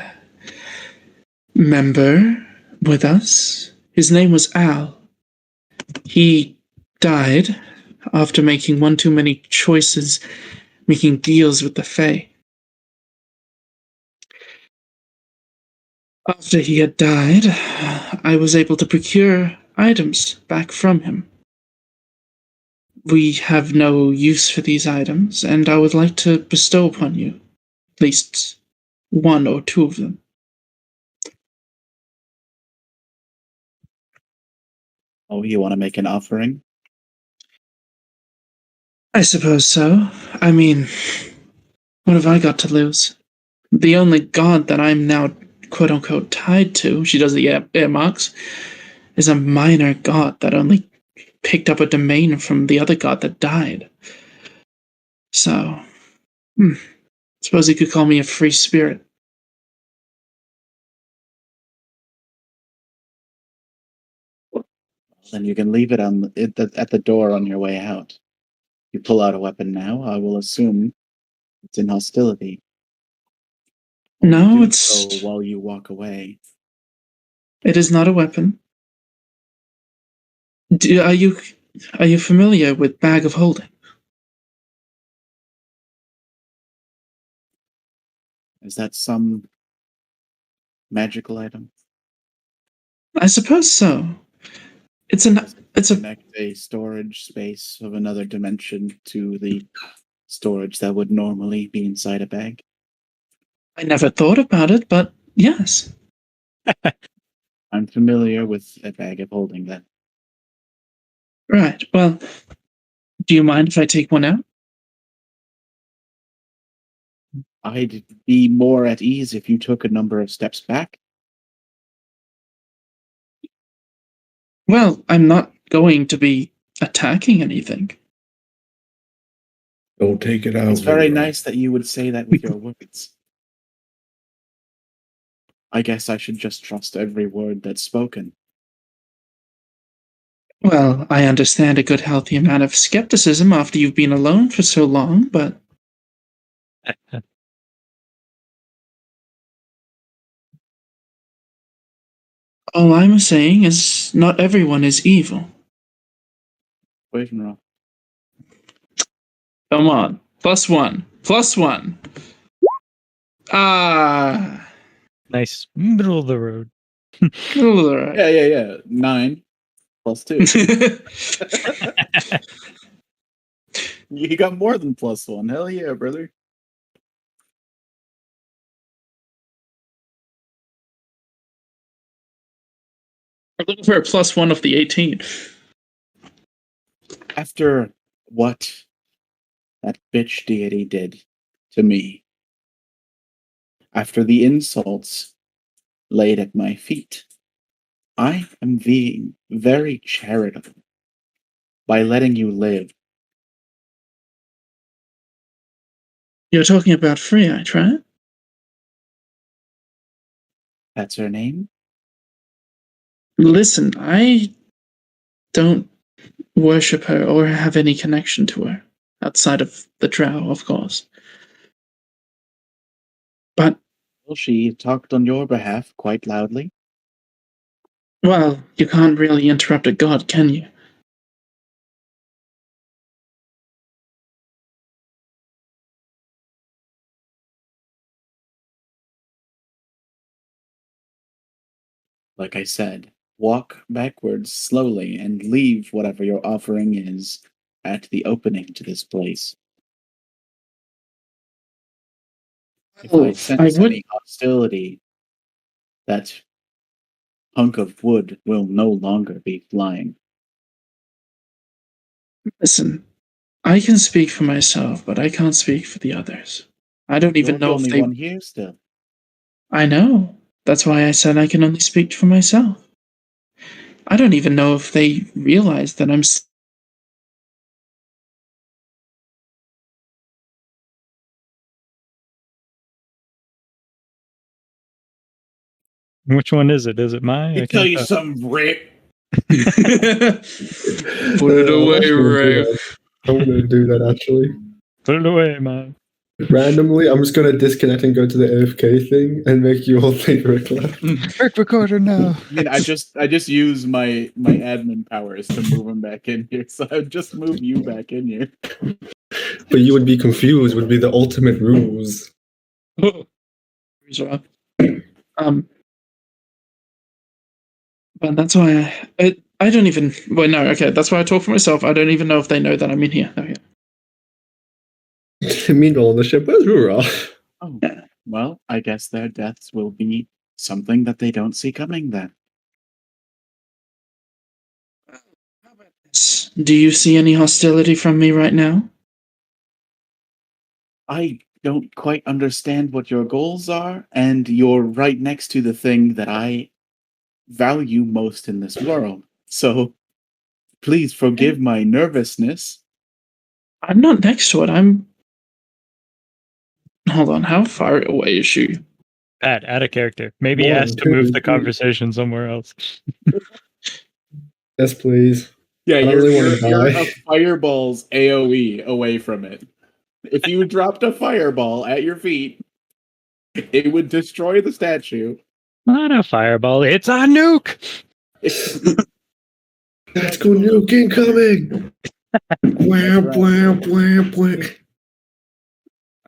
member with us. His name was Al. He died after making one too many choices, making deals with the Fae. After he had died, I was able to procure items back from him. We have no use for these items, and I would like to bestow upon you At least one or two of them. Oh, you want to make an offering? I suppose so. I mean, what have I got to lose? The only god that I'm now quote unquote tied to, she does the air marks, is a minor god that only picked up a domain from the other god that died. So, suppose you could call me a free spirit. Then you can leave it at the door on your way out. You pull out a weapon now, I will assume it's in hostility. No, Do it's so while you walk away. it is not a weapon. Are you familiar with Bag of Holding? Is that some magical item? I suppose so. It's a Connect a storage space of another dimension to the storage that would normally be inside a bag. I never thought about it, but yes. I'm familiar with a bag of holding that. Right. Well, do you mind if I take one out? I'd be more at ease if you took a number of steps back. Well, I'm not going to be attacking anything. Don't take it out. It's very Leroy. nice that you would say that with your words. I guess I should just trust every word that's spoken. Well, I understand a good healthy amount of skepticism after you've been alone for so long, but all I'm saying is not everyone is evil. Poison. Come on. +1. +1. Ah. Nice middle of the road. Alright. Yeah. 9 plus 2. You got more than +1. Hell yeah, brother. I'm looking for a +1 of the 18. After what that bitch deity did to me, after the insults laid at my feet, I am being very charitable by letting you live. You're talking about Freya, right? That's her name? Listen, I don't worship her or have any connection to her outside of the drow, of course. But, Well, she talked on your behalf quite loudly. well, you can't really interrupt a god, can you? Like I said, walk backwards slowly and leave whatever your offering is at the opening to this place. If I sense any hostility, that hunk of wood will no longer be flying. Listen, I can speak for myself, but I can't speak for the others. I don't even You're know the if only they... one here still. I know. That's why I said I can only speak for myself. I don't even know if they realize that I'm... Which one is it? Is it mine? I can't tell. something, Rick. Put it away, Ray. I'm gonna do that actually. Put it away, man. Randomly, I'm just gonna disconnect and go to the AFK thing and make you all think Rick left. Rick recorder now. I mean, I just use my admin powers to move him back in here, so I would just move you back in here. But you would be confused, would be the ultimate rules. But that's why I don't even... Well, no, okay, that's why I talk for myself. I don't even know if they know that I'm in here. Okay. Meanwhile, on the ship, where's Rura? Oh, well, I guess their deaths will be something that they don't see coming then. Do you see any hostility from me right now? I don't quite understand what your goals are, and you're right next to the thing that I value most in this world. So please forgive my nervousness. I'm not next to it. Hold on, how far away is she? Pat, add a character. Maybe One, ask to move two, the three. conversation somewhere else. Yes, please. Yeah, I don't you're, really wanna you're die. a fireball's AoE away from it. If you dropped a fireball at your feet, it would destroy the statue. Not a fireball, it's a nuke! Let's go, nuke incoming! Wham, right. wham, wham, wham.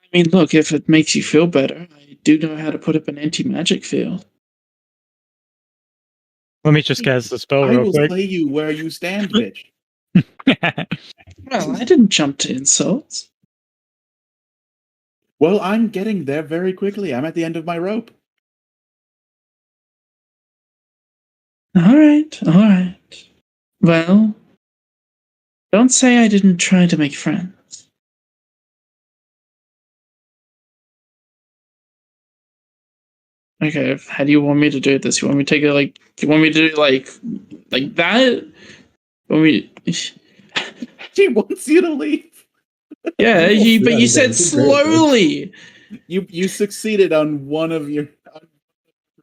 I mean, look, if it makes you feel better, I do know how to put up an anti-magic field. Let me just cast the spell I real will quick. slay you where you stand, bitch. Well, I didn't jump to insults. Well, I'm getting there very quickly. I'm at the end of my rope. All right. Well, don't say I didn't try to make friends. Okay, how do you want me to do this? You want me to take it like? You want me to do like that? Want me? She wants you to leave. Yeah, but you Yeah, said that's great, slowly. You succeeded on one of your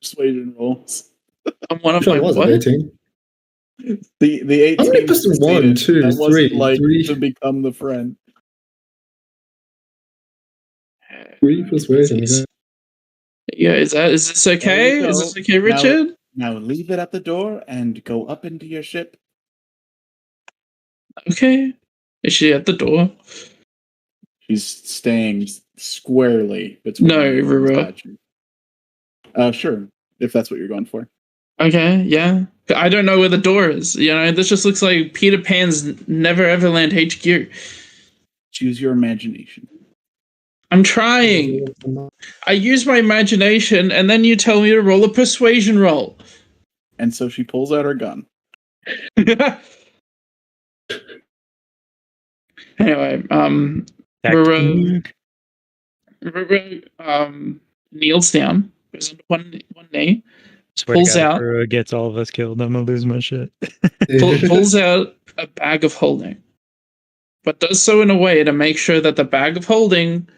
persuasion rolls. On one of Which my one was what? it? 18? The 18 How many percent? succeeded. One, two, That wasn't three, like three. to become the friend. 3 persuasion. Jeez. Yeah, is this okay? There you Is go. this okay, Richard? Now leave it at the door and go up into your ship. Okay. Is she at the door? She's staying squarely between No, you and the Rura. statue. Sure, if that's what you're going for. Okay, yeah. I don't know where the door is. You know, this just looks like Peter Pan's Never Everland HQ. Choose your imagination. I'm trying. I use my imagination, and then you tell me to roll a persuasion roll. And so she pulls out her gun. Anyway, Back to Ruru, the nuke. Ruru kneels down, goes on one knee, Swear to pulls God, out- if Rua gets all of us killed, I'm gonna lose my shit. pulls out a bag of holding, but does so in a way to make sure that the bag of holding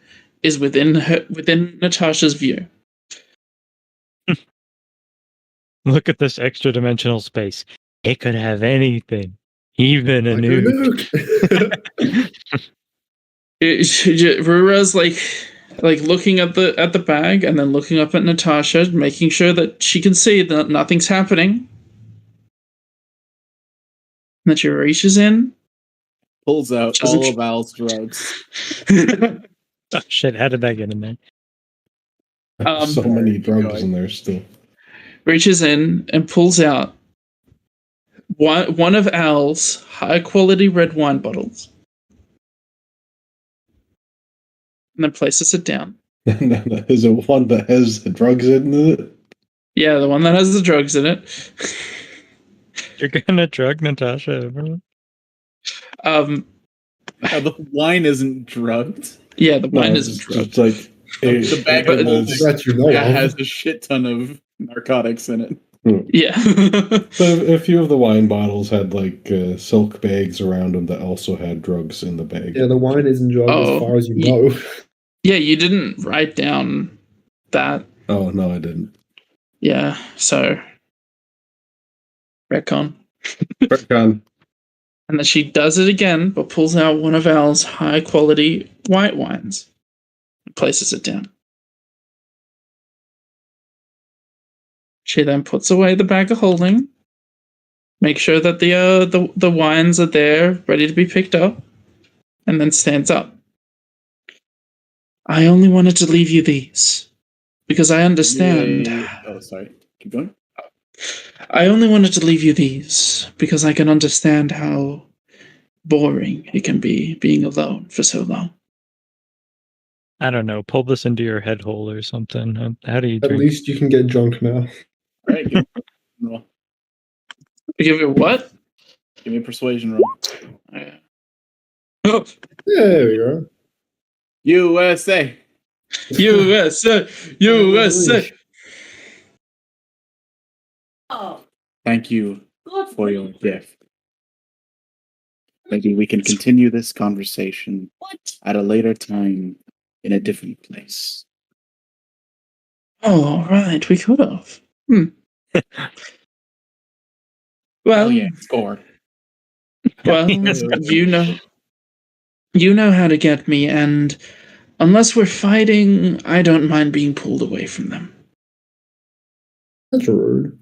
is within Natasha's view. Look at this extra dimensional space. It could have anything, even a Like a nuke. nuke. Rura's like looking at the bag and then looking up at Natasha, making sure that she can see that nothing's happening. And then she reaches in. Pulls out Doesn't all she- of Al's drugs. Oh, shit, how did that get in there? So many drugs going. in there still. Reaches in and pulls out one of Al's high quality red wine bottles. And then places it down. Is it one that has the drugs in it? Yeah, the one that has the drugs in it. You're gonna drug Natasha, everyone? The wine isn't drugged. Yeah, the wine No, isn't it's drugged. like The bag of but- holding That you know of. has a shit ton of narcotics in it. Yeah. But a few of the wine bottles had like silk bags around them that also had drugs in the bag. Yeah, the wine isn't drugged Oh, as far as you ye- know. Yeah, you didn't write down that. Oh no, I didn't. Yeah, so retcon. Retcon. And then she does it again, but pulls out one of Al's high quality white wines and places it down. She then puts away the bag of holding, makes sure that the wines are there, ready to be picked up, and then stands up. I only wanted to leave you these because I understand. Oh, sorry. Keep going. I only wanted to leave you these because I can understand how boring it can be being alone for so long. I don't know, pull this into your head hole or something. How do you At drink? least you can get drunk now. All right, give me a roll. Give it what? Give me a persuasion roll. Oh, There we go. USA. USA, USA. Oh, Thank you good for your gift. Maybe we can continue this conversation What? at a later time in a different place. Oh, all right, we could have. Well, Oh yeah, score. well, Yes. you know how to get me, and unless we're fighting, I don't mind being pulled away from them. That's rude.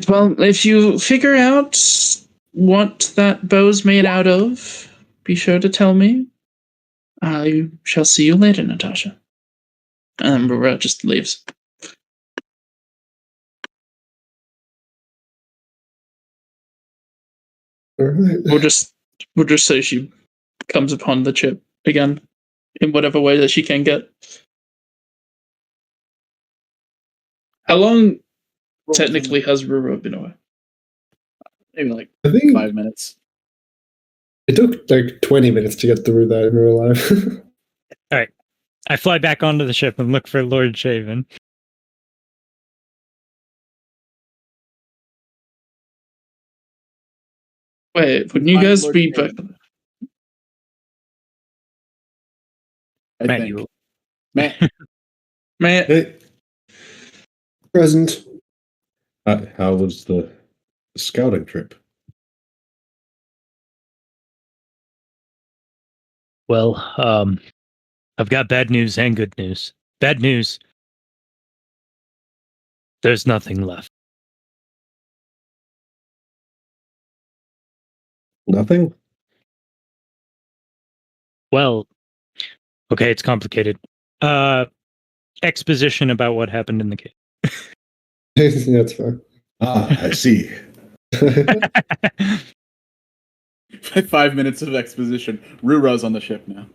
Well, if you figure out what that bow's made out of, be sure to tell me. I shall see you later, Natasha. And Barrett just leaves. All right. We'll just say she comes upon the chip again in whatever way that she can get. How long technically has Ruru been away? Maybe like I think 5 minutes. it took like 20 minutes to get through that in real life. I fly back onto the ship and look for Lord Shaven. Wait, wouldn't you Find guys Lord be Shaven. back? I Matt, think. you Matt, Man, Hey. Present. How was the scouting trip? Well, I've got bad news and good news. Bad news. There's nothing left. Nothing? Well, okay, it's complicated. Exposition about what happened in the cave. That's fine. Ah, I see. 5 minutes of exposition. Ruro's on the ship now.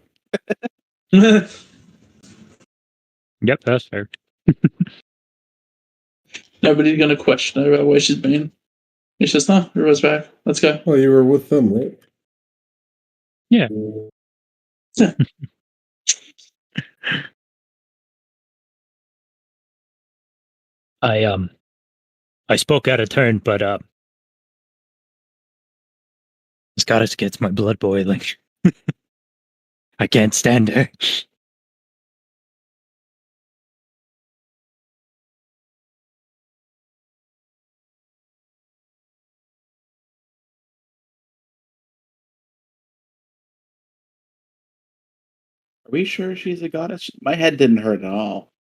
Yep, that's fair. nobody's gonna question her about where she's been. It's just, no, Ruru's back. Let's go. Well, you were with them, right? Yeah. I spoke out of turn, but this goddess gets my blood boiling. I can't stand her. Are we sure she's a goddess? My head didn't hurt at all.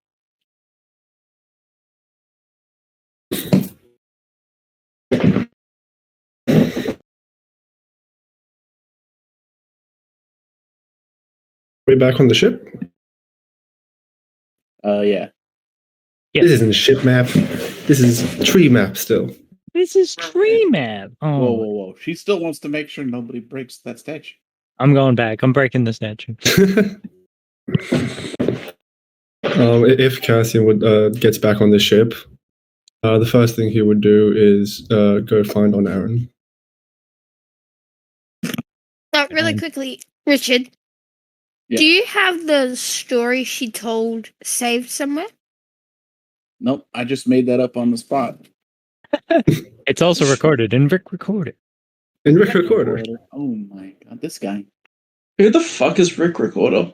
We back on the ship? Yeah. Yeah. This isn't ship map. This is tree map still. This is Tree Map. Oh, Whoa, whoa, whoa. She still wants to make sure nobody breaks that statue. I'm going back. I'm breaking the statue. If Cassian would gets back on the ship, the first thing he would do is go find on Aaron. Really quickly, Richard. Yeah. Do you have the story she told saved somewhere? Nope, I just made that up on the spot. It's also recorded in Rick Recorder. In Rick Recorder. Oh my god, this guy. Who the fuck is Rick Recorder?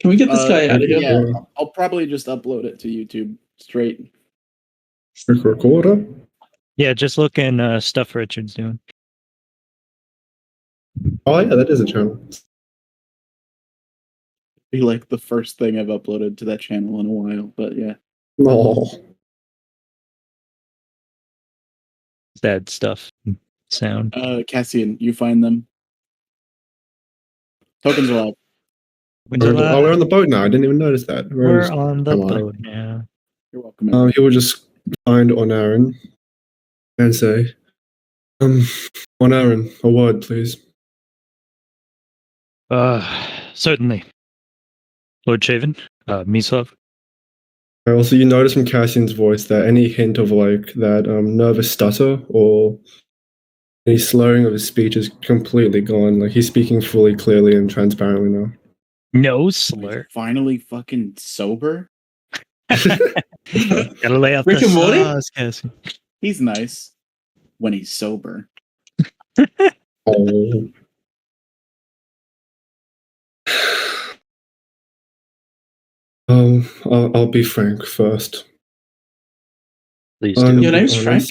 Can we get this guy out of here? Yeah, I'll probably just upload it to YouTube straight. Rick Recorder? Yeah, just look in stuff Richard's doing. Oh yeah, that is a channel. Be like the first thing I've uploaded to that channel in a while, but yeah. No. Sad stuff. Sound. Cassian, you find them. Tokens are live. Oh, we're on the boat now. I didn't even notice that. We're on the Come on. boat now. You're welcome. He will just find on Aaron and say, on Aaron, a word, please. Certainly. Lord Shaven, Mislav. Also, you notice from Cassian's voice that any hint of like that nervous stutter or any slurring of his speech is completely gone. Like he's speaking fully, clearly, and transparently now. No He's slur. finally fucking sober. Gotta lay out Rick the and Morty? sauce, Cassie. He's nice when he's sober. Oh. I'll be frank first. Please do. Your name's Frank?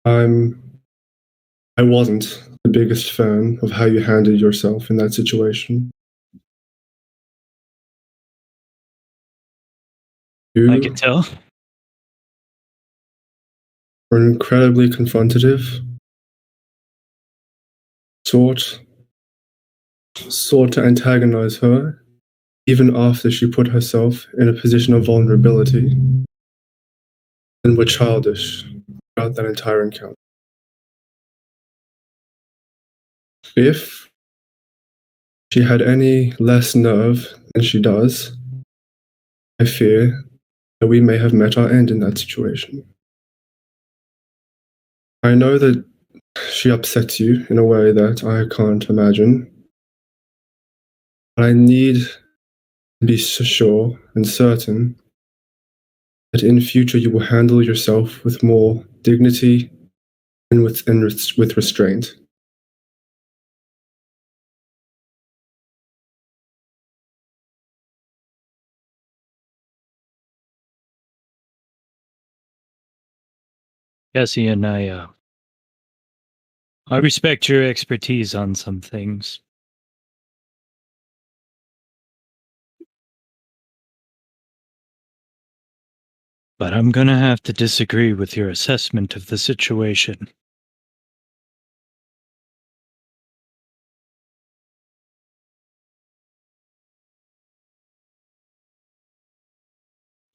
I wasn't the biggest fan of how you handled yourself in that situation. You I can tell. were incredibly confrontative. Sought to antagonize her, even after she put herself in a position of vulnerability, and were childish throughout that entire encounter. If she had any less nerve than she does, I fear that we may have met our end in that situation. I know that she upsets you in a way that I can't imagine. But I need to be sure and certain that in future you will handle yourself with more dignity and with restraint. Cassie and I respect your expertise on some things. But I'm gonna have to disagree with your assessment of the situation.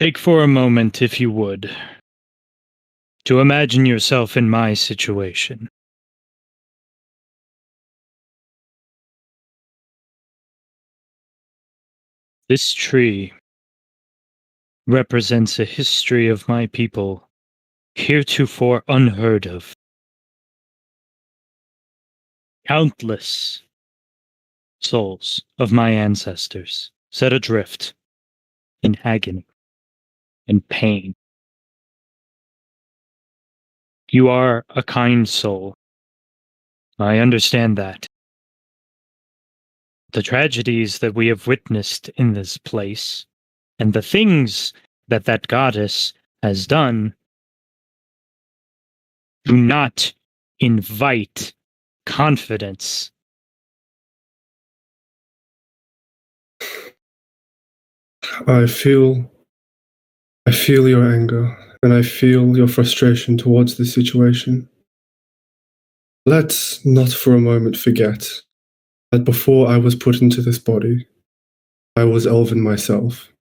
Take for a moment, if you would, to imagine yourself in my situation. This tree represents a history of my people heretofore unheard of. Countless souls of my ancestors set adrift in agony and pain. You are a kind soul. I understand that. The tragedies that we have witnessed in this place, and the things that that goddess has done, do not invite confidence. I feel your anger and I feel your frustration towards this situation. Let's not for a moment forget that before I was put into this body, I was elven myself.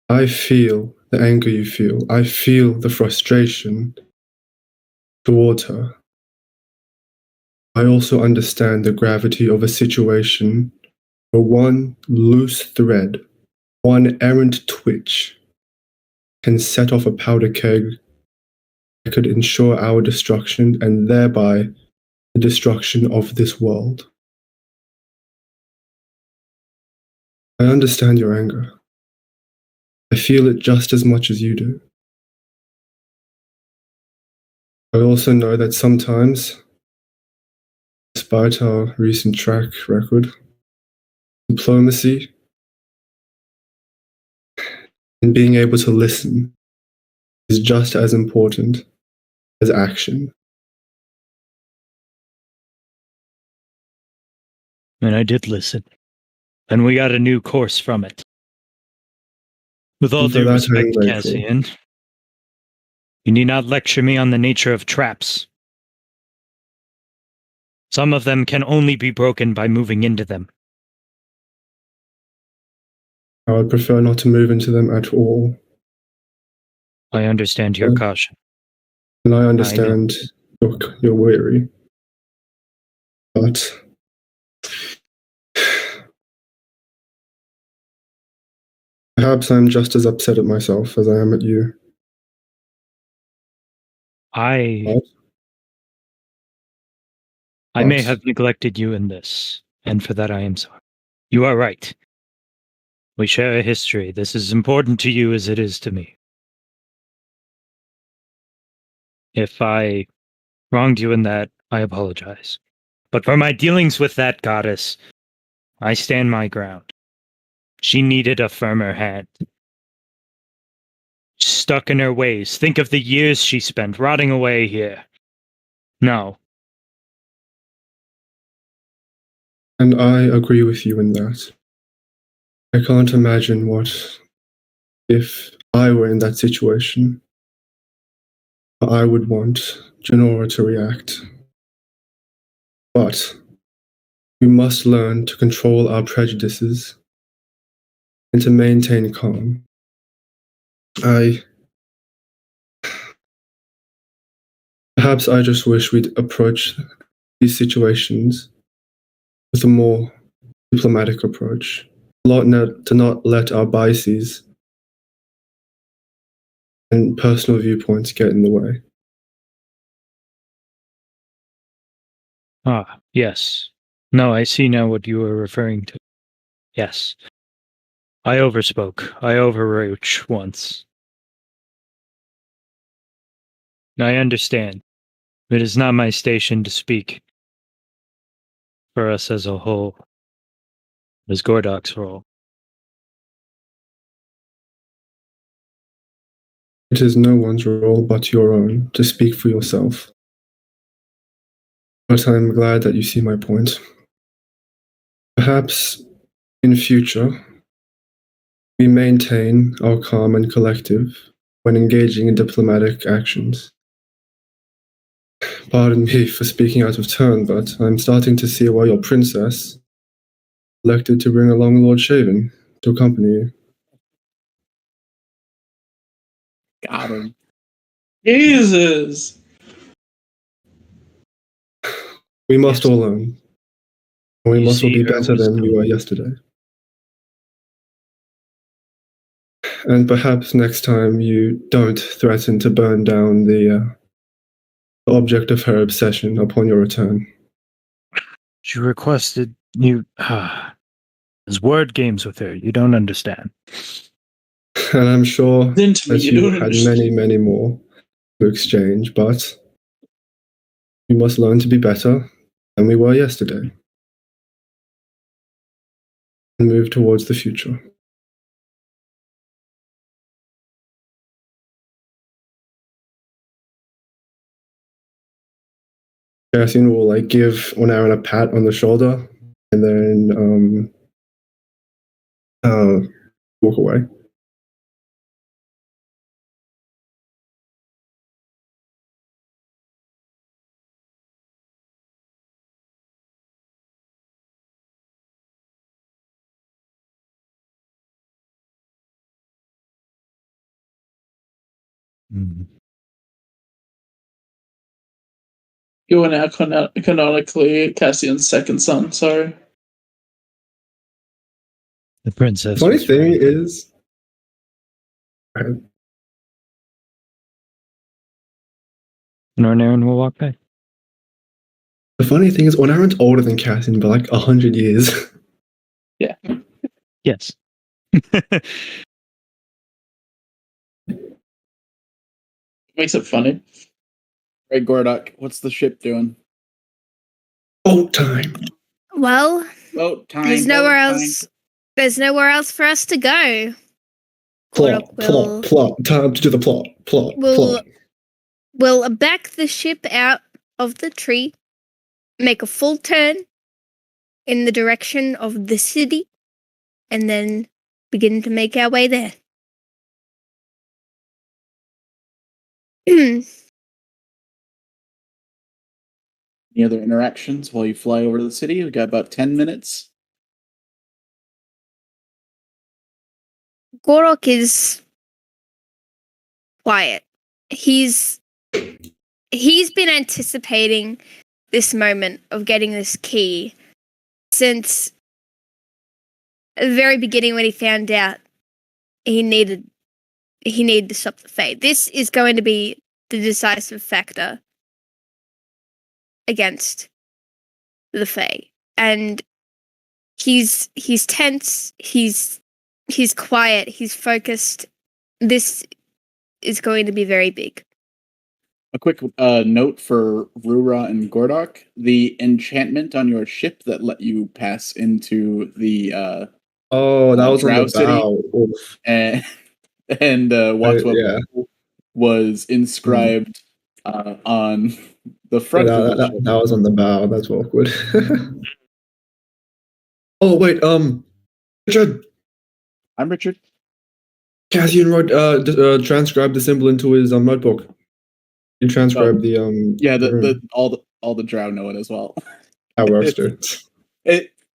I feel the anger you feel. I feel the frustration towards her. I also understand the gravity of a situation where one loose thread, one errant twitch, can set off a powder keg that could ensure our destruction and thereby the destruction of this world. I understand your anger. I feel it just as much as you do. I also know that sometimes, despite our recent track record, diplomacy and being able to listen is just as important as action. And I did listen. And we got a new course from it. With all And for due that, I am respect, grateful. Cassian, you need not lecture me on the nature of traps. Some of them can only be broken by moving into them. I would prefer not to move into them at all. I understand your caution. And I understand you're weary. But Perhaps I'm just as upset at myself as I am at you. I What? may What? have neglected you in this, and for that I am sorry. You are right. We share a history. This is important to you as it is to me. If I wronged you in that, I apologize. But for my dealings with that goddess, I stand my ground. She needed a firmer hand. Stuck in her ways. Think of the years she spent rotting away here. No. And I agree with you in that. I can't imagine what if I were in that situation. I would want Genora to react. But we must learn to control our prejudices and to maintain calm. Perhaps I just wish we'd approach these situations with a more diplomatic approach. To not let our biases and personal viewpoints get in the way. Ah, yes. No, I see now what you were referring to. Yes. I overspoke. I overreached once. I understand. It is not my station to speak for us as a whole. It is Gordok's role. It is no one's role but your own to speak for yourself. But I'm glad that you see my point. Perhaps in future, we maintain our calm and collective when engaging in diplomatic actions. Pardon me for speaking out of turn, but I'm starting to see why your princess elected to bring along Lord Shaven to accompany you. Got him. Jesus. We must Yes. all learn. We You must all see be her better than we wisdom. were yesterday. And perhaps next time you don't threaten to burn down the object of her obsession upon your return. She requested you. There's word games with her. You don't understand. And I'm sure Intimate, that you you don't had understand. many, many more to exchange, but we must learn to be better than we were yesterday and move towards the future. Cassian will give Onarin a pat on the shoulder and then walk away. You are now canonically Cassian's second son, sorry. The princess. The funny was thing right. is, And Ornarin will walk back. Onarin's older than Cassian by 100 years. Yes. Makes it funny. Right, Gordok, what's the ship doing? Boat time. Well, Boat time. there's nowhere else. There's nowhere else for us to go. Plot. Gordok will Time to do the plot. Plot. will back the ship out of the tree, make a full turn in the direction of the city, and then begin to make our way there. Any other interactions while you fly over to the city? We've got about 10 minutes. Gorok is quiet. He's been anticipating this moment of getting this key since the very beginning when he found out he needed to stop the Fae. This is going to be the decisive factor against the Fae. And he's tense, he's quiet, he's focused. This is going to be very big. A quick note for Rura and Gordok: the enchantment on your ship that let you pass into the Oh, that was on Drow the City. bow. Oof. and Watchwell yeah. was inscribed on the front of the ship. That was on the bow. That's awkward. Oh wait, Richard. I'm Richard. Cassian wrote transcribed the symbol into his notebook. He transcribed the Yeah, rune. all the Drow know it as well. That works too.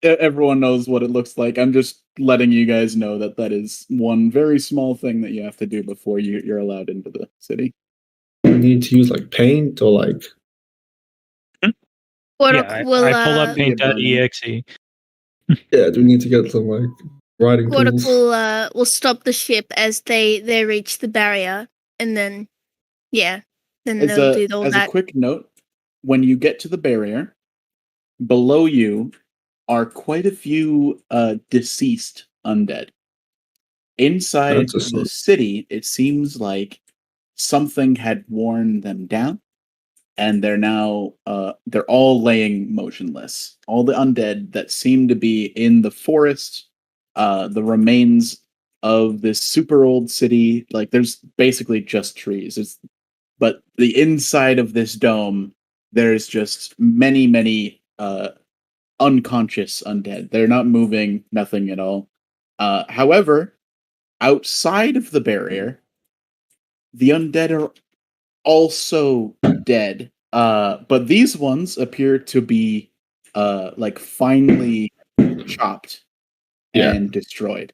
Everyone knows what it looks like. I'm just letting you guys know that is one very small thing that you have to do before you're allowed into the city. You need to use like paint or like. Gordok I will pull up paint.exe. Yeah, do we need to get some like writing Gordok tools? will stop the ship as they reach the barrier, and then then they'll do all As that. a quick note, when you get to the barrier, below you are quite a few deceased undead. Inside That's a sign. the city, it seems like something had worn them down, and they're now they're all laying motionless. All the undead that seem to be in the forest, the remains of this super old city. Like there's basically just trees. But the inside of this dome, there's just many unconscious undead. They're not moving, nothing at all. However, outside of the barrier, the undead are also dead. But these ones appear to be like finely chopped and destroyed.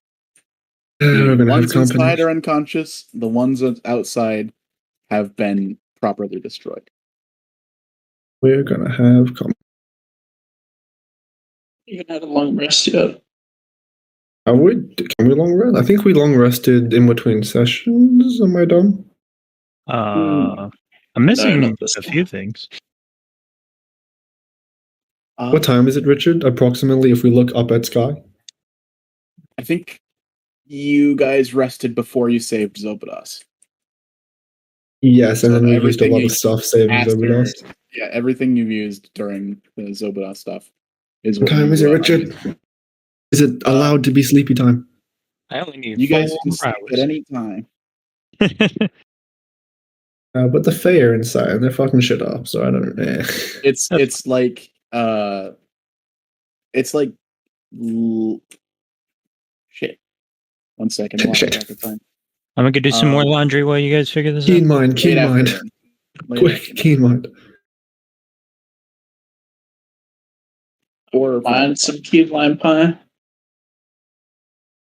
We're The gonna have ones company. inside are unconscious. The ones outside have been properly destroyed. We're gonna have company. You haven't had a long rest yet. Can we long rest? I think we long rested in between sessions. Am I dumb? I'm missing not this a one. few things. What time is it, Richard? Approximately, if we look up at sky. I think you guys rested before you saved Zobodas. Yes, and So then we used a everything lot you of stuff saving after- Zobodas. Yeah, everything you've used during the Zobodas stuff is What what time you, is it, are Richard? using. Is it allowed to be sleepy time? I only need You guys 4 can sleep hours. at any time. But the Fae are inside and they're fucking shit up, so I don't know. It's like shit. 1 second, I lost Shit. track of time. I'm gonna go do some more Um, laundry while you guys figure this Keen out. mind, keen Late mind. afternoon. Late Quick, afternoon. keen mind. Or Find some key lime pie.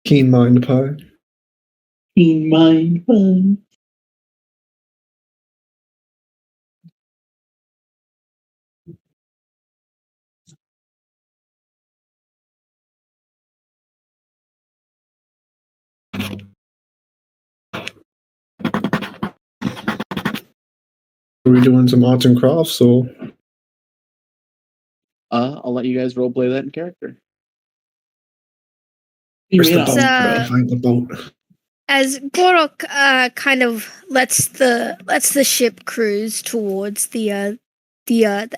Keen mind pie. Keen mind pie. Are we doing some arts and crafts or? I'll let you guys roleplay that in character. You Where's mean the I'll boat? It's, I gotta find the boat. As Gordok kind of lets the ship cruise towards the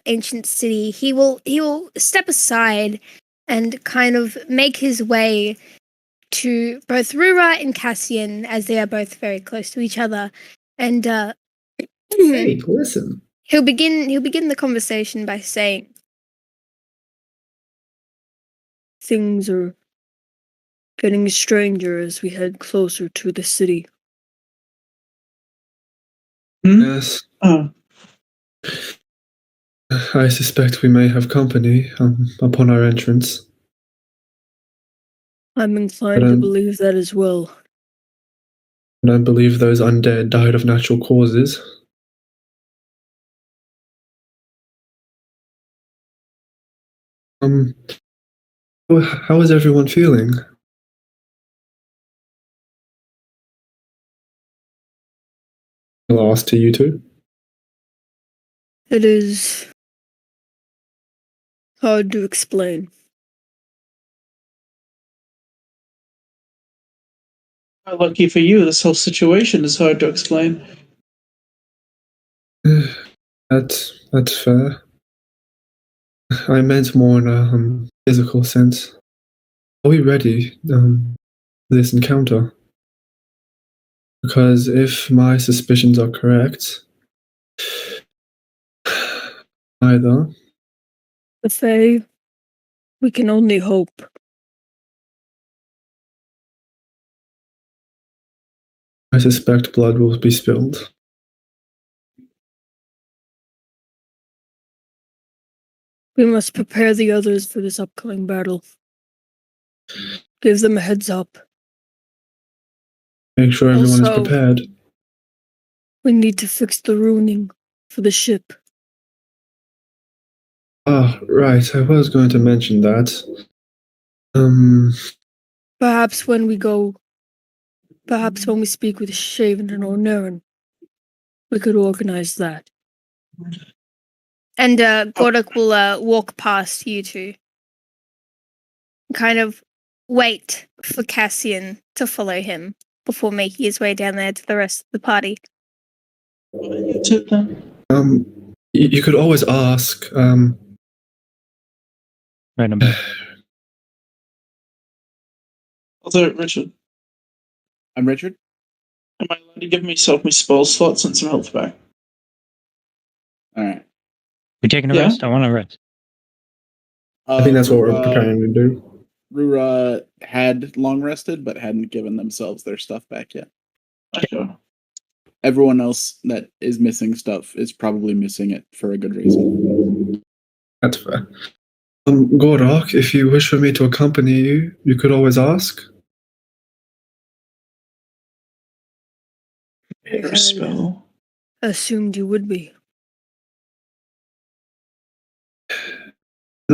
ancient city, he will step aside and kind of make his way to both Rura and Cassian, as they are both very close to each other, and Hey, listen. he'll begin the conversation by saying, Things are getting stranger as we head closer to the city. Yes, Oh, I suspect we may have company upon our entrance. I'm inclined But to believe that as well. I don't believe those undead died of natural causes. How is everyone feeling? I'll ask to you two. It is hard to explain. Lucky for you, this whole situation is hard to explain. That's fair. I meant more in a physical sense. Are we ready for this encounter? Because if my suspicions are correct, either The Fae, we can only hope. I suspect blood will be spilled. We must prepare the others for this upcoming battle. Give them a heads up. Make sure everyone is Also- prepared. We need to fix the ruining for the ship. Ah, right. I was going to mention that. Perhaps when we speak with Shaven and Ornerin, we could organize that. And Gordok will walk past you two. Kind of wait for Cassian to follow him before making his way down there to the rest of the party. You two then. You could always ask. Random bet. Although, Richard, I'm Richard. am I allowed to give myself my spell slots and some health back? All right. We taking a Yeah. rest? I want to rest. I think that's what we're Rura- preparing to do. Rura had long rested, but hadn't given themselves their stuff back yet. Okay. Everyone else that is missing stuff is probably missing it for a good reason. That's fair. Gordok, if you wish for me to accompany you, you could always ask. Air spell. Assumed you would be. Do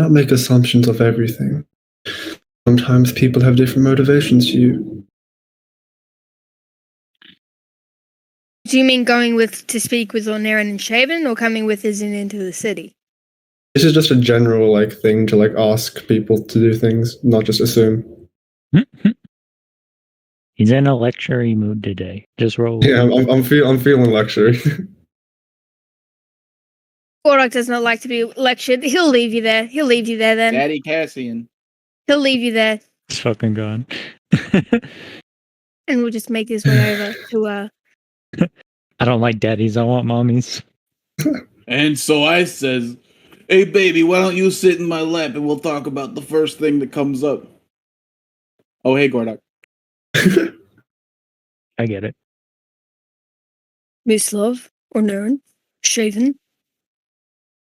not make assumptions of everything. Sometimes people have different motivations to you. Do you mean going with to speak with Ornerin and Shaven, or coming with as in into the city? This is just a general thing to ask people to do things, not just assume. He's in a lectury mood today. Just roll. Yeah, I'm feeling luxury. Gordok does not like to be lectured. He'll leave you there. He'll leave you there then. Daddy Cassian. He'll leave you there, It's fucking gone. and we'll just make his way over to I don't like daddies. I want mommies. And so I says, "Hey baby, why don't you sit in my lap and we'll talk about the first thing that comes up." Oh hey Gordok. I get it. Mislav, Ornerin, Shaven,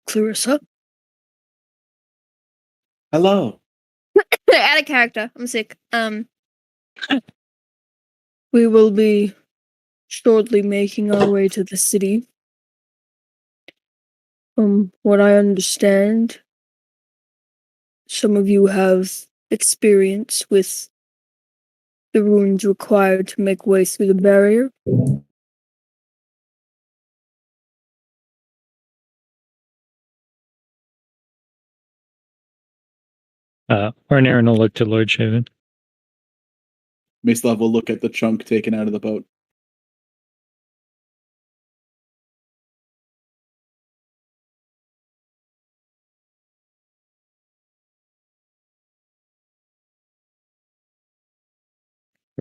Clarissa. Hello. out of character. I'm sick. We will be shortly making our way to the city. From what I understand, some of you have experience with the runes required to make way through the barrier. Ornerin will look to Lord Shaven. Mislav will look at the chunk taken out of the boat.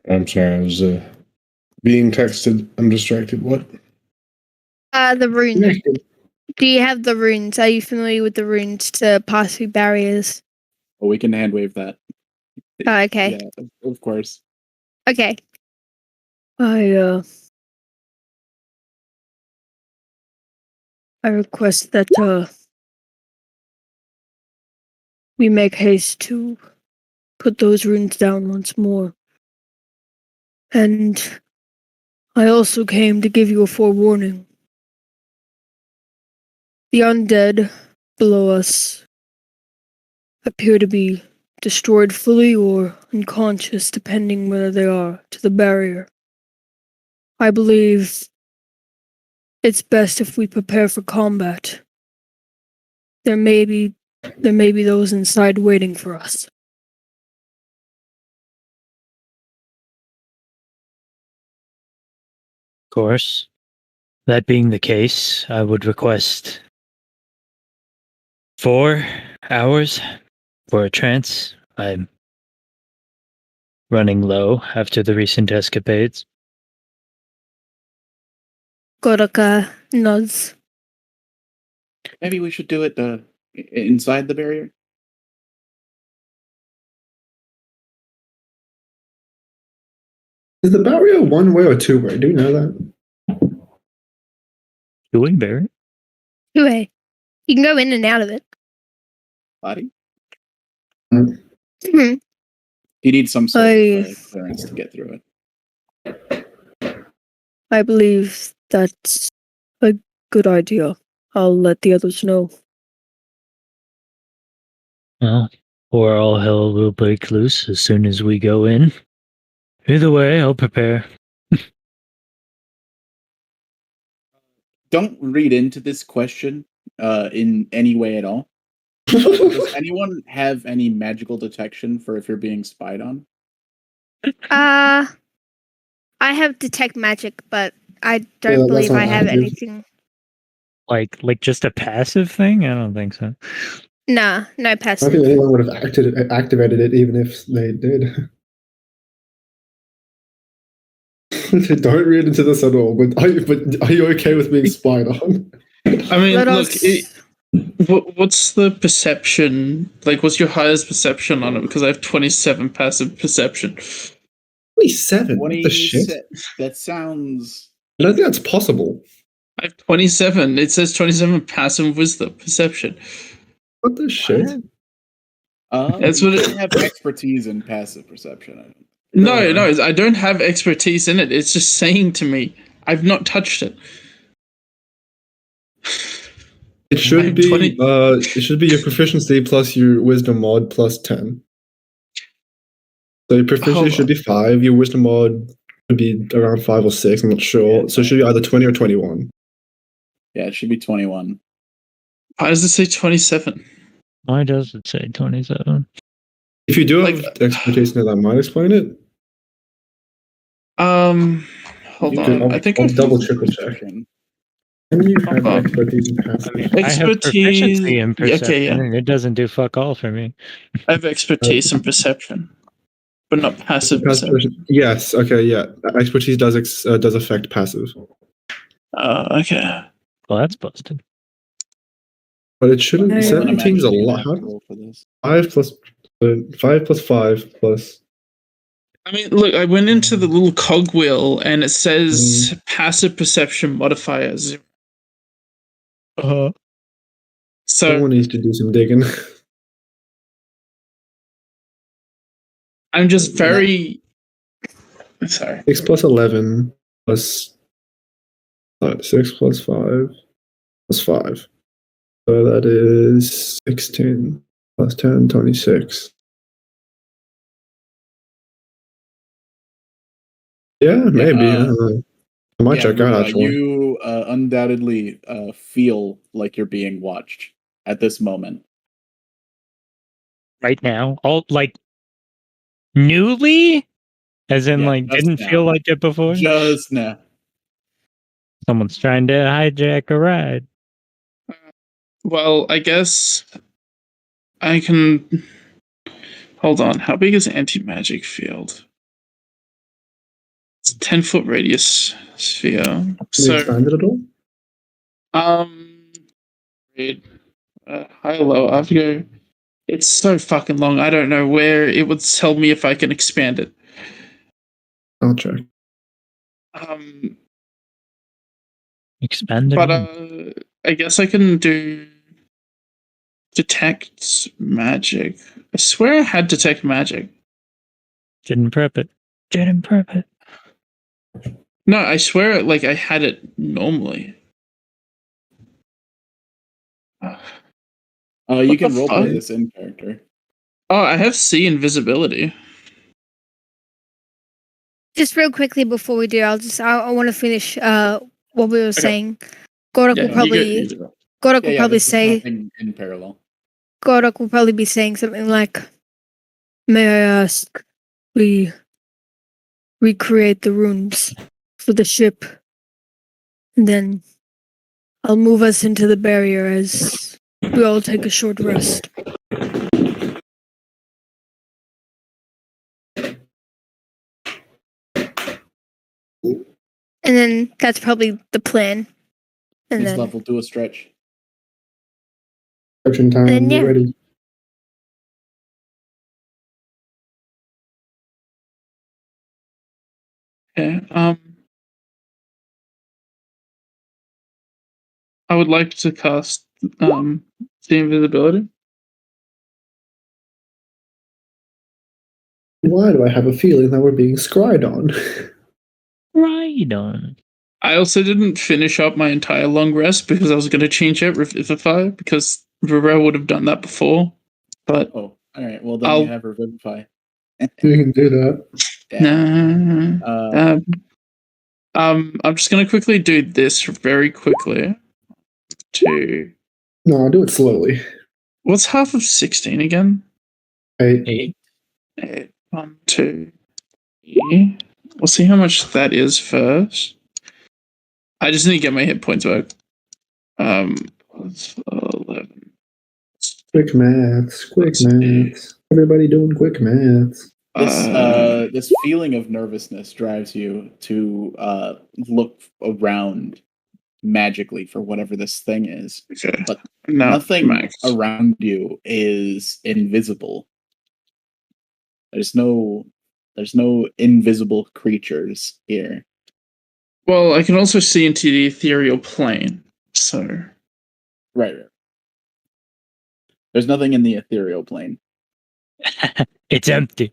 I'm sorry, I was being texted. I'm distracted. What? The runes. Do you have the runes? Are you familiar with the runes to pass through barriers? Well, we can hand wave that. Oh, okay. Yeah, of course. Okay. I request that we make haste to put those runes down once more. And I also came to give you a forewarning. The undead below us appear to be destroyed fully or unconscious, depending where they are, to the barrier. I believe it's best if we prepare for combat. There may be those inside waiting for us. Of course. That being the case, I would request 4 hours for a trance. I'm running low after the recent escapades. Goroka nods. Maybe we should do it inside the barrier. Is the barrier one way or two way? Do you know that? Doing Barry? Anyway, you can go in and out of it. Body. Mhm. You need some sort I- of clearance to get through it. I believe that's a good idea. I'll let the others know. Well, or all hell will break loose as soon as we go in. Either way, I'll prepare. Don't read into this question in any way at all. Does anyone have any magical detection for if you're being spied on? I have detect magic, but I Yeah, don't that's believe not I have active. anything. Like just a passive thing? I don't think so. Nah, no I don't passive. think anyone would have activated it even if they did. Don't read into this at all. But are you okay with being spied on? I mean, Let look, us- what's the perception? Like, what's your highest perception on it? Because I have 27 passive perception. 27. What the shit? That sounds. I don't think that's possible. I have 27. It says 27 passive wisdom perception. What the shit? That's you what it- don't have expertise in passive perception. I don't. No, I don't have expertise in it. It's just saying to me, I've not touched it. It should I'm be 20 it should be your proficiency plus your wisdom mod plus 10. So your proficiency Hold should be 5, your wisdom mod should be around 5 or 6, I'm not sure. Yeah. So it should be either 20 or 21. Yeah, it should be 21. Why does it say 27? Why does it say 27? If you do have Like- expertise in it, that might explain it. Hold You on. could- I think I'll I've double triple check. Can you have on. expertise in passive? I mean, I have Expertise- proficiency in okay, perception, yeah. and it doesn't do fuck all for me. I have expertise in perception, but not passive perception. Yes, okay, yeah. Expertise does affect passive. Okay. Well, that's busted. But it shouldn't. Hey. 17 is a Imagine lot. you How, have to roll for this. 5 plus 5 plus. I mean, look, I went into the little cogwheel and it says passive perception modifier 0. Uh-huh. So Someone needs to do some digging. I'm just very sorry. 6 plus 11 plus 6 plus 5 plus 5. So that is 16 plus 10, 26. Yeah, maybe. I don't know. I might check out Ruba, actually. You undoubtedly feel like you're being watched at this moment. Right now, all like newly, as in Yeah, like just didn't now. feel like it before. Just now. Someone's trying to hijack a ride. Well, I guess I can hold on. How big is anti-magic field? It's a 10-foot radius sphere. Can you So expand it at all? read, high or low. I have to go. It's so fucking long. I don't know where it would tell me if I can expand it. I'll check. Expanded. But one. I guess I can do detect magic. I swear I had detect magic. Didn't prep it. Didn't prep it. No, I swear like I had it normally. You What can the roleplay fuck? this in character. Oh, I have C invisibility. Just real quickly before we do, I want to finish what we were saying. Gorak will you probably get- Gorak will yeah, probably this is say happening in parallel. Gorak will probably be saying something like, "May I ask, we recreate the runes for the ship, and then I'll move us into the barrier as we all take a short rest." And then that's probably the plan. And then Mislav will do a stretch. Action time. And Get yeah. ready. Yeah. I would like to cast the invisibility. Why do I have a feeling that we're being scried on? Right on. I also didn't finish up my entire long rest because I was going to change out Revivify because Rivera would have done that before. But Oh, all right. Well, then I'll- you have Revivify. You can do that. Damn. nah. I'm just going to quickly do this very quickly. No, do it slowly. What's half of 16 again? 8. 8, 1, 2, 3. We'll see how much that is first. I just need to get my hit points back. 11. Quick maths. Quick Let's see. maths. Everybody doing quick maths. This feeling of nervousness drives you to look around magically for whatever this thing is. Okay. But No, nothing max. around you is invisible. There's no invisible creatures here. Well, I can also see into the ethereal plane. So Right. There's nothing in the ethereal plane. It's empty.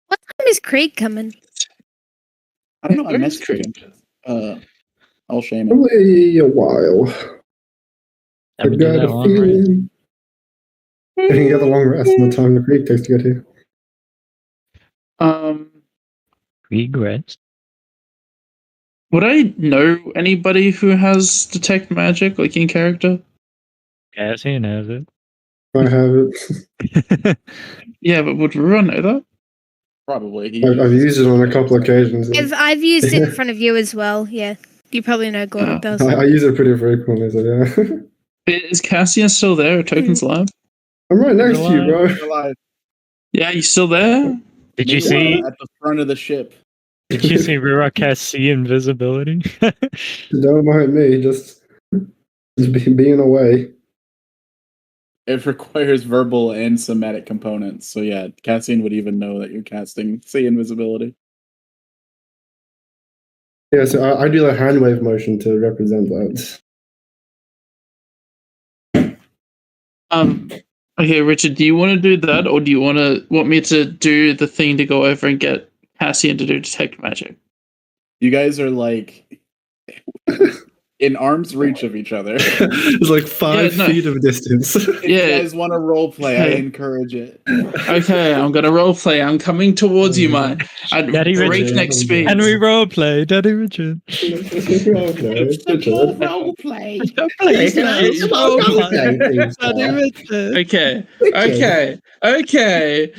What time is Craig coming? I don't know. I Where is messaged Craig? him. I'll shame him. Probably a while. Have we I've done got that a long rest? feeling. I think you got the long rest and the time the creek takes to get here. Regress. Would I know anybody who has detect magic, like in character? Cassian has it. I have it. Yeah, but would Rura know that? Probably. I've used it on a couple occasions. I've used it in front of you as well. Yeah, you probably know Gorak does. I use it pretty frequently, so yeah. Is Cassian still there at Token's Lab? I'm right next to you, Alive. bro. Alive. Yeah, you still there? Did you Meanwhile, see? at the front of the ship? Did you see Rura cast see invisibility? Don't mind me, just being away. It requires verbal and somatic components. So yeah, Cassian would even know that you're casting see invisibility. Yeah, so I do the hand wave motion to represent that. Okay, Richard, do you want to do that, or do you want me to do the thing to go over and get Cassian to do detect magic? You guys are like in arm's reach of each other. It's like 5 feet of distance. If Yeah. you guys want to role play, I encourage it. Okay, I'm gonna roleplay. I'm coming towards you, man. At Daddy breakneck Richard. speed. And we roleplay, Daddy Richard. Role play. Please, guys, Okay, okay.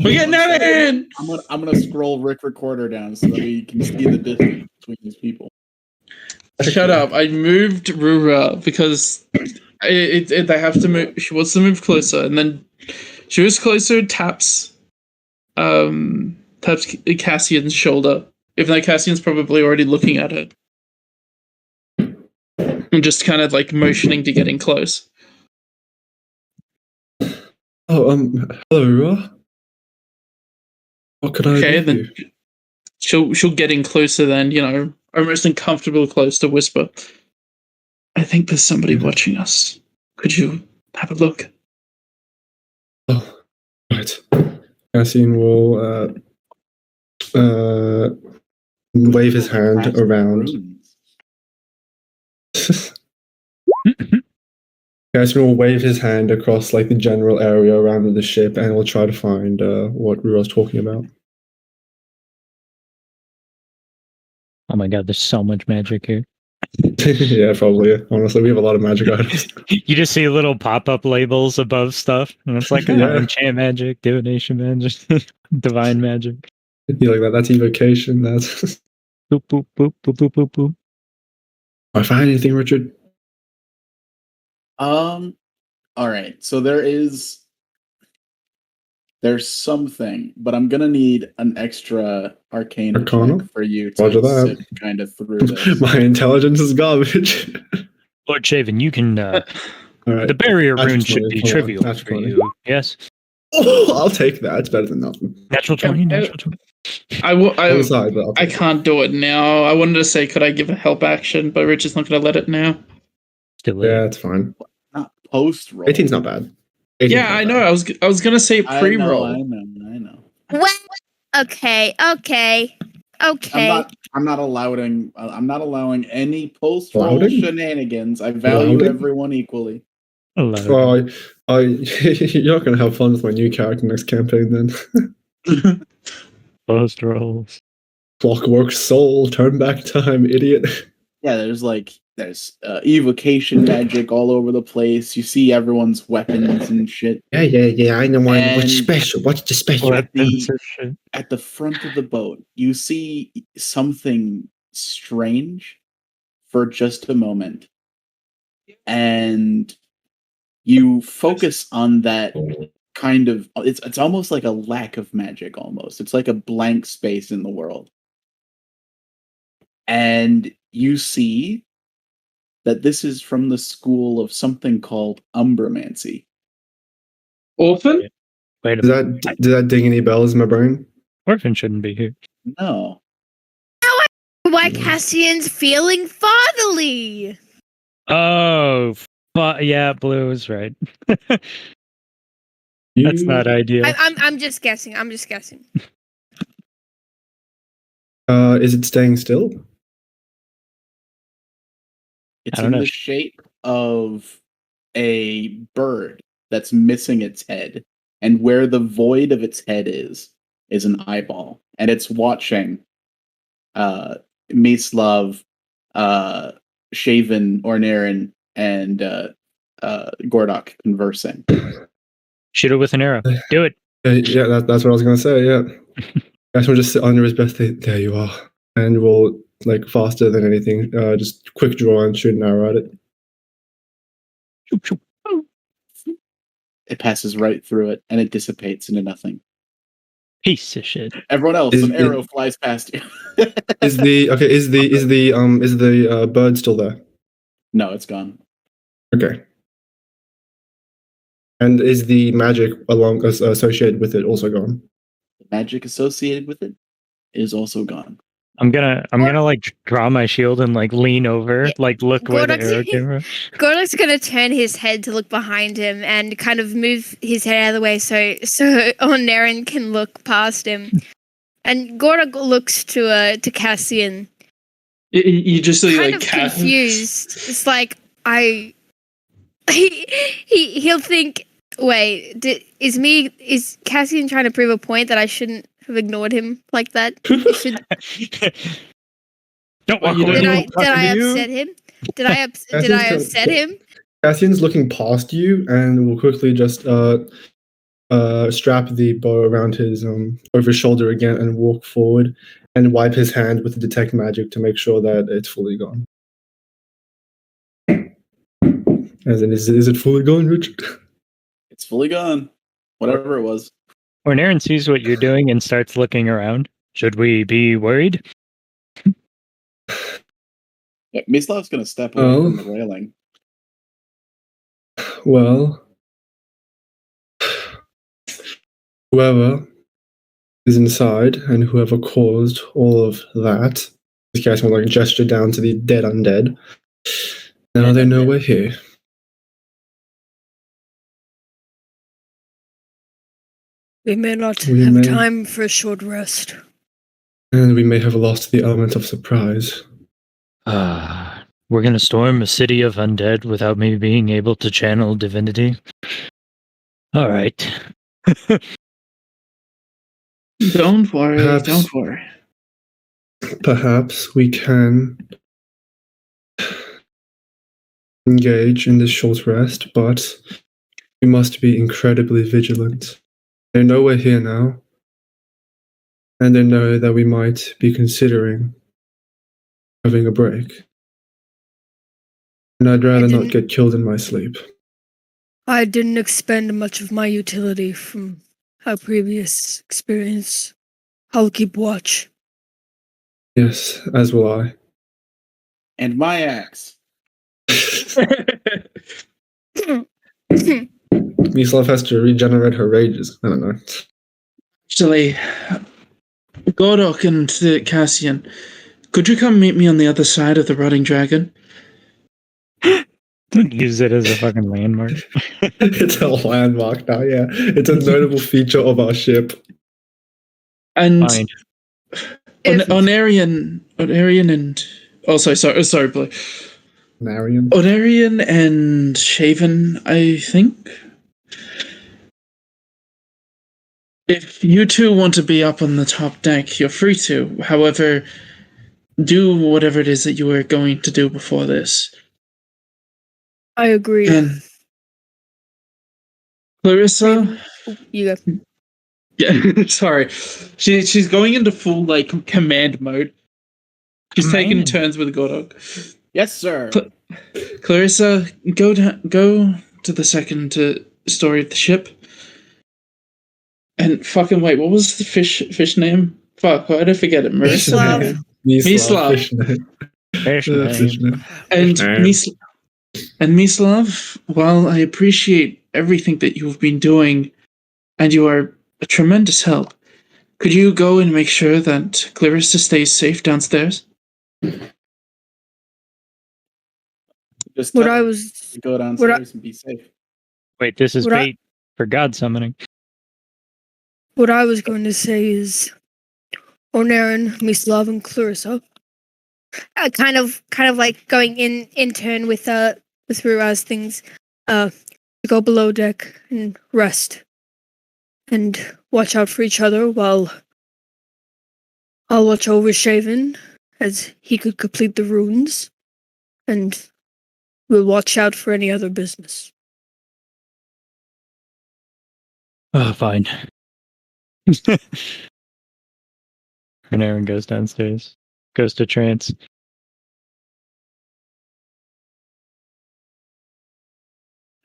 We're getting out of hand. I'm gonna scroll Rick Recorder down so that we can see the distance between these people. Shut up. I moved Rura because they have to move. She wants to move closer, and then she was closer, taps Cassian's shoulder, even though Cassian's probably already looking at her. I'm just kind of like motioning to getting close. Oh, hello, Rua. What could I Okay, do? then she'll get in closer then, almost uncomfortable close to whisper. I think there's somebody watching us. Could you have a look? Oh, right. Cassian will wave his hand around. Cassian will wave his hand across like the general area around the ship, and we'll try to find what we were talking about. Oh my god, there's so much magic here. Yeah, probably. Honestly, we have a lot of magic items. You just see little pop-up labels above stuff, and it's like, Yeah. enchant magic, divination magic, divine magic. You like that? That's evocation. That's. Boop, boop, boop, boop, boop, boop, boop. I find anything, Richard? All right. So there's something, but I'm gonna need an extra Arcana Arcana? check for you Roger to that. sit kind of through this. My intelligence is garbage. Lord Shaven, you can. All right. The barrier Natural rune should 20, be hold on, trivial natural for 20. you. Yes, Oh, I'll take that. It's better than nothing. natural 20, natural 20. On the side, but I'll I take it. can't do it now. I wanted to say, could I give a help action, but Richard's not going to let it now. Still late. Yeah, it's fine. Not post roll. 18's not bad. 18's Yeah, not I bad. know. I was going to say I pre-roll. know. I know. Well, okay. I'm not allowing any post roll Allowing? shenanigans. I value Allowing? everyone equally. Well, you're not going to have fun with my new character next campaign then. Post rolls. Clockwork Soul, turn back time, idiot. Yeah, there's evocation magic all over the place. You see everyone's weapons and shit. Yeah. I know And- what's special. What's the special? At the front of the boat, you see something strange for just a moment. And you focus on that kind of it's almost like a lack of magic almost. It's like a blank space in the world. And you see that this is from the school of something called Umbromancy. Orphan? Wait a Does minute. did that ding any bells in my brain? Orphan shouldn't be here. No. Why Cassian's feeling fatherly? Oh, yeah, Blue is right. That's not ideal. I'm just guessing. Is it staying still? It's I don't in know. the shape of a bird that's missing its head. And where the void of its head is an eyeball. And it's watching Mislav, Shaven, Ornaren, and Gordok conversing. Shoot it with an arrow. Do it. Yeah, that's what I was going to say, yeah. Guys will just sit under his best. There you are. And we'll, like, faster than anything, just quick draw and shoot an arrow at it. Shoop, shoop. It passes right through it, and it dissipates into nothing. Piece of shit. Everyone else, Is an it- arrow flies past you. Is the bird still there? No, it's gone. Okay. And is the magic associated with it also gone? The magic associated with it is also gone. I'm gonna like draw my shield and like lean over, Yeah. like look where the Gordon's- arrow came from. Gordok's gonna turn his head to look behind him and kind of move his head out of the way so Ornaren can look past him. And Gordok looks to Cassian, You just see kind like of confused. It's like he'll think, wait, is Cassian trying to prove a point that I shouldn't have ignored him like that? Don't Well, walk you don't away. Did I upset him? Did I upset him? Cassian's looking past you and will quickly just strap the bow around his over his shoulder again and walk forward and wipe his hand with the detect magic to make sure that it's fully gone. As in, is it fully gone, Richard? It's fully gone. Whatever it was. When Aaron sees what you're doing and starts looking around, should we be worried? Yeah, Mislav's gonna step away Oh. from the railing. Well, whoever is inside and whoever caused all of that, this guy's will like gesture down to the dead undead. Now they know we're here. We may not We have may. time for a short rest. And we may have lost the element of surprise. We're gonna storm a city of undead without me being able to channel divinity. All right. Don't worry, Perhaps- don't worry. Perhaps we can engage in this short rest, but we must be incredibly vigilant. They know we're here now, and they know that we might be considering having a break. And I'd rather not didn't- get killed in my sleep. I didn't expend much of my utility from our previous experience. I'll keep watch. Yes, as will I. And my axe. Mislav has to regenerate her rages. I don't know. Actually, Godok and Cassian, could you come meet me on the other side of the Rotting Dragon? Use it as a fucking landmark. It's a landmark now, yeah. It's a notable feature of our ship. And Fine. If- Onarian and sorry, Blake. Marion. Onarian and Shaven, I think. If you two want to be up on the top deck, you're free to. However, do whatever it is that you were going to do before this. I agree. And Clarissa, You go. yeah, sorry, she's going into full like command mode. She's taking Command. turns with Godok. Yes, sir. Clarissa, go to the second story of the ship. And fucking wait, what was the fish name? Fuck, why did I forget it? Marissa. Mislav. Mislav. Fish Fish name. name. And Fish Mislav, while I appreciate everything that you've been doing, and you are a tremendous help, could you go and make sure that Clarissa stays safe downstairs? Just What tell I her was to go downstairs and be safe. Wait, this is What I- bait for god summoning. what I was going to say is Onarin, Mislav, and Clarissa. Kind of like going in turn with Ruraz things. To go below deck and rest, and watch out for each other while I'll watch over Shaven as he could complete the runes, and we'll watch out for any other business. Oh, fine. And Aaron goes downstairs, goes to trance.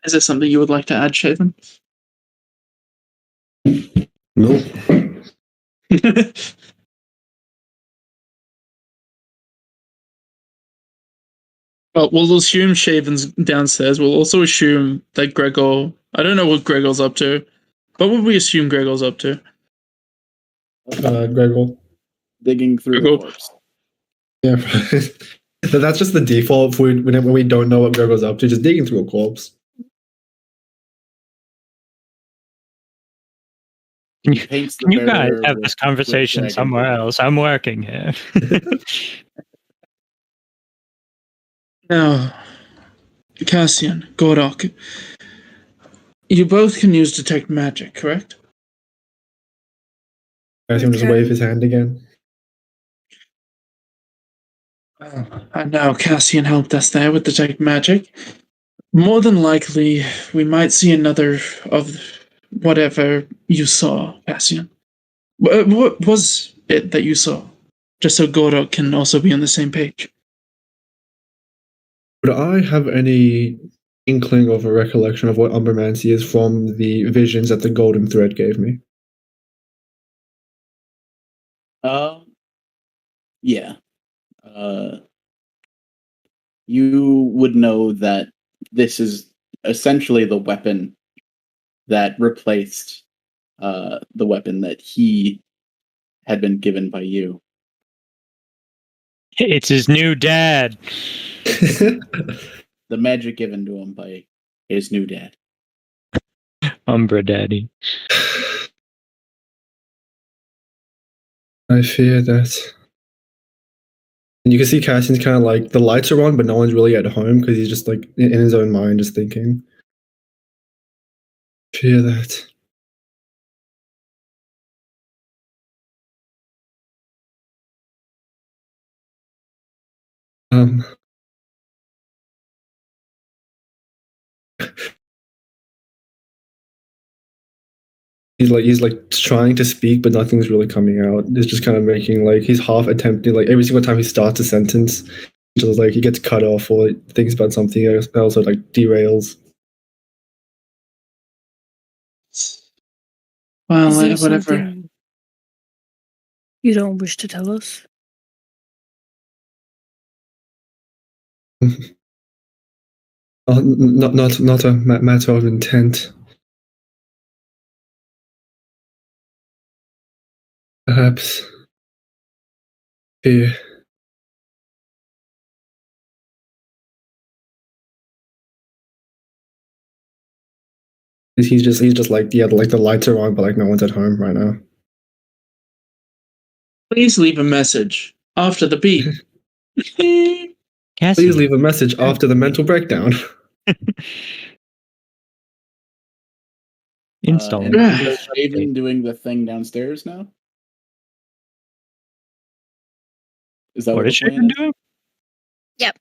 Is there something you would like to add, Shaven? No. Well, we'll assume Shaven's downstairs. We'll also assume that Gregor. I don't know what Gregor's up to. What would we assume Gregor's up to? Gregor. Digging through the Gregor. corpse. Yeah. That's just the default whenever we don't know what Gregor's up to, just digging through a corpse. Paints the Can you guys barrier have with- this conversation with dragon somewhere blood. else? I'm working here. Now, Cassian, Godok, you both can use detect magic, correct? I think just Okay. wave his hand again. And now Cassian helped us there with detect magic. More than likely, we might see another of whatever you saw, Cassian. What was it that you saw? Just so Godok can also be on the same page. Would I have any inkling of a recollection of what Umbermancy is from the visions that the Golden Thread gave me? Yeah. You would know that this is essentially the weapon that replaced the weapon that he had been given by you. It's his new dad. The magic given to him by his new dad. Umbra daddy. I fear that And you can see Cassian's kind of like the lights are on, but no one's really at home because he's just like in his own mind, just thinking. Hear that? He's like trying to speak, but nothing's really coming out. It's just kind of making like he's half attempting. Like every single time he starts a sentence, just like he gets cut off or thinks about something else, or like derails. Well, Is there whatever. something you don't wish to tell us? Not a matter of intent. Perhaps fear. He's just like like the lights are on, but like no one's at home right now. Please leave a message after the beep. Cassie, Please leave a message after the mental breakdown. installing. Is Shaven doing the thing downstairs now? Is that What what is the plan Shaven is? doing? Yep.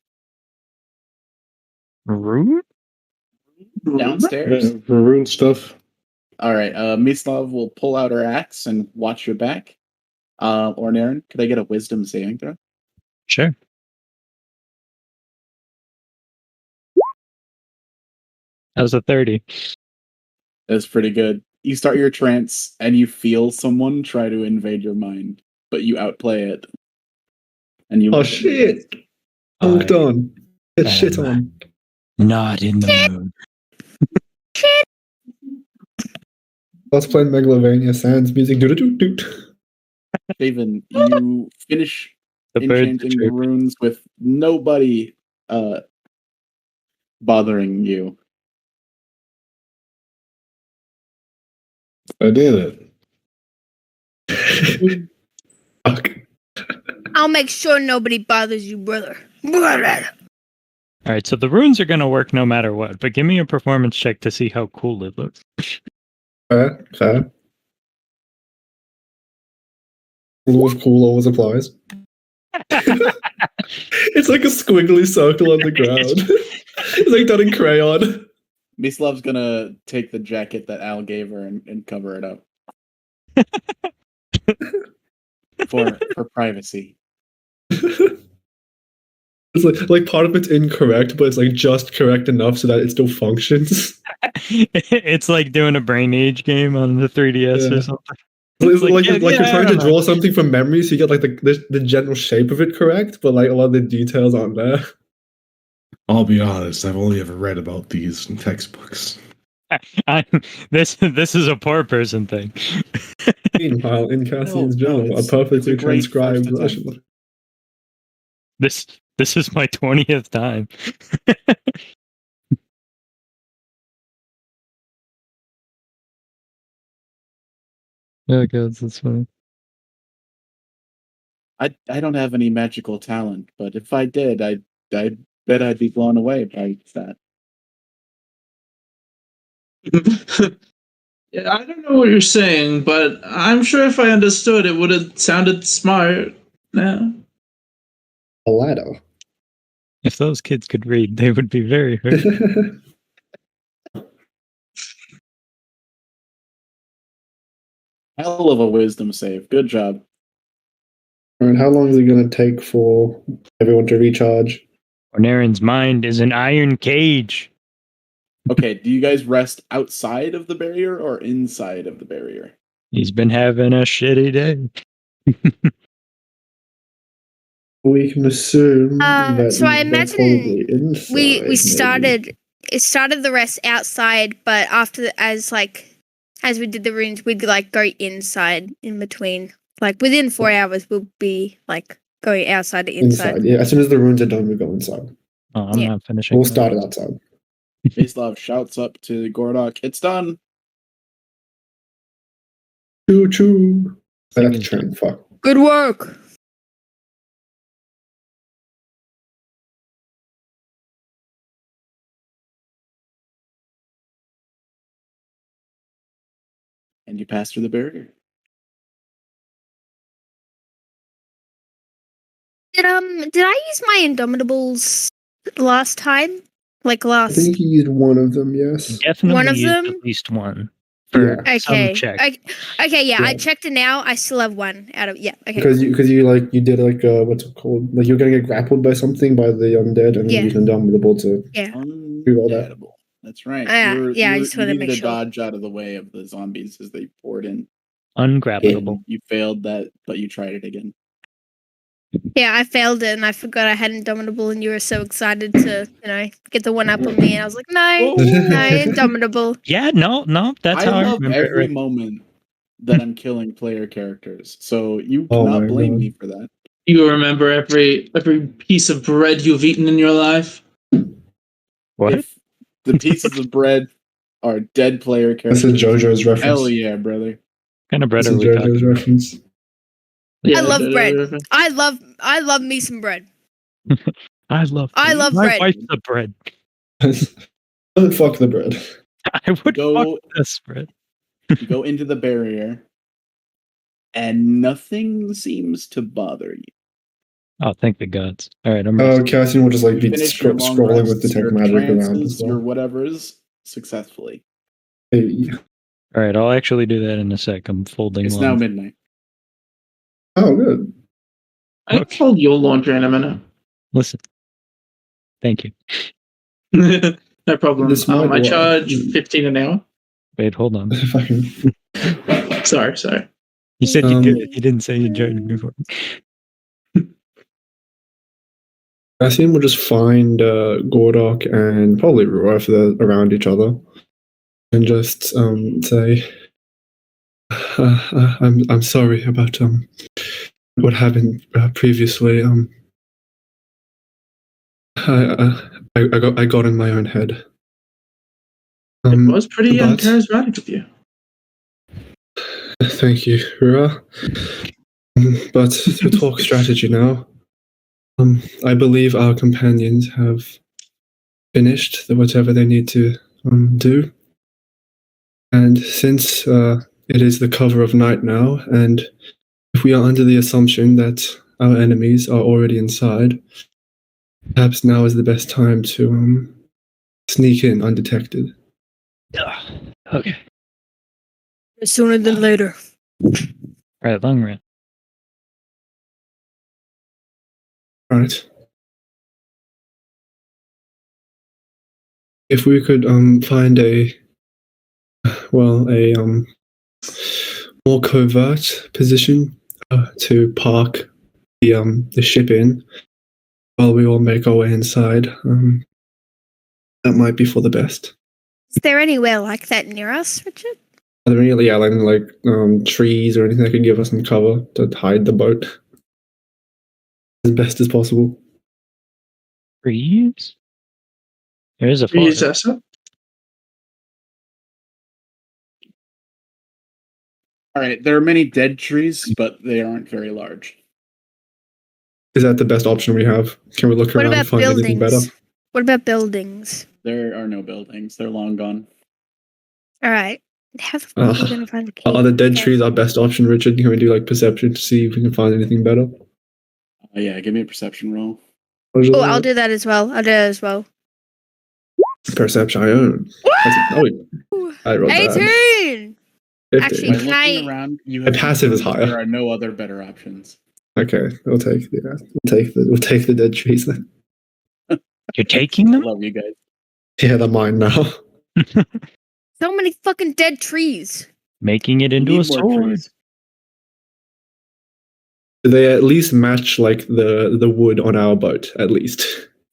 Rude? Downstairs? Rune stuff. All right. Mislav will pull out her axe and watch your back. Or Naren, could I get a wisdom saving throw? Sure. That was a 30. That's pretty good. You start your trance and you feel someone try to invade your mind, but you outplay it. And you Oh shit! Punked on. Get shit on. Not in the mood. Let's play Megalovania Sans music. Doot. Shaven, you finish The birds are enchanting the chirping. runes with nobody bothering you. I did it. Fuck. I'll make sure nobody bothers you, brother. All right, so the runes are going to work no matter what, but give me a performance check to see how cool it looks. Fair. Rule of cool always applies. It's like a squiggly circle on the ground. It's like done in crayon. Mislav's gonna take the jacket that Al gave her and cover it up. for privacy. It's like part of it's incorrect, but it's like just correct enough so that it still functions. It's like doing a brain age game on the 3DS Yeah. or something. It's Like, like yeah, you're I trying to don't know. draw something from memory, so you get like the general shape of it correct, but like a lot of the details aren't there. I'll be honest, I've only ever read about these in textbooks. This is a poor person thing. Meanwhile, in Cassian's No, journal, a it's perfectly a great transcribed first attempt. version. This is my 20th time. Oh god, that's funny. I don't have any magical talent, but if I did, I bet I'd be blown away by that. Yeah, I don't know what you're saying, but I'm sure if I understood, it would have sounded smart. Yeah. A ladder. If those kids could read, they would be very hurt. Hell of a wisdom save. Good job. And how long is it going to take for everyone to recharge? Ornarin's mind is an iron cage. Okay, do you guys rest outside of the barrier or inside of the barrier? He's been having a shitty day. We can assume that So I they're imagine probably inside, we maybe. started the rest outside, but after as we did the runes, we'd like go inside in between. Like within 4 hours, we'll be like going outside to inside. Yeah, as soon as the runes are done, we go inside. Oh, I'm Yeah. not finishing. We'll that. start it outside. Mislav shouts up to Gordok, "It's done!" Choo choo. Thing That's is train. Fuck. Good work. and you pass through the barrier. Did I use my Indomitables last time? Like I last. think you used one of them, yes. Definitely One of used them? at least one for Yeah. some Okay. check. Okay, yeah, I Yeah. checked it now. I still have one out of okay. Because you did like what's it called? Like you're gonna get grappled by something by the undead, and Yeah. you can Indomitable to Yeah. do all that. Undeadable. That's right. I just wanted to you make needed to sure. dodge out of the way of the zombies as they poured in. Ungrabbable. You failed that, but you tried it again. Yeah, I failed it and I forgot I had Indomitable and you were so excited to, get the one up on me and I was like, no, Indomitable. Yeah, no, that's I how I love remember it. every Right? moment that I'm killing player characters, so you Oh cannot my blame God. me for that. You remember every piece of bread you've eaten in your life? What? If the pieces of bread are dead player That's characters, a JoJo's reference. hell yeah, brother. What kind of bread That's a are we talking JoJo's about? reference. Yeah, I love bread. I love me some bread. I love bread. my wife's the bread. Don't fuck the bread. I would Go- fuck this bread. You go into the barrier, and nothing seems to bother you. Oh, thank the gods. All right, I'm Oh, resting. Cassian will just like be Finish your long scrolling with rests, detect your magic around as trances, your well. whatevers successfully. Hey. All right, I'll actually do that in a sec. I'm folding It's now laundry. midnight. Oh, good. I can fold your laundry in a minute. Listen. Thank you. No problem. This might I work. charge 15 an hour. Wait, hold on. Fucking Sorry. You said you Um, did it. You didn't say you charged me for it. Cassian will just find Gordok and probably Rua if they're around each other, and just say, "I'm sorry about what happened previously. I got in my own head. It was pretty but- charismatic of you. Thank you, Rua. But to talk strategy now, I believe our companions have finished whatever they need to do. And since it is the cover of night now, and if we are under the assumption that our enemies are already inside, perhaps now is the best time to sneak in undetected. Okay. Sooner than later. All right, long rant. Right. If we could find a more covert position to park the ship in while we all make our way inside, that might be for the best. Is there anywhere like that near us, Richard? Are there any like trees or anything that could give us some cover to hide the boat as best as possible? Trees? There is a Use forest. that. All right, there are many dead trees, but they aren't very large. Is that the best option we have? Can we look What around and about find anything better? buildings? What about buildings? There are no buildings; they're long gone. All right. How the fuck are we gonna find the key? Are the dead Okay. trees our best option, Richard? Can we do like perception to see if we can find anything better? Yeah, give me a perception roll. Oh, I'll do that as well. Perception. I own. I rolled that. 18! 15. Actually, By Can looking I- around, you My have passive is confirmed higher. There are no other better options. Okay, we'll take the dead trees then. You're taking I them? love you guys. Yeah, they're mine now. So many fucking dead trees. Making it We into a need more sword. trees. Do they at least match like the wood on our boat? At least.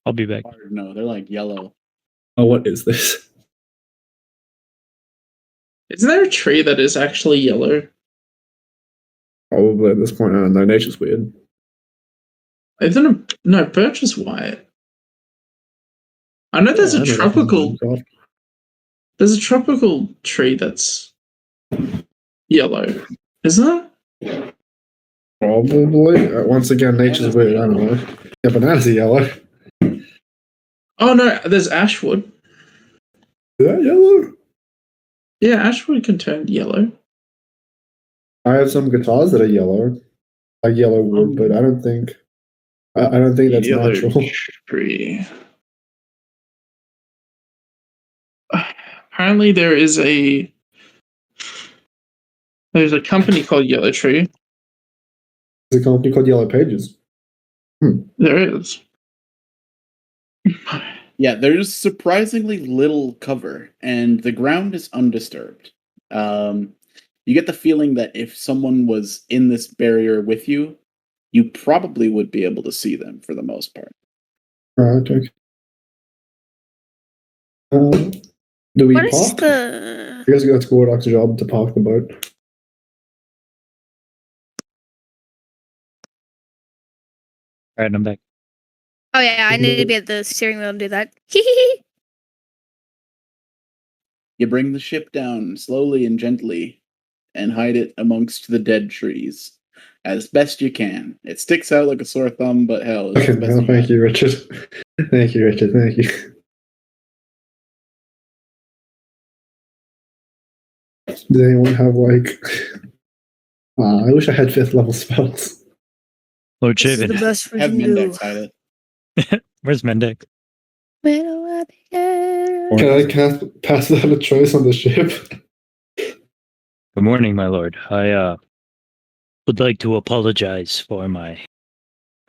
I'll be back. No, they're like yellow. Oh, what is this? Isn't there a tree that is actually yellow? Probably at this point. I don't know. Nature's weird. No, birch is white. I know there's Yeah, a I know tropical. Minecraft. There's a tropical tree that's yellow, isn't it? Probably. Once again, nature's weird. I don't know. Yeah, bananas are yellow. Is Oh no, there's ashwood. that yellow? Yeah, ashwood can turn yellow. have some guitars that are yellow, like yellow wood, but I don't think that's Yellow natural. tree. Apparently, there's a company called Yellow Tree. There's a company called Yellow Pages. There is. Yeah, there's surprisingly little cover, and the ground is undisturbed. You get the feeling that if someone was in this barrier with you, you probably would be able to see them for the most part. Right. Okay. Do we What is park? the? I guess that's Gordok's job to park the boat. All right, I'm back. Oh yeah, I need to be at the steering wheel and do that. You bring the ship down slowly and gently and hide it amongst the dead trees as best you can. It sticks out like a sore thumb, but hell, it's Okay, as best no, you thank can. you, Richard. Thank you, Richard. Thank you. Does anyone have I wish I had 5th level spells. Lord This is the Shaven, best we Have can do. Mendex hide it. where's Mendek? Where do I begin? Can I pass that a choice on the ship? Good morning, my lord. I would like to apologize for my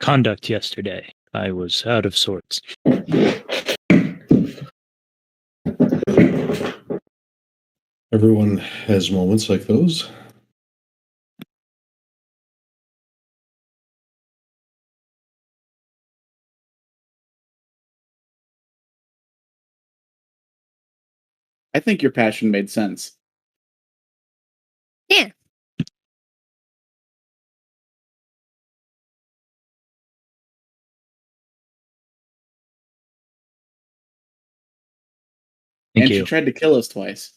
conduct yesterday. I was out of sorts. Everyone has moments like those. I think your passion made sense. Yeah. Thank And you she tried to kill us twice.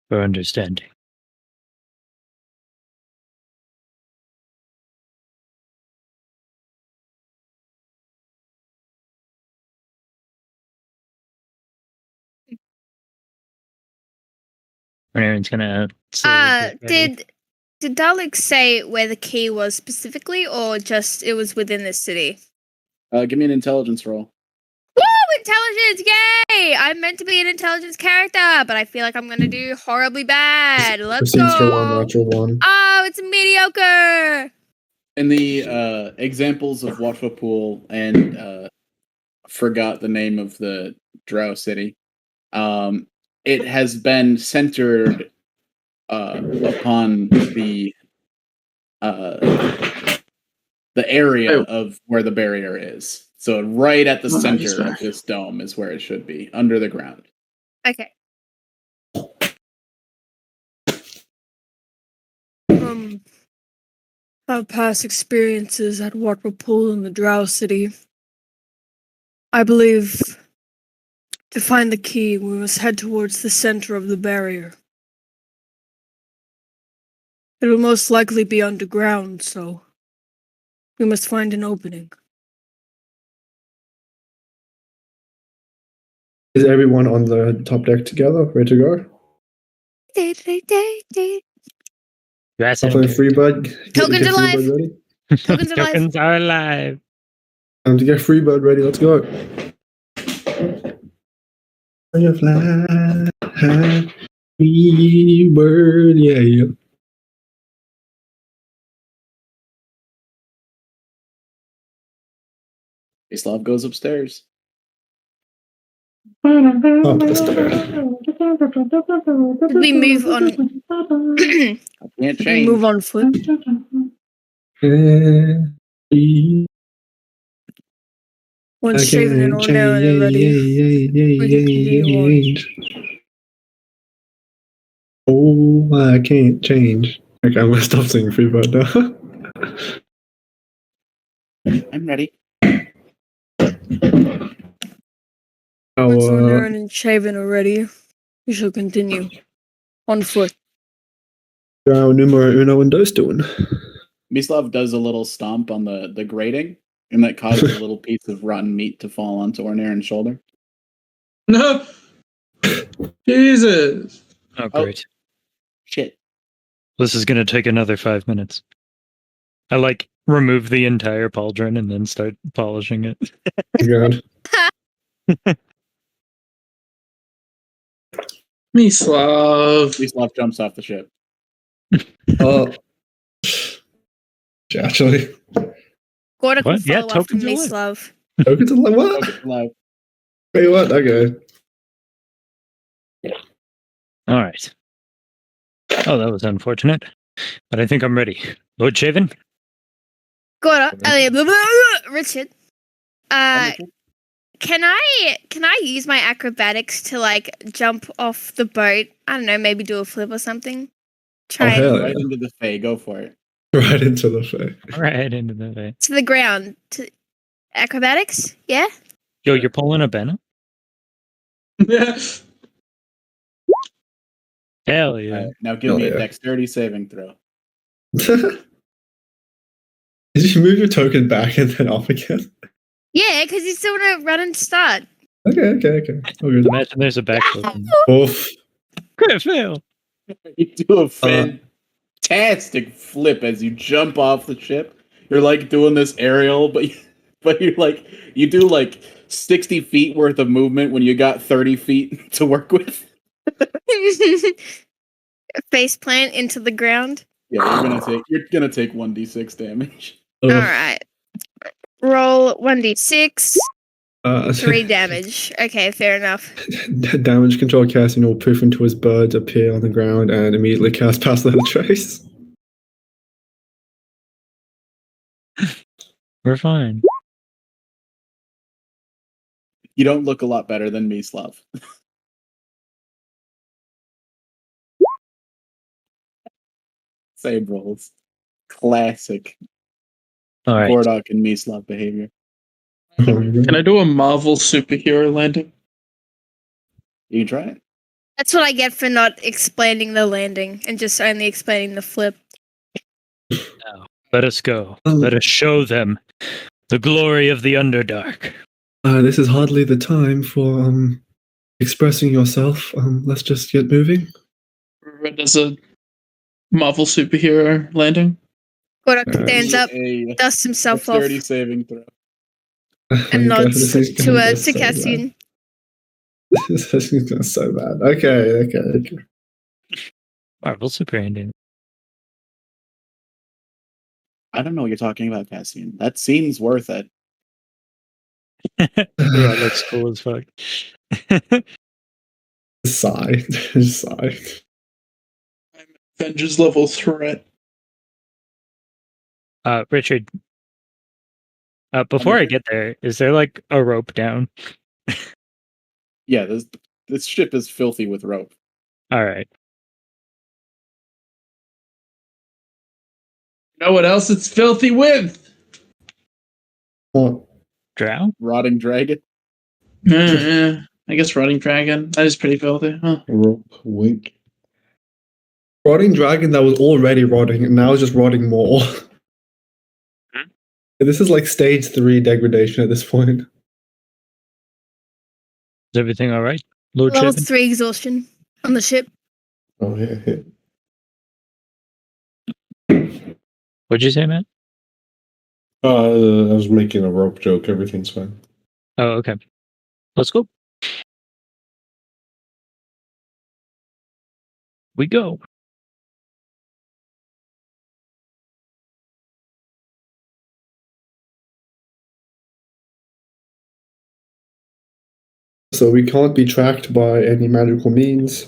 for understanding. Aaron's gonna. slowly get ready. Did Dalek say where the key was specifically, or just it was within the city? Give me an intelligence roll. Woo! Intelligence! Yay! I'm meant to be an intelligence character, but I feel like I'm gonna do horribly bad. Let's Proceeds for 1, go! natural 1. Oh, it's mediocre! In the examples of Watchful Pool and forgot the name of the Drow city, it has been centered upon the area of where the barrier is. So right at the Oh, center he's of back. this dome is where it should be, under the ground. Okay. Our past experiences at Watford Pool in the Drow City. I believe to find the key, we must head towards the center of the barrier. It will most likely be underground, so we must find an opening. Is everyone on the top deck together, ready to go? You asked I'll play Freebird. Tokens get alive. Freebird ready. Tokens are alive. Tokens are alive. Time to get Freebird ready. Let's go. Firefly, Freebird, yeah. Islav goes upstairs. Up the stairs. Did we move on? I can't We change. move on foot. Once shaven and ordinary and ready, we can continue on. Oh, I can't change. Okay, I'm gonna stop singing Freebird now. I'm ready. Once Oh, ordinary and shaven are ready, we shall continue on foot. numero uno and dos doing. Mislav does a little stomp on the grating, and that causes a little piece of rotten meat to fall onto Ornarin's shoulder. No, Jesus! Oh, great. Shit. This is gonna take another 5 minutes. I like remove the entire pauldron and then start polishing it. God. Mislav. Mislav jumps off the ship. Oh. Actually. Gordak will What? Yeah, follow after tokens are alive. Mislav. Okay, to what? Okay, alive. Wait, what? Okay. All right. Oh, that was unfortunate, but I think I'm ready. Lord Shaven. Gordak, Richard. Can I use my acrobatics to like jump off the boat? I don't know, maybe do a flip or something. Try hell and Right into the Fae. Go for it. Right into the face. Right into the way. to the ground. To acrobatics, yeah. Yo, you're pulling a Benna? Hell yeah! Alright, now give Hell me yeah. a dexterity saving throw. Did you move your token back and then off again? Yeah, because you still want to run and start. Okay. All good. Imagine there's a backflip. Oof. Crit fail. You do a fantastic flip as you jump off the ship. You're like doing this aerial, but you're like you do like 60 feet worth of movement when you got 30 feet to work with. Face plant into the ground. Yeah, you're gonna take 1d6 damage. Ugh. All right. Roll 1d6, 3 3 damage. Okay, fair enough. Damage control casting will poof into his bird, appear on the ground, and immediately cast Pass Without a Trace. We're fine. You don't look a lot better than Mislav. Same rolls. Classic All right. Gordak and Mislav behavior. Can I do a Marvel superhero landing? You can try it. That's what I get for not explaining the landing and just only explaining the flip. Let us go. Let us show them the glory of the Underdark. This is hardly the time for expressing yourself. Let's just get moving. Red as a Marvel superhero landing. Gordak stands up, A dusts himself off, dexterity saving throw. and nods This is to gonna go so Cassian. bad. This is going so bad. Okay. Marvel Super Ending. I don't know what you're talking about, Cassian. That scene's worth it. Yeah, that's cool as fuck. Sigh. Sigh. Avengers level threat. Richard. Before I get there, is there like a rope down? Yeah, this ship is filthy with rope. All right. You know what else it's filthy with? What? Drow? Rotting dragon. I guess Rotting Dragon. That is pretty filthy. Huh. Rope, wink. Rotting dragon that was already rotting and now is just rotting more. This is like stage 3 degradation at this point. Is everything all right, Lord Level Shaven? 3 exhaustion on the ship. Oh, yeah. What'd you say, Matt? I was making a rope joke. Everything's fine. Oh, okay. Let's go. We go. So we can't be tracked by any magical means,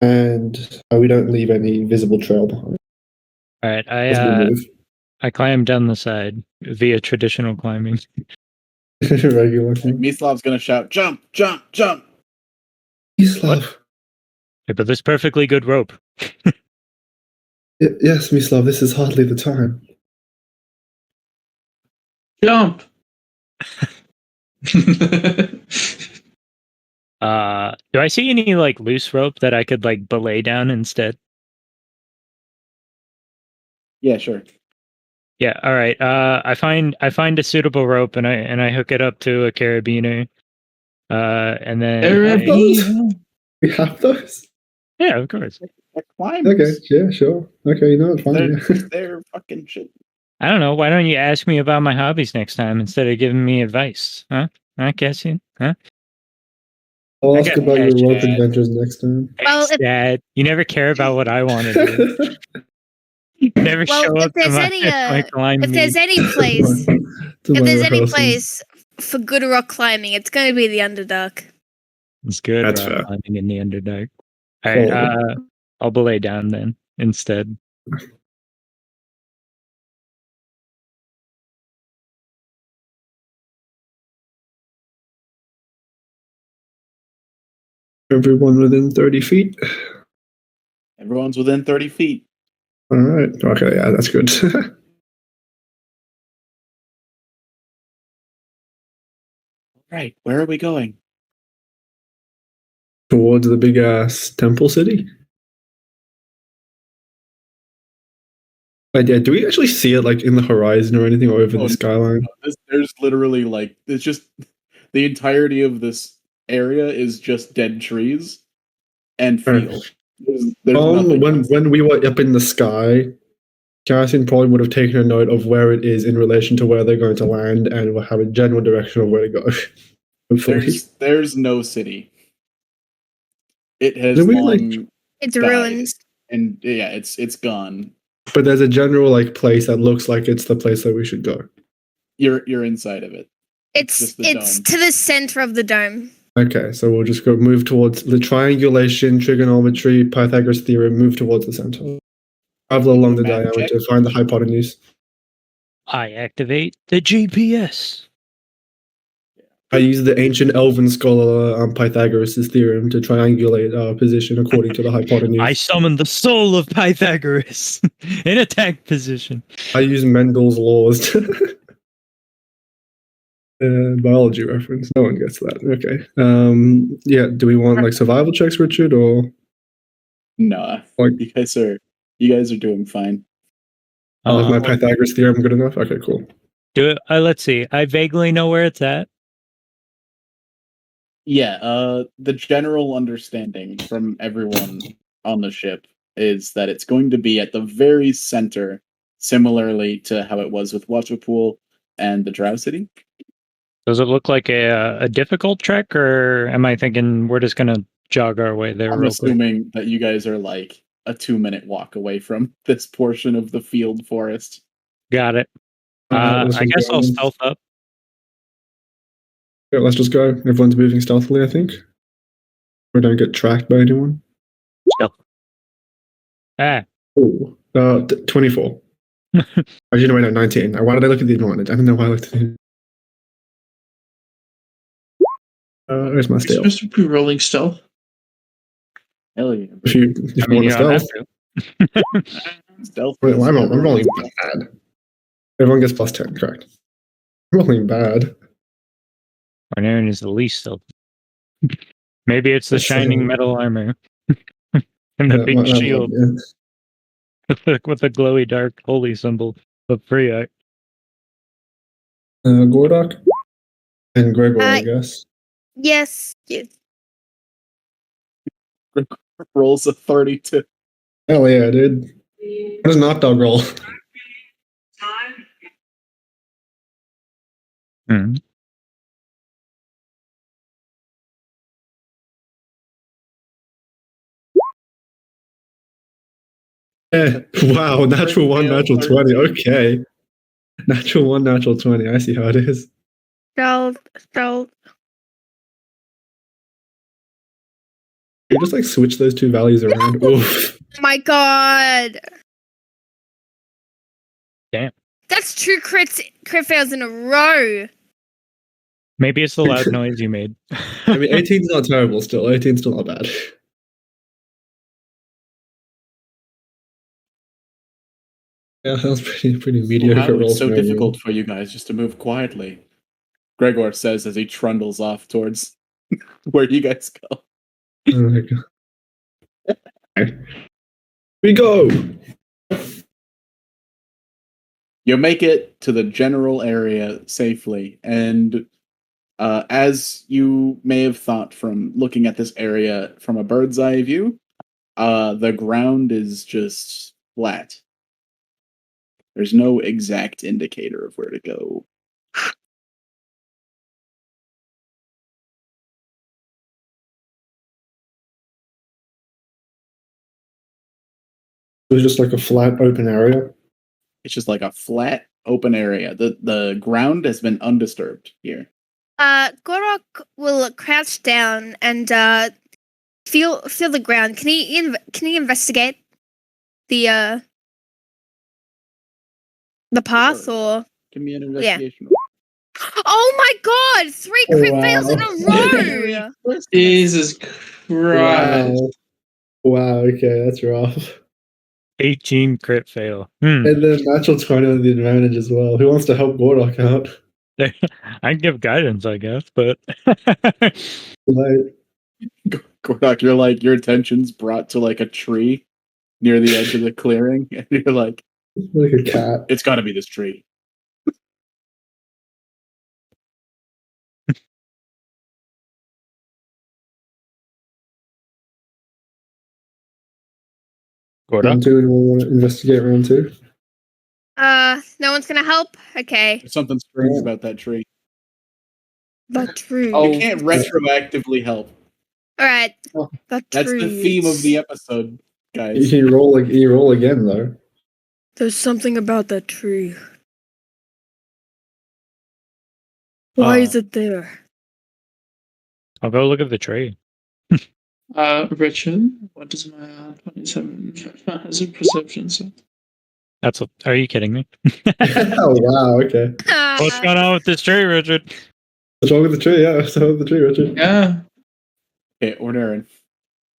and we don't leave any visible trail behind. All right. as we move. I climb down the side via traditional climbing. Regular. Mislav's gonna shout, "Jump! Jump! Jump!" Mislav. Hey, but there's perfectly good rope. Yes, Mislav, this is hardly the time. Jump! Do I see any like loose rope that I could like belay down instead? Yeah, sure. Yeah, all right. I find a suitable rope and I hook it up to a carabiner. And then those? We have those? yeah, of course. climbers. Okay, yeah, sure. Okay, you know what? Fine. They're Yeah. just their fucking shit. I don't know. Why don't you ask me about my hobbies next time instead of giving me advice? Huh? Huh, Cassian? Huh? I'll I ask got about your rope Dad. adventures next time. Well, Thanks, if- Dad. You never care about what I want to do. You never Well, show if up to there's my, any, my climb if there's meet. any place, To if my there's any rehearsals. place for good rock climbing, it's going to be the Underdark. It's good That's rock fair. climbing in the Underdark. All right, Cool. I'll belay down then instead. Everyone within 30 feet. Everyone's within 30 feet. All right. Okay, yeah, that's good. Right, where are we going? Towards the big ass temple city. Yeah, do we actually see it like in the horizon or anything, or over Oh, the no. skyline? There's literally like it's just the entirety of this area is just dead trees and field. There's nothing else. When we were up in the sky, Cassian probably would have taken a note of where it is in relation to where they're going to land, and will have a general direction of where to go. Hopefully. There's no city. It has Did we, long It's died, ruins. and yeah, it's gone. But there's a general like place that looks like it's the place that we should go. You're inside of it. It's just the it's dome. to the center of the dome. Okay, so we'll just go move towards the triangulation, trigonometry, Pythagoras theorem, move towards the center. Travel along the Map diameter check. to find the hypotenuse. I activate the GPS. I use the ancient elven scholar Pythagoras' theorem to triangulate our position according to the hypotenuse. I summon the soul of Pythagoras in attack position. I use Mendel's laws. Biology reference. No one gets that. Okay. Yeah. Do we want like survival checks, Richard, or Nah, Like- you guys are doing fine. is my Uh, Pythagoras theorem good enough? Okay, cool. do it. Let's see. I vaguely know where it's at. Yeah, the general understanding from everyone on the ship is that it's going to be at the very center, similarly to how it was with Waterpool and the Drow City. Does it look like a difficult trek, or am I thinking we're just gonna jog our way there I'm real quick? assuming that you guys are like a 2-minute walk away from this portion of the field forest. Got it. Let's I just guess go I'll then. stealth up. Yeah, let's just go. Everyone's moving stealthily, I think. We don't get tracked by anyone. Ah, Oh, 24. Actually, no, wait, no, 19. Why did I look at the advantage? I don't know why I looked at it. Where's my You're stealth? supposed to be rolling stealth. Hell yeah. If you I mean, want you to don't stealth. have to. Stealth. Wait, is I'm never rolling really- bad. Everyone gets plus 10, correct. I'm rolling bad. Arnaren is the least stealthy. Maybe it's the That's, shining metal armor and the Yeah, big my- shield yeah. with the glowy dark holy symbol of Freya. Gordok and Gregor, I Uh, guess. Yes. Yes. rolls a 32. Hell yeah, dude. What does not dog roll? Hmm. Wow, natural 1, Fail natural 20. 13. Okay. Natural 1, natural 20. I see how it is. Stealth. You just like switch those two values around. Oof. My God. Damn. That's two crit fails in a row. Maybe it's the loud noise you made. I mean, 18's not terrible still. 18's still not bad. Yeah, that was pretty mediocre How roll. it's so for me. difficult for you guys just to move quietly. Gregor says as he trundles off towards where you guys go. Oh my God. Okay. We go. You make it to the general area safely, and as you may have thought from looking at this area from a bird's eye view, The ground is just flat. There's no exact indicator of where to go. It was just like a flat open area. It's just like a flat open area. The ground has been undisturbed here. Gorok will crouch down and feel the ground. Can he investigate the path Sure. or? Give me an investigation. Oh my God! 3 crit fails in a row. Jesus Christ. Wow, okay, that's rough. 18 crit fail. And then natural 20 on the advantage as well. Who wants to help Gordok out? I can give guidance, I guess, but Like, Gordok, you're like, your attention's brought to like a tree near the edge of the clearing, and you're like a cat. it's got to be this tree. Round 2, anyone want to investigate round 2? No one's gonna help. Okay. There's something strange about that tree. That tree. Oh. You can't retroactively help. All right. That That's tree. the theme of the episode, guys. You roll again though. There's something about that tree. Why is it there? I'll go look at the tree. Richard, what does my 27 hazard perception say? Are you kidding me? Oh wow, okay. What's going on with this tree, Richard? What's wrong with the tree? Yeah, what's wrong with the tree, Richard? Yeah. Okay, Ornerin,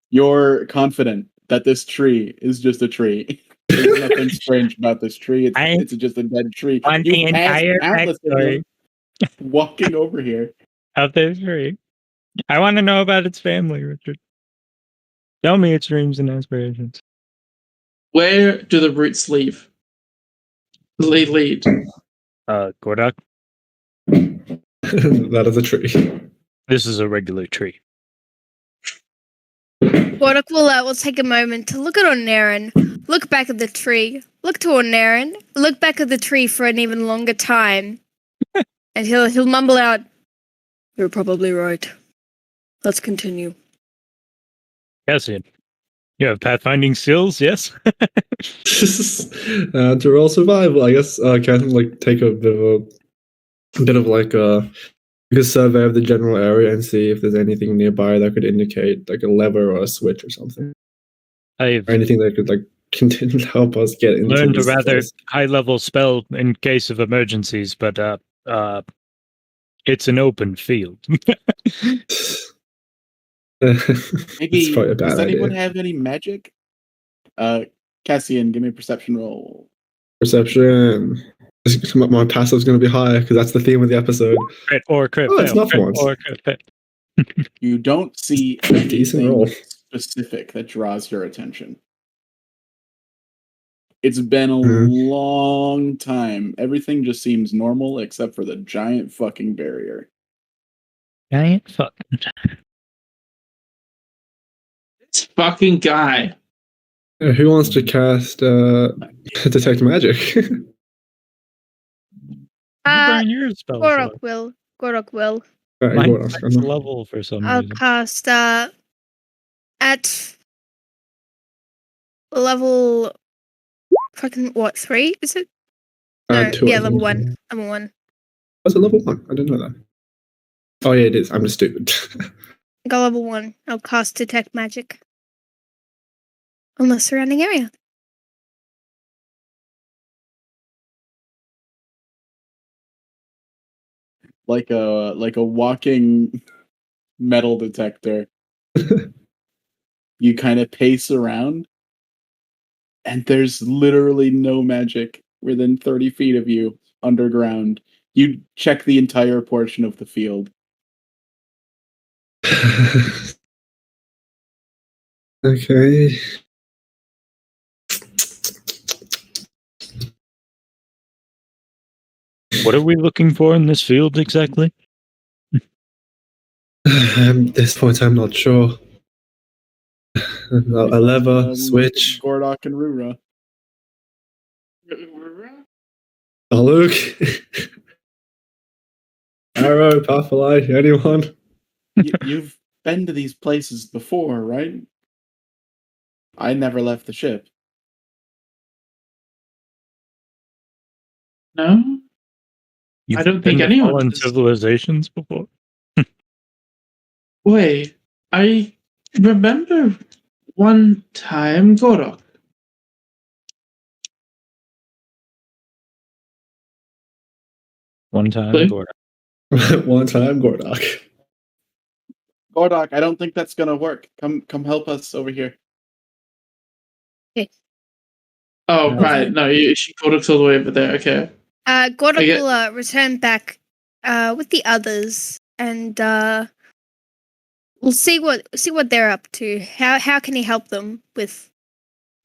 you're confident that this tree is just a tree. There's nothing strange about this tree. It's just a dead tree. On the You've passed entire countless of backstory them walking over here. of this tree. I want to know about its family, Richard. Tell me its dreams and aspirations. Where do the roots lead? Gordok, That is a tree. this is a regular tree. Gorok will take a moment to look at Ornerin, look back at the tree, look to Ornerin, look back at the tree for an even longer time, and he'll mumble out, You're probably right. Let's continue. Cassian, you have pathfinding skills, yes? To roll survival, I guess. Can like take a bit of like a survey of the general area and see if there's anything nearby that could indicate like a lever or a switch or something, I've or anything that could like continue to help us get into learned a this rather place. high-level spell in case of emergencies, but it's an open field. Maybe It's probably a bad does anyone idea. have any magic? Cassian, give me a perception roll. Perception. My passive's going to be high because that's the theme of the episode. Crit or crit Oh, it's fail. not Crit once. or crit fail. You don't see Decent anything roll. specific that draws your attention. It's been a Mhm. long time. Everything just seems normal except for the giant fucking barrier. Giant fuck. This fucking guy. Who wants to cast detect magic? You Uh, burn your spell. Gorok will. Gorok will. Alright, Mine go on, is Oscar, no. level for some I'll reason. cast at level fucking what 3 is it? No, Two, yeah, I level think. 1. Level 1. Was it level 1? I didn't know that. Oh yeah, it is. I'm just stupid. Go level 1. I'll cast detect magic on the surrounding area. Like a walking metal detector. You kind of pace around, and there's literally no magic within 30 feet of you underground. You check the entire portion of the field. Okay. What are we looking for in this field exactly? At this point, I'm not sure. A lever, switch. Gordok and Rura. Oh, Luke. Arrow, Pathfly, anyone? You've been to these places before, right? I never left the ship. No? You've I don't think been to anyone fallen has. civilizations before. Wait, I remember one time Godok. One time, Blue? Gordon. One time, Gordok. Gordok, I don't think that's gonna work. Come help us over here. Oh, No. right. No, she Godok's all the way over there. Okay. Gordon I get- will return back with the others, and we'll see what they're up to. How can he help them with?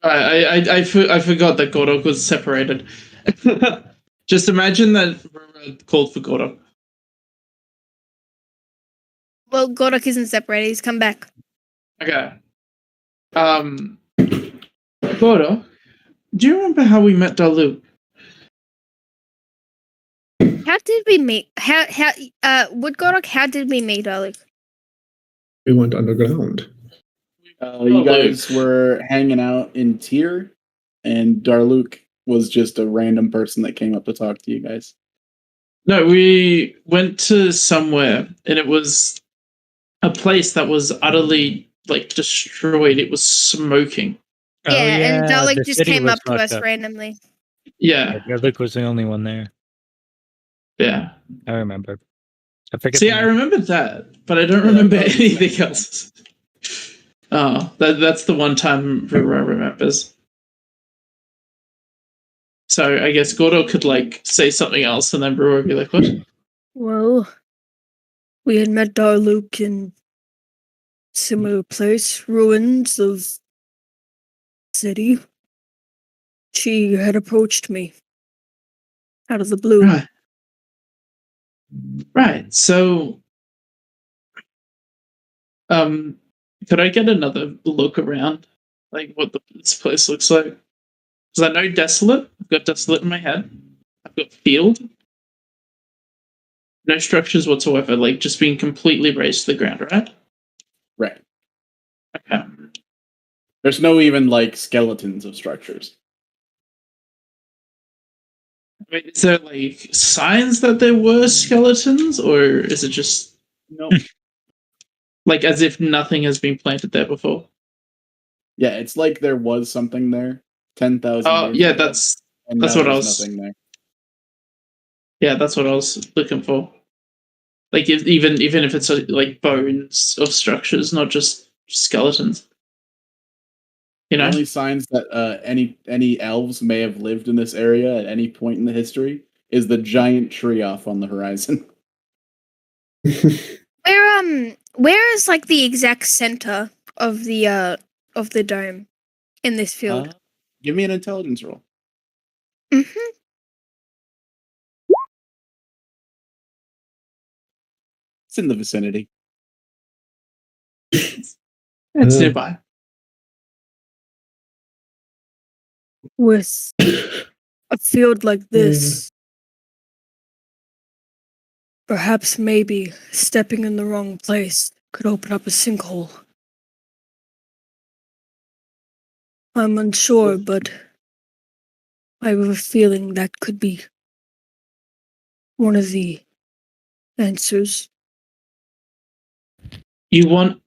I forgot that Godok was separated. Just imagine that Rura called for Godok. Well, Gordok isn't separated. He's come back. Okay. Godok, do you remember how we met Daluk? How did we meet? Wood Gordok? How did we meet, Alec? We went underground. You guys were hanging out in Tyr, and Darluk was just a random person that came up to talk to you guys. No, we went to somewhere, and it was a place that was utterly destroyed. It was smoking. Oh, And Dalek the just city came was up to fucked us randomly. Yeah, Luke was the only one there. yeah. I remember. I forget. See, the I name. remember that, but I don't remember anything else. Oh, that's the one time Rura remembers. So I guess Gordo could say something else, and then Rura would be like, "What?" Well, we had met Darluk in similar place, ruins of city. She had approached me out of the blue. Right. Right. So, could I get another look around, what this place looks like? Because I know desolate. I've got desolate in my head. I've got field. No structures whatsoever. Just being completely raised to the ground. Right. Right. Okay. There's no even skeletons of structures. I mean, is there signs that there were skeletons, or is it just No. as if nothing has been planted there before? Yeah, it's like there was something there 10,000 Oh, years yeah, ago, that's and that's now what I there's was- nothing there. yeah, that's what I was looking for. Even if it's bones of structures, not just skeletons. You The know, only signs that any elves may have lived in this area at any point in the history is the giant tree off on the horizon. Where is the exact center of the dome in this field? Give me an intelligence roll. Mm-hmm. It's in the vicinity. it's Uh, nearby. With a field like this, perhaps maybe stepping in the wrong place could open up a sinkhole. I'm unsure, but I have a feeling that could be one of the answers. You want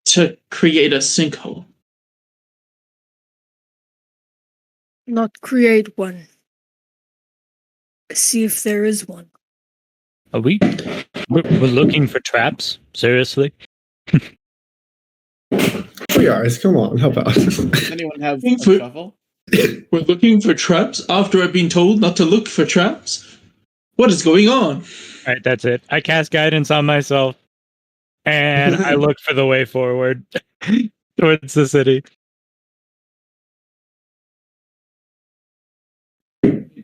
to create a sinkhole? Not create one. See if there is one. Are we're looking for traps? Seriously? Oh, guys, come on, how about? Does anyone have a Bigfoot. shovel? We're looking for traps after I've been told not to look for traps? What is going on? All right, that's it. I cast guidance on myself, and I look for the way forward towards the city. Give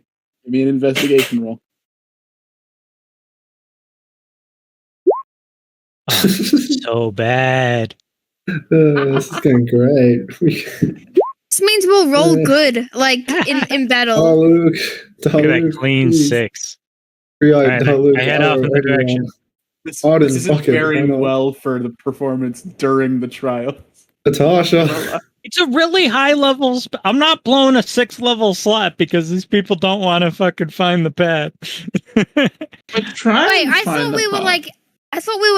me an investigation roll. So bad. This is going great. This means we'll roll Uh, good, like in battle. Daluk, Look at that Daluk, clean please. 6. Three-eyed Alright, Daluk. I head off in the direction. This Arden, isn't fuck it, why very not? well for the performance during the trials. Natasha. It's a really high level. I'm not blowing a 6th level slot because these people don't want to fucking find the path. But try Wait, and I find thought the we were path. like, I thought we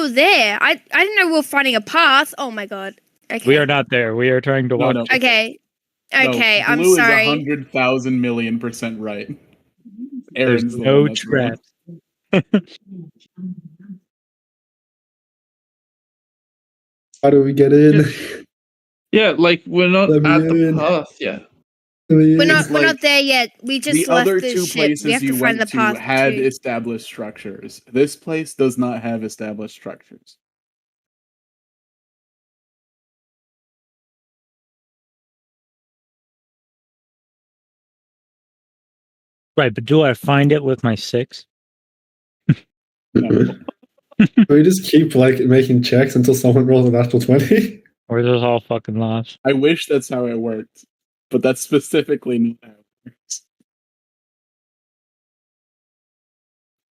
were there. I didn't know we were finding a path. Oh my god. Okay. We are not there. We are trying to No, walk. no. Okay. Okay, No, I'm Blue sorry. is 100,000,000,000% right. There's Aaron's the no one that's wrong. traps. How do we get in? Yeah, like we're not Let me at the in. path yet. We're It's not like there yet. We just The left other the two ship. We places have to you find the went to path had too. established structures. This place does not have established structures. Right, but do I find it with my 6? No. We just keep like making checks until someone rolls a natural 20. Or is this all fucking lost? I wish that's how it worked, but that's specifically not how it works.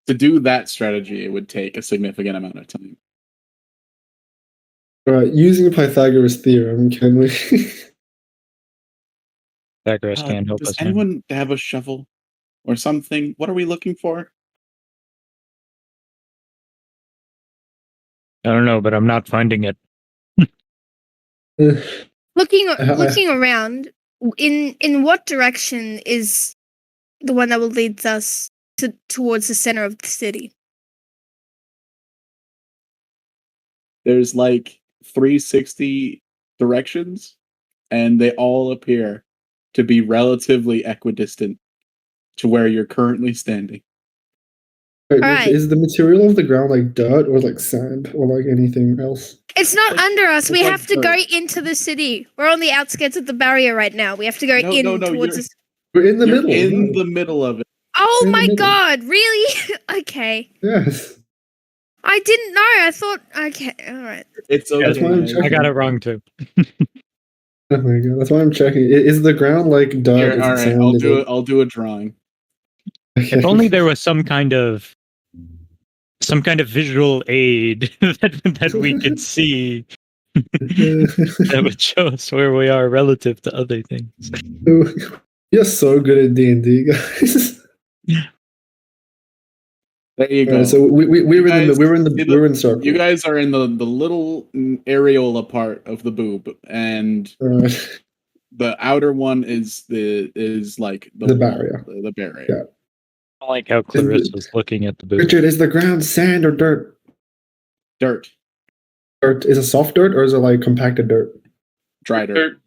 To do that strategy, it would take a significant amount of time. Right, using Pythagoras theorem, can we? Pythagoras can't help Does us. man. anyone have a shovel or something? What are we looking for? I don't know, but I'm not finding it. Looking I- looking around, in what direction is the one that will lead us towards the center of the city? There's like 360 directions, and they all appear to be relatively equidistant to where you're currently standing. Wait, Alright. is the material of the ground like dirt or like sand or like anything else? It's not Like- under us. We it's like have to go dirt. into the city. We're on the outskirts of the barrier right now. We have to go No, in no, no, towards you're- the We're in the You're middle. in no. the middle of it. Oh in the my middle. god, really? Okay. Yes. I didn't know. I thought okay, alright. It's okay. That's why I'm guys. checking. I got it wrong too. Oh my god, that's why I'm checking. Is the ground like dirt? Here, Is it all right, sand? I'll Is do it- it. I'll do a drawing. Okay. If only there was some kind of visual aid that we could see that would show us where we are relative to other things. You're so good at D&D, guys. There you go. So we're in guys see we're in circle. You guys are in the little areola part of the boob, and Alright. the outer one is like The wall, barrier. The barrier. Yeah. I don't like how Clarissa's looking at the booth. Richard, is the ground sand or dirt? Dirt, Dirt is it soft dirt or is it like compacted dirt? dry dirt.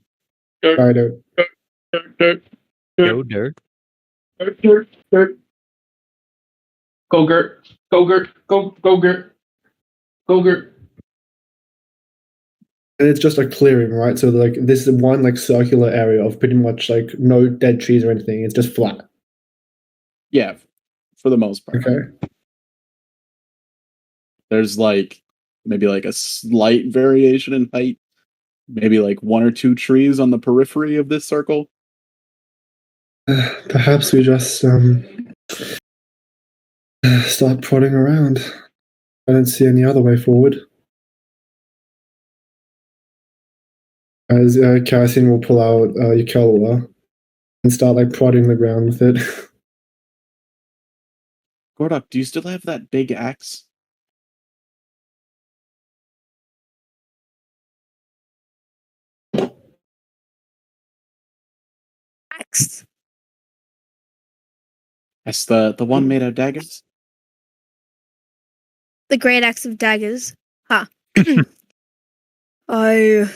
Dry dirt. Go dirt. Go Gert. Go Gert. Go Gert. Go Gert. And it's just a clearing, right? So like this is one like circular area of pretty much like no dead trees or anything. It's just flat. Yeah, for the most part. Okay. There's like maybe like a slight variation in height. Maybe like one or two trees on the periphery of this circle. Perhaps we just start prodding around. I don't see any other way forward. As Kerosene will pull out Ukelwa and start like prodding the ground with it. Gordok, do you still have that big axe? Axe. That's the one made of daggers? The great axe of daggers. I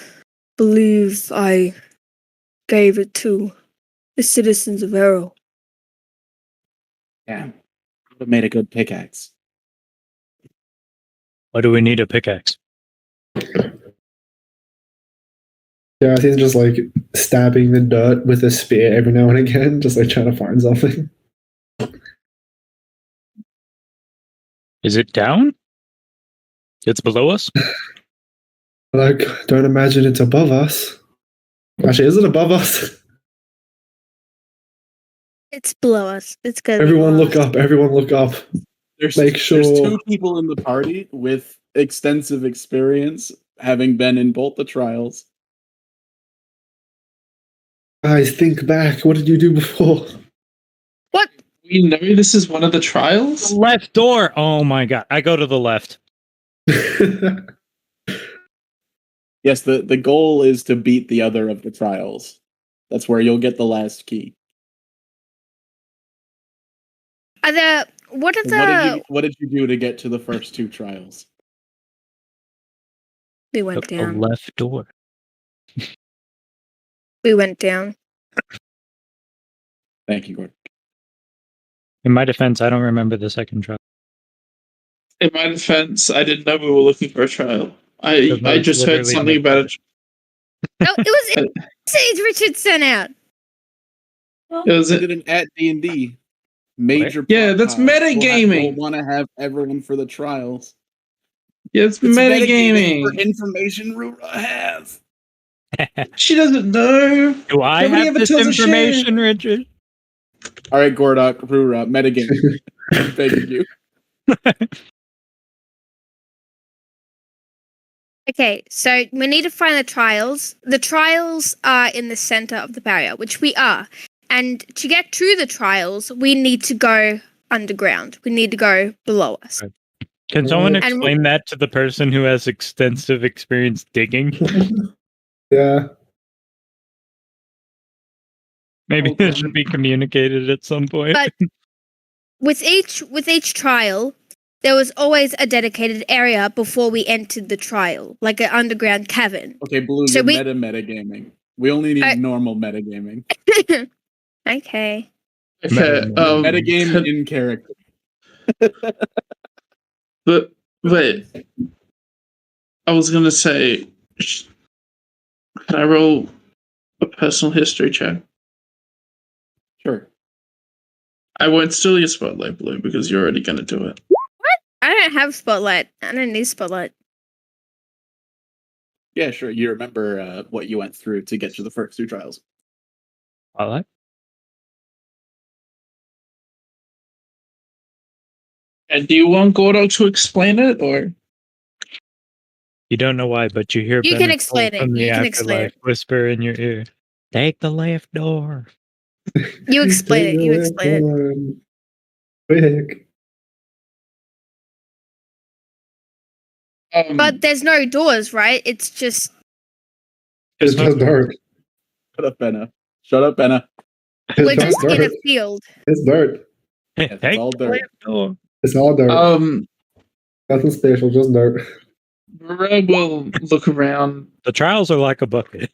believe I gave it to the citizens of Arrow. Yeah. Would have made a good pickaxe. Why do we need a pickaxe? Kerosene's just like stabbing the dirt with a spear every now and again, just like trying to find something. Is it down? It's below us? Like, don't imagine it's above us. Actually, is it above us? It's below us. It's good. Everyone look up. Everyone look up. There's, Make there's sure- 2 people in the party with extensive experience, having been in both the trials. Guys, think back. What did you do before? What? We know this is one of the trials. Left door. Oh my god. I go to the left. Yes, the goal is to beat the other of the trials. That's where you'll get the last key. Are there? What are So the? what did you do to get to the first 2 trials? We went The down. left door. We went down. Thank you, Gordon. In my defense, I don't remember the second trial. In my defense, I didn't know we were looking for a trial. I was just heard literally something about it. No, it was Sage Richard sent out. It was I did an at D&D major. Yeah, that's metagaming. We'll want to have everyone for the trials. it's It's for metagaming. information Rura has. She doesn't know. Do I Nobody have ever this tells a shit. information, Richard? All right, Gordok, Rura, metagaming. Thank you. Okay, so we need to find the trials. The trials are in the center of the barrier, which we are. And to get to the trials, we need to go underground. We need to go below us. Right. Can someone And- explain that to the person who has extensive experience digging? Yeah. Maybe Okay. this should be communicated at some point. But with each trial, there was always a dedicated area before we entered the trial, like an underground cavern. Okay, Blue, So you're we- metagaming. We only need I- normal metagaming. Okay. Okay. Metagame in character. But wait, I was gonna say, can I roll a personal history check? Sure. I won't steal your spotlight, Blue, because you're already gonna do it. I don't have spotlight. I don't need spotlight. Yeah, sure. You remember what you went through to get to the first 2 trials. I like. And do you want Gordog to explain it, or You don't know why, but you hear You can Bennett explain Cole it. from the You can explain afterlife whisper in your ear. Take the left door. You explain it. You explain it. Quick. But there's no doors, right? It's just It's just dirt. Shut up, Benna. Shut up, Benna. we're It's just in a dirt. field. It's dirt. It's Take all the dirt. left door. It's all dirt. Nothing special, just dirt. Rura will look around. The trials are like a bucket.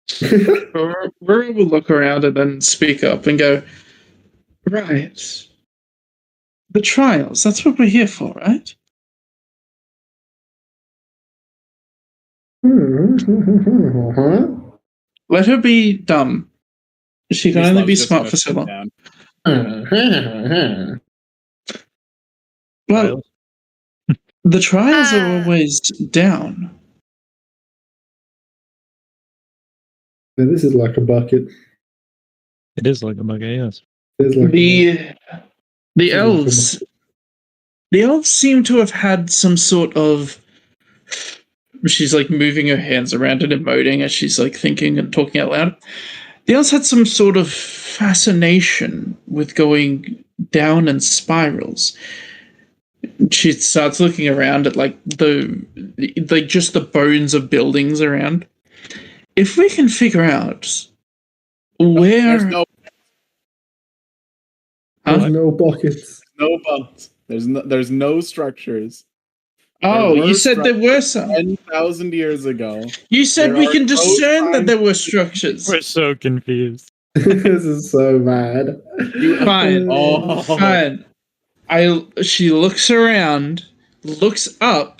Rura will look around and then speak up and go, right. The trials, that's what we're here for, right? Let her be dumb. She can only be smart for so long. Down. Well, the trials are Ah. always down. This is like a bucket. It is like a bucket, yes. It's like The elves seem to have had some sort of. She's like moving her hands around and emoting as she's like thinking and talking out loud. The elves had some sort of fascination with going down in spirals. She starts looking around at like just the bones of buildings around. If we can figure out where There's no There's no buckets. bumps. There's no structures. Oh, There you were said there were some. 10,000 years ago. You said there we are can no discern that signs- there were structures. We're so confused. This is so bad. Fine. Oh, Fine. She looks around, looks up,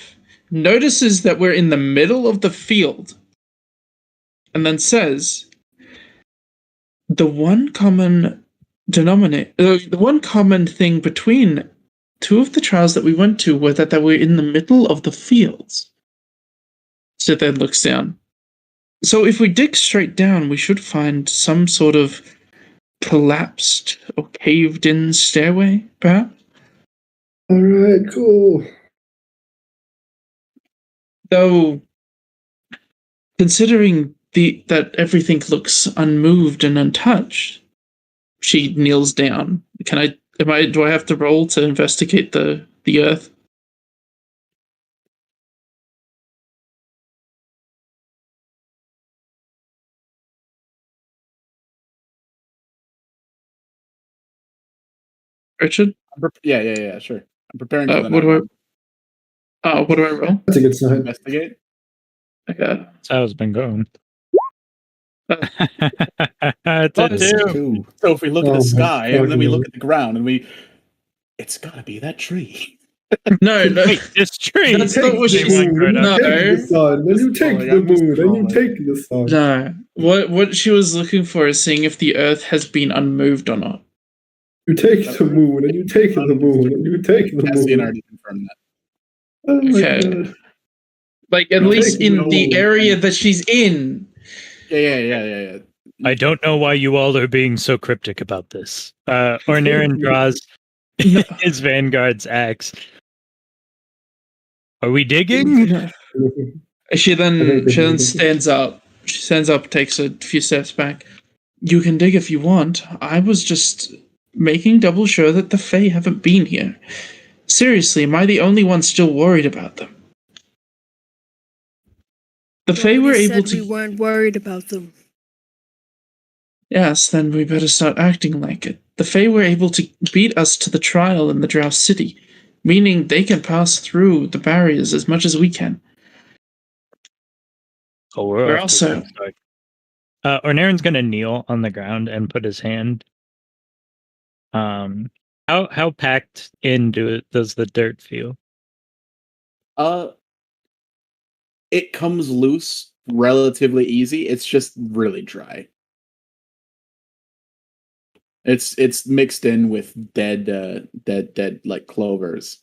notices that we're in the middle of the field, and then says, the one common thing between 2 of the trials that we went to were that they were in the middle of the fields. Sithad looks down. So if we dig straight down, we should find some sort of collapsed or caved-in stairway, perhaps? All right, cool. Though, considering that everything looks unmoved and untouched, she kneels down. Do I have to roll to investigate the earth? Richard? Yeah, sure. I'm preparing for the What next one. do I roll? That's a good sign. Investigate. Okay. That's how it's been going. Uh, It's a Nice. 2. Two. So if we look at Oh the my sky and then we fucking look at the ground and it's gotta be that tree. No, no. Wait, this tree. That's Take not what the she's- moon, right and up. you take the sun, then you Just take trolling, the I'm just moon, and you trolling. take the sun. No. What she was looking for is seeing if the earth has been unmoved or not. You take the moon, and you take the moon, and you take the Cassian moon. already confirmed that. Oh my Okay. God. Like, at No, least take in the no- area that she's in. Yeah. I don't know why you all are being so cryptic about this. Ornaren draws No. his Vanguard's axe. Are we digging? She then stands up. She stands up, takes a few steps back. You can dig if you want. I was just making double sure that the Fae haven't been here. Seriously, am I the only one still worried about them? The Fae You were already able said to. we weren't worried about them. Yes, then we better start acting like it. The Fae were able to beat us to the trial in the Drow City, meaning they can pass through the barriers as much as we can. Oh, We're off to a also- good start. Ornaren's gonna kneel on the ground and put his hand. How packed in does the dirt feel? It comes loose relatively easy. It's just really dry. It's mixed in with dead like clovers.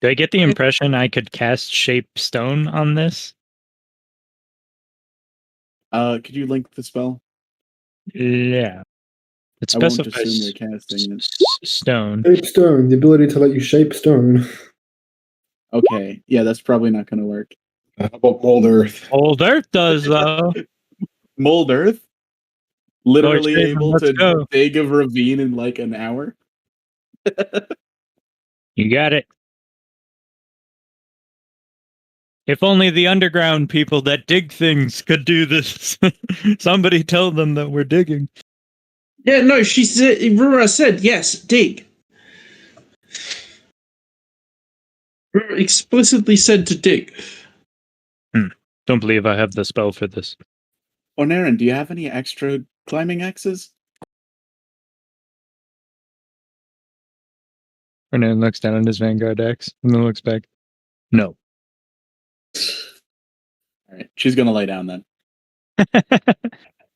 Do I get the impression I could cast Shape Stone on this? Could you link the spell? Yeah. It I won't specifies assume you're casting it. stone. Shape stone, the ability to let you shape stone. Okay, yeah, that's probably not going to work. How about mold earth? Old Earth does though. Mold Earth, literally Shaven, able let's to go. dig a ravine in like an hour. You got it. If only the underground people that dig things could do this. Somebody tell them that we're digging. Yeah, no, she said. Rura said yes. Dig. Rura explicitly said to dig. Don't believe I have the spell for this. Ornaren, do you have any extra climbing axes? Ornaren looks down at his Vanguard axe and then looks back. No. All right, she's going to lay down then.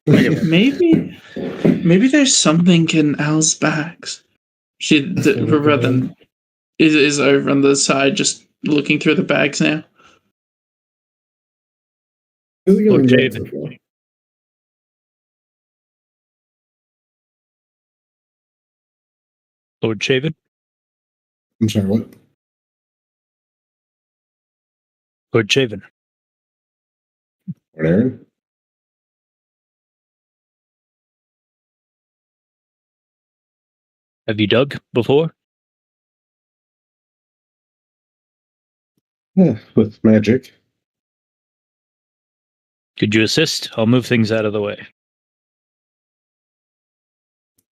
Maybe there's something in Al's bags. Rura then is over on the side, just looking through the bags now. How's it going, Okay. so far? Lord Shaven? I'm sorry, what? Lord Shaven. Aaron? Have you dug before? Yeah, with magic. Could you assist? I'll move things out of the way.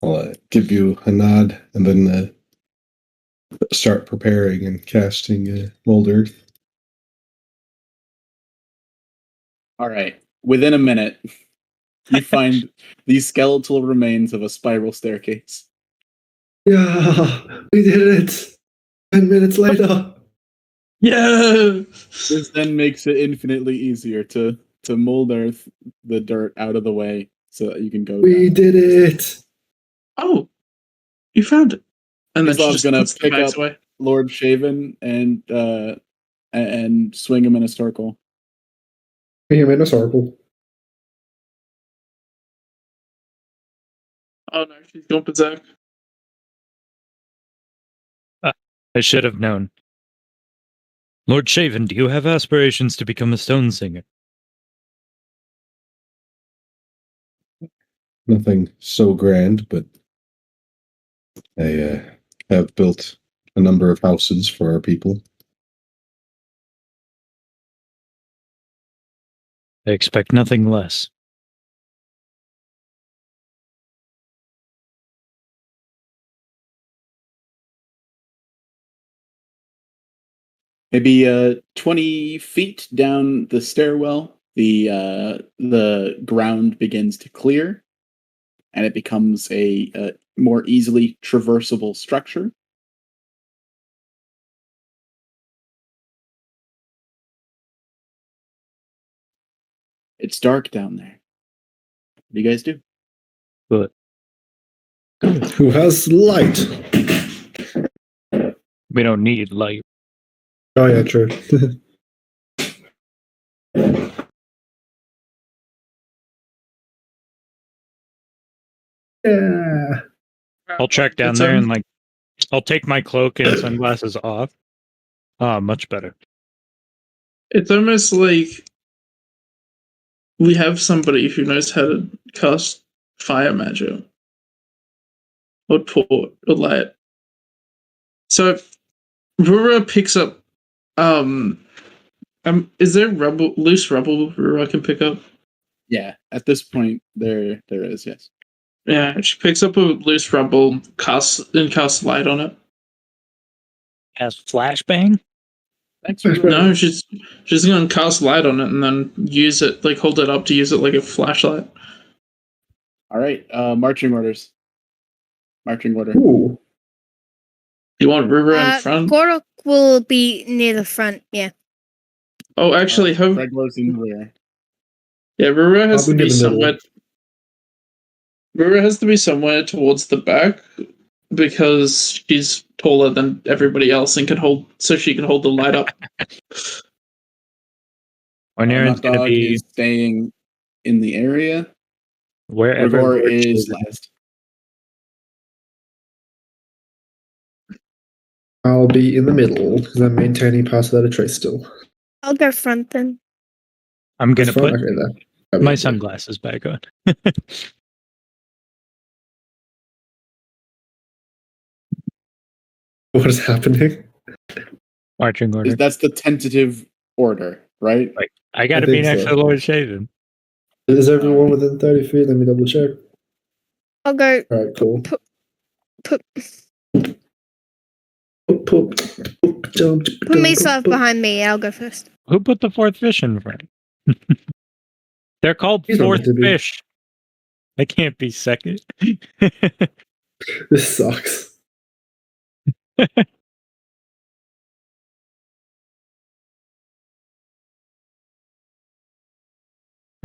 I'll give you a nod and then start preparing and casting mold earth. All right, within a minute, you find the skeletal remains of a spiral staircase. Yeah, we did it. 10 minutes later. Yeah. This then makes it infinitely easier to mold earth the dirt out of the way so that you can go We down. did it. Oh, you found it. And then she Islam's just gonna puts the pick bags up- away. Lord Shaven and swing him in a circle. him in a circle. Oh no, she's gone berserk. I should have known. Lord Shaven, do you have aspirations to become a stone singer? Nothing so grand, but I have built a number of houses for our people. I expect nothing less. Maybe 20 feet down the stairwell, the ground begins to clear, and it becomes a more easily traversable structure. It's dark down there. What do you guys do? But Who has light? we don't need light. Oh yeah, true. Yeah. I'll check down It's, there um, and I'll take my cloak and sunglasses off. Ah, much better. It's almost like we have somebody who knows how to cast fire magic or port or light. So Rura picks up. Is there loose rubble Rura can pick up? Yeah, at this point, there is, yes. Yeah, she picks up a loose rubble, casts light on it. Has flashbang? Thanks, Thanks, Rura. No, she's gonna cast light on it and then use it, like hold it up to use it like a flashlight. All right, marching orders. Marching order. Ooh. You want Rura in front? Gorok will be near the front. Yeah. Oh, actually, have Gregor's in the rear. yeah, Rura has I'll to be be near the middle. somewhere. Rura has to be somewhere towards the back because she's taller than everybody else and she can hold the light up. Oneron's gonna Dog be is staying in the area. wherever Gregor Lord is Shaven- last. I'll be in the middle because I'm maintaining pass without a trace still. I'll go front then. I'm gonna Front? put Okay, there. Oh, my yeah. sunglasses back on. What is happening? Marching order. That's the tentative order, right? I gotta I be think next so. to Lord Shaven. Is everyone within 30 feet? Let me double check. I'll go. All right, cool. Put Put myself behind me. I'll go first. Who put the fourth fish in front? They're called He's not fourth meant to be. fish. I can't be second. This sucks.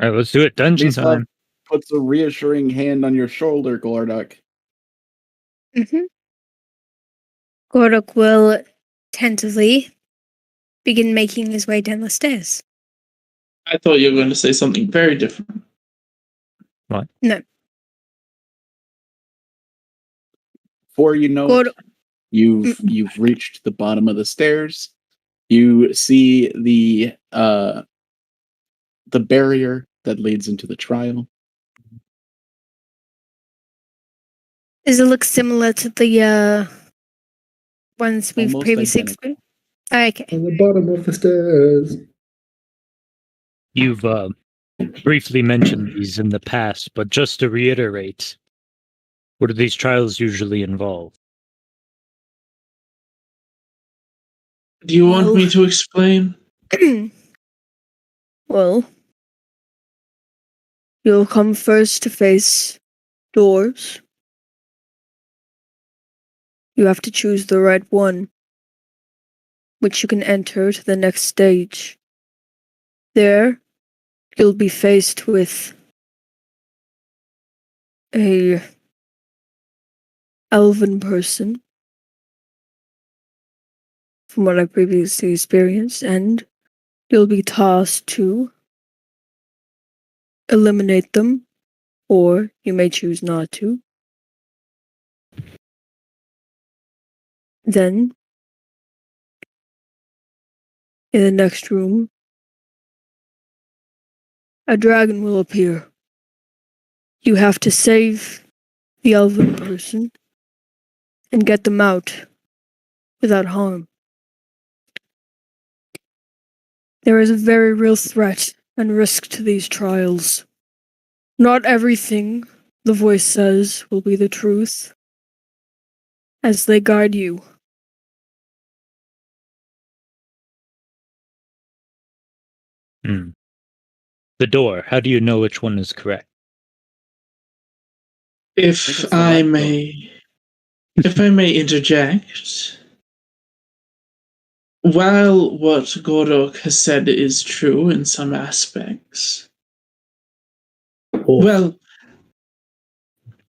All right, let's do it. Dungeon Mislav time. puts a reassuring hand on your shoulder, Glorduck. Mm-hmm. Gorok will tentatively begin making his way down the stairs. I thought you were going to say something very different. Before you know it, you've reached the bottom of the stairs. You see the barrier that leads into the trial. Does it look similar to the ones we've Almost previously identical. experienced? Okay. On the bottom of the stairs. You've briefly mentioned these in the past, but just to reiterate, what do these trials usually involve? Do you want me to explain? Well, you'll come first to face doors. You have to choose the right one, which you can enter to the next stage. There, you'll be faced with a elven person, from what I previously experienced, and you'll be tasked to eliminate them, or you may choose not to. Then, in the next room, a dragon will appear. You have to save the elven person and get them out without harm. There is a very real threat and risk to these trials. Not everything the voice says will be the truth, as they guide you. The door. How do you know which one is correct? think If it's the I left may interject, while what Gorok has said is true in some aspects, well,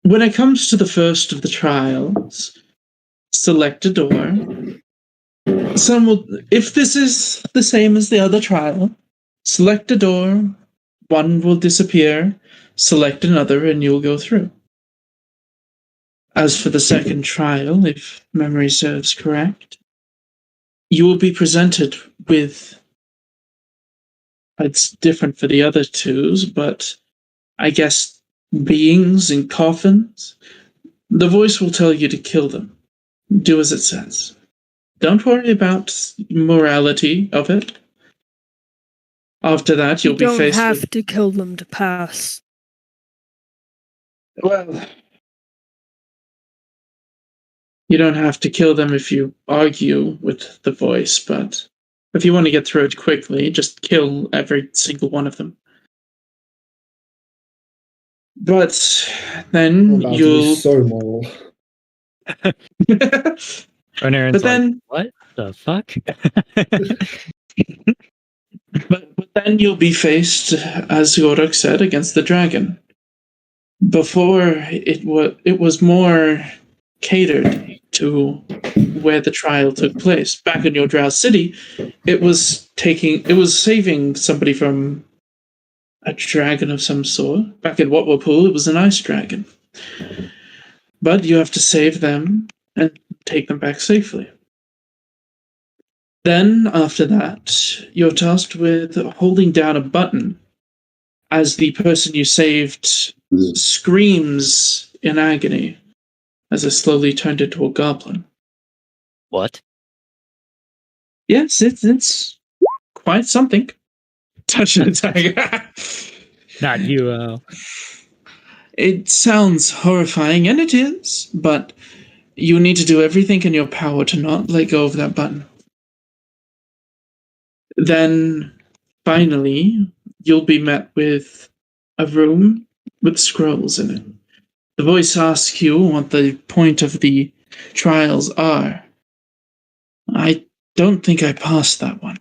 when it comes to the first of the trials, select a door. Some will, if this is the same as the other trial, select a door, one will disappear, select another, and you'll go through. As for the second trial, if memory serves correct, you will be presented with. It's different for the other twos, but I guess beings in coffins. The voice will tell you to kill them. Do as it says. Don't worry about morality of it. After that, you'll You be don't faced have with. to kill them to pass. Well, you don't have to kill them if you argue with the voice, but if you want to get through it quickly, just kill every single one of them. But then About to be you'll. so moral. Renarin's But then, what the fuck? but then you'll be faced, as Gorok said, against the dragon. Before it was more catered to where the trial took place. Back in your Drow City, it was saving somebody from a dragon of some sort. Back in Watwapool, it was an ice dragon. But you have to save them and take them back safely. Then, after that, you're tasked with holding down a button as the person you saved screams in agony as it slowly turned into a goblin. What? Yes, it's quite something. Touch an attack. Not you. It sounds horrifying, and it is, but you need to do everything in your power to not let go of that button. Then, finally, you'll be met with a room with scrolls in it. The voice asks you what the point of the trials are. I don't think I passed that one.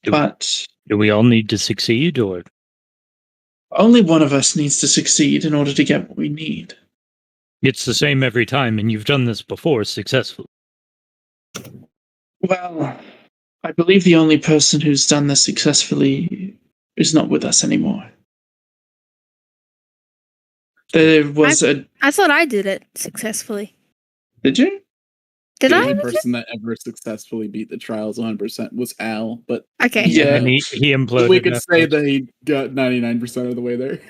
But Do we all need to succeed, or only one of us needs to succeed in order to get what we need. it's the same every time, and you've done this before successfully? Well, I believe the only person who's done this successfully is not with us anymore. There was I thought I did it successfully. Did you? Did the I? only person that ever successfully beat the trials 100% was Al, but Okay. Yeah. And he imploded. we could after. say that he got 99% of the way there. How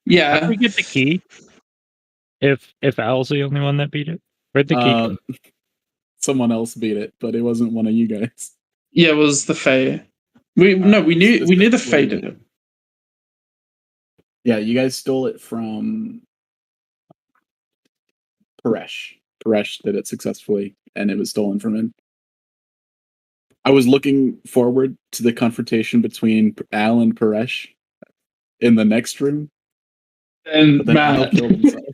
Yeah. do we get the key? If Al's the only one that beat it, where'd the key come? Someone else beat it, but it wasn't one of you guys. Yeah, it was the Fae. We knew the Fae did it. Yeah, you guys stole it from Paresh. Paresh did it successfully, and it was stolen from him. I was looking forward to the confrontation between Al and Paresh in the next room, And but then Al Matt. killed himself.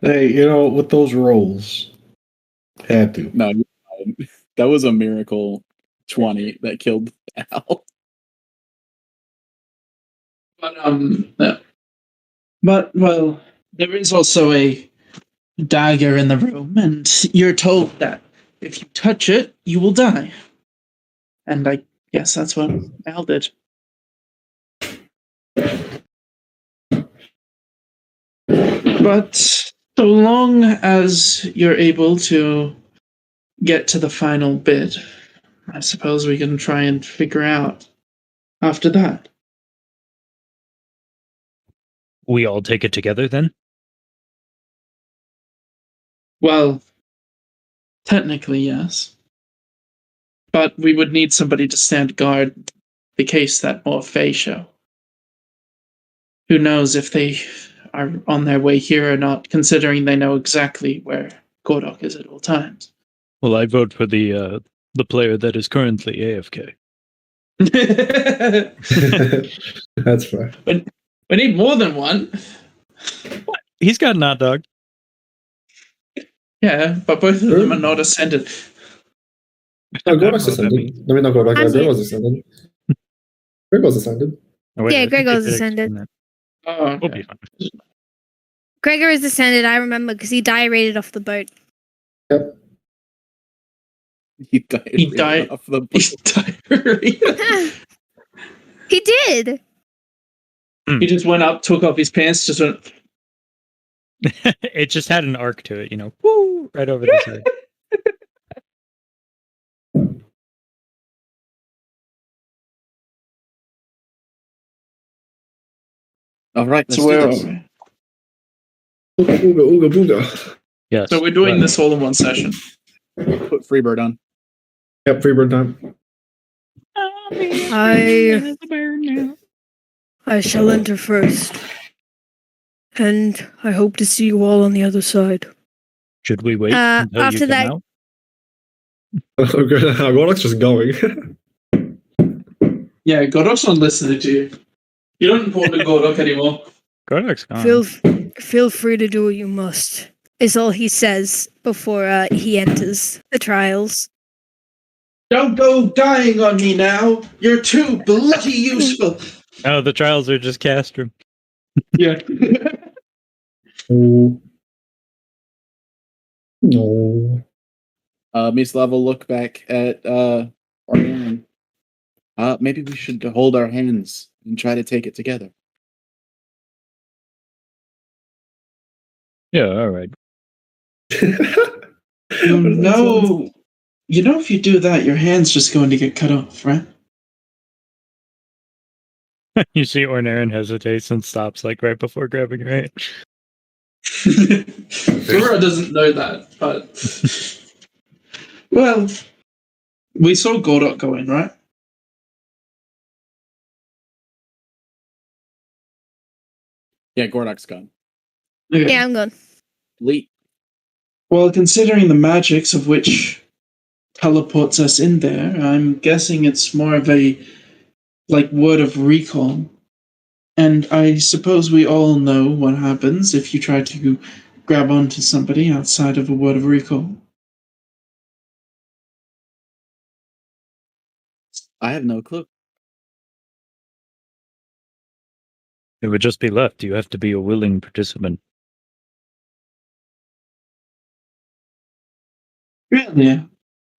Hey, with those rolls, had to. No, you're fine. That was a miracle 20 that killed Al. But no. But well, there is also a dagger in the room, and you're told that if you touch it, you will die. And I Yes, that's what Al did. But so long as you're able to get to the final bit, I suppose we can try and figure out after that. We all take it together then? Well, technically, yes. But we would need somebody to stand guard the case that Morphe show. Who knows if they are on their way here or not, considering they know exactly where Gordok is at all times. Well, I vote for the player that is currently AFK. That's fair. We need more than one. He's got an hot dog. Yeah, but both of them are not ascended. No, I don't know Gordok's what that ascended. means. I mean, not Gordok, I'm Gregor's ascended. Gregor's ascended. Oh, wait, Yeah, I think Gregor's they did ascended. extend that. Oh, We'll be okay. fine. Gregor is descended, I remember, because he diarrheated off the boat. Yep. He died. He died- off the He's diarrhea. He did! He just went up, took off his pants, just went. It just had an arc to it, you know. Woo! Right over the side. All right. So let's where do are this. we? Ooga, ooga, booga. Yes. So we're doing but- this all in one session. Put Freebird on. Yep, Freebird time. I shall enter first. And I hope to see you all on the other side. Should we wait until after you come that- out? Gordok's just going. Yeah, Gordok's not listening to you. You don't report to Gordok anymore. Gordok's gone. Feel free to do what you must. Is all he says before he enters the trials. Don't go dying on me now. You're too bloody useful. Oh, the trials are just Castrum. Yeah. Oh. No. Mislav will look back at Orion. Maybe we should hold our hands and try to take it together. Yeah, all right. You know, if you do that, your hand's just going to get cut off, right? You see Ornaren hesitates and stops like right before grabbing your hand. Dora doesn't know that, but well, we saw Gordok go in, right? Yeah, Gordok's gone. Okay. Yeah, I'm gone. Lee. Well, considering the magics of which teleports us in there, I'm guessing it's more of a word of recall. And I suppose we all know what happens if you try to grab onto somebody outside of a word of recall. I have no clue. It would just be left. You have to be a willing participant. Really?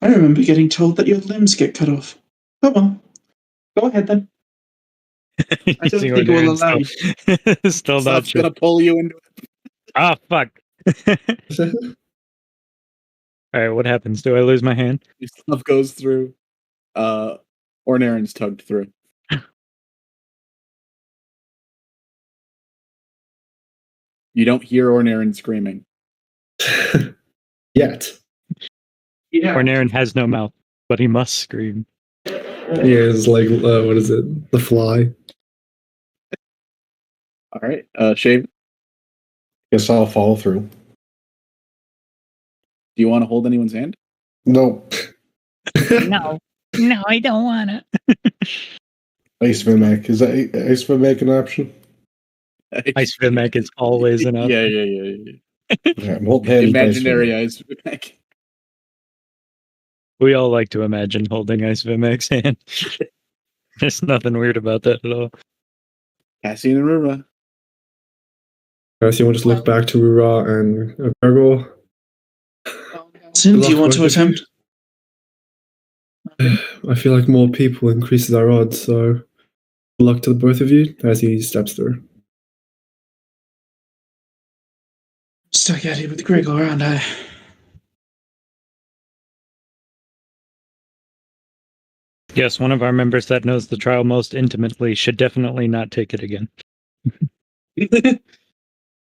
I remember getting told that your limbs get cut off. Come on. Go ahead then. I don't think we'll allow you. Still not Slav's sure. gonna pull you into it. Ah, fuck. All right, what happens? Do I lose my hand? Mislav goes through. Ornaren's tugged through. You don't hear Ornaren screaming. Yet. Yeah. Ornaren has no mouth, but he must scream. He is like, what is it? The Fly. All right, Shave. Guess I'll follow through. Do you want to hold anyone's hand? Nope. No, I don't want to. Ice Vimac. Is that Ice Vimac an option? Ice Vimac is always an option. Yeah. Yeah, I'm holding hands with Ice Imaginary Vimac. eyes. Back. We all like to imagine holding Ice Vimac's hand. There's nothing weird about that at all. Cassian and Rura. So you want to just look back to Rura and Gregor? Sin, do you want to attempt? I feel like more people increases our odds, so good luck to the both of you as he steps through. Stuck out here with Gregor, aren't I? Yes, one of our members that knows the trial most intimately should definitely not take it again. I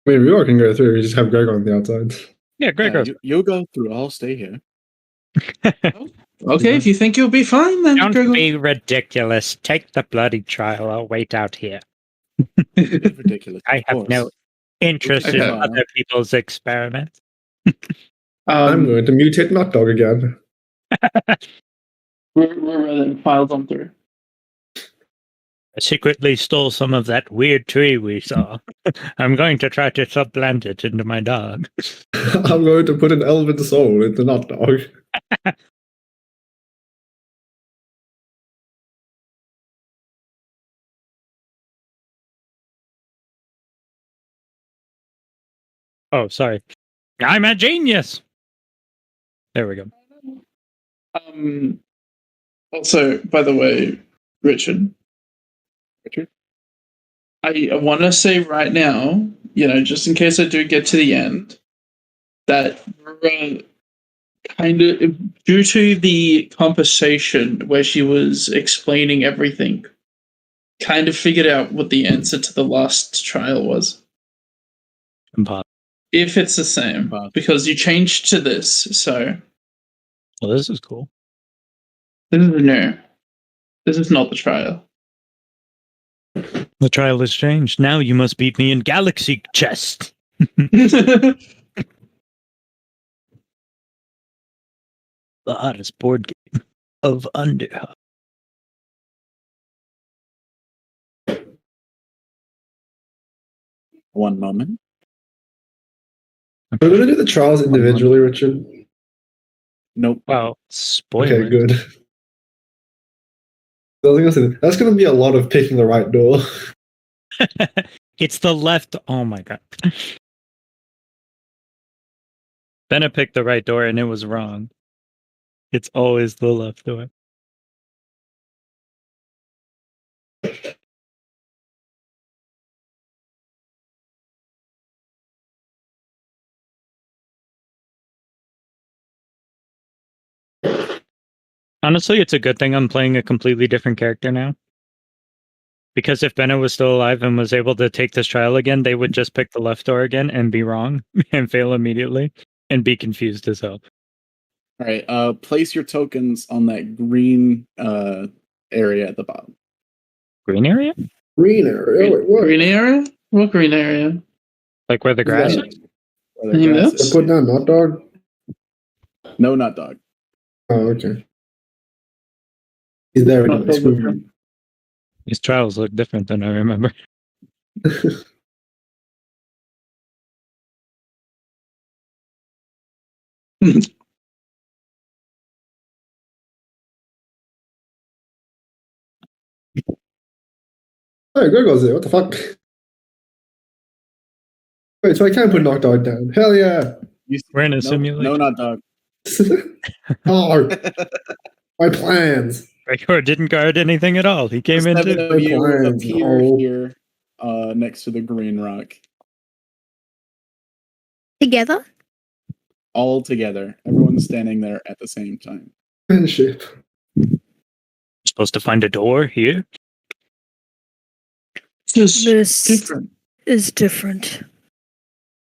mean, we all can go through. We just have Greg on the outside. Yeah, Gregor. you'll go through. I'll stay here. Okay, if you think you'll be fine, then Don't Gregor. be ridiculous. Take the bloody trial. I'll wait out here. It is ridiculous. I of have course. no interest in Okay. other people's experiments. I'm going to mutate Knock Dog again. We're running files on through. I secretly stole some of that weird tree we saw. I'm going to try to supplant it into my dog. I'm going to put an elven soul into Knock Dog. Oh, sorry. I'm a genius. There we go. Also, by the way, Richard. I want to say right now, just in case I do get to the end, that kind of due to the conversation where she was explaining everything, kind of figured out what the answer to the last trial was. Impossible. If it's the same, because you changed to this, so Well, this is cool. this is new. This is not the trial. The trial has changed. Now you must beat me in Galaxy Chess. The hottest board game of Underhawk. One moment. We're going to do the trials individually, Richard. Nope. Wow, spoiler. Okay, good. I was gonna say, that's going to be a lot of picking the right door. It's the left. Oh my god. Bennett picked the right door and it was wrong. It's always the left door. Honestly, it's a good thing I'm playing a completely different character now. Because if Bennett was still alive and was able to take this trial again, they would just pick the left door again and be wrong and fail immediately and be confused as hell. All right. Place your tokens on that green area at the bottom. Green area? Green area? Wait, what? Green area? What green area? Like where the grass Yeah. is? Where the Any grass notes? is. I put down Knock Dog? No, not dog. Oh, okay. He's there Not in the problem. screen. These trials look different than I remember. Oh, Gregor's there. What the fuck? Wait, so I can put Knock Dog down. Hell yeah. You see- We're in a no, simulation. No, not dog. Oh, my plans. Gregor didn't guard anything at all. He came The in seven too. of you plans, appear oh. here next to the green rock. Together? All together. Everyone's standing there at the same time. Friendship. Supposed to find a door here. Just This different. is different.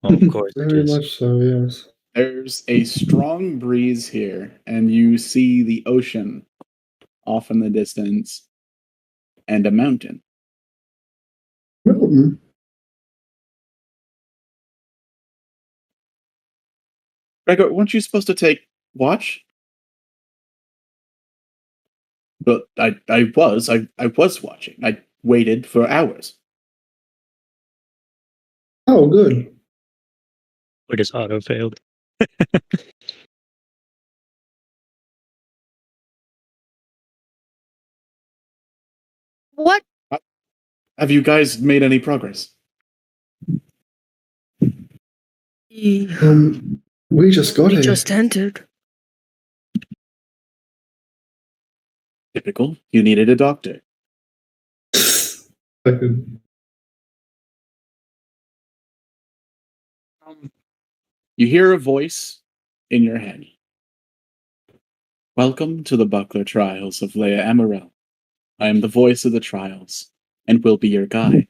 Oh, of course. it Very is. much so, yes. There's a strong breeze here, and you see the ocean off in the distance and a mountain. Mountain. Gregor, weren't you supposed to take watch? But I was watching. I waited for hours. Oh, good. We just auto failed. What? Have you guys made any progress? We just got We here. just entered. Typical. You needed a doctor. Fucking- You hear a voice in your head. Welcome to the Buckler Trials of Leia Emerald. I am the voice of the trials, and will be your guide.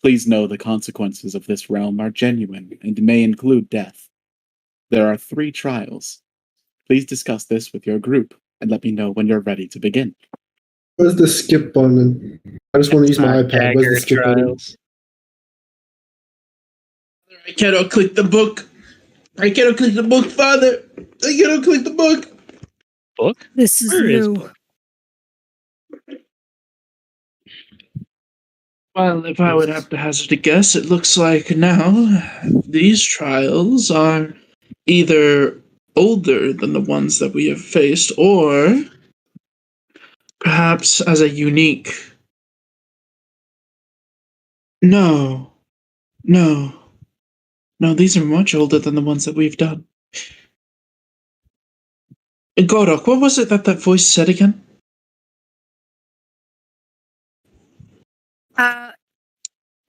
Please know the consequences of this realm are genuine and may include death. There are 3 trials. Please discuss this with your group, and let me know when you're ready to begin. Where's the skip button? I just want to use my iPad. Where's the Dagger skip button? trials. I cannot click the book. I cannot click the book, Father. I cannot click the book. Book? This is Where is new. book? Well, if I would have to hazard a guess, it looks like now these trials are either older than the ones that we have faced, or perhaps as a unique. No, these are much older than the ones that we've done. Godok, what was it that voice said again?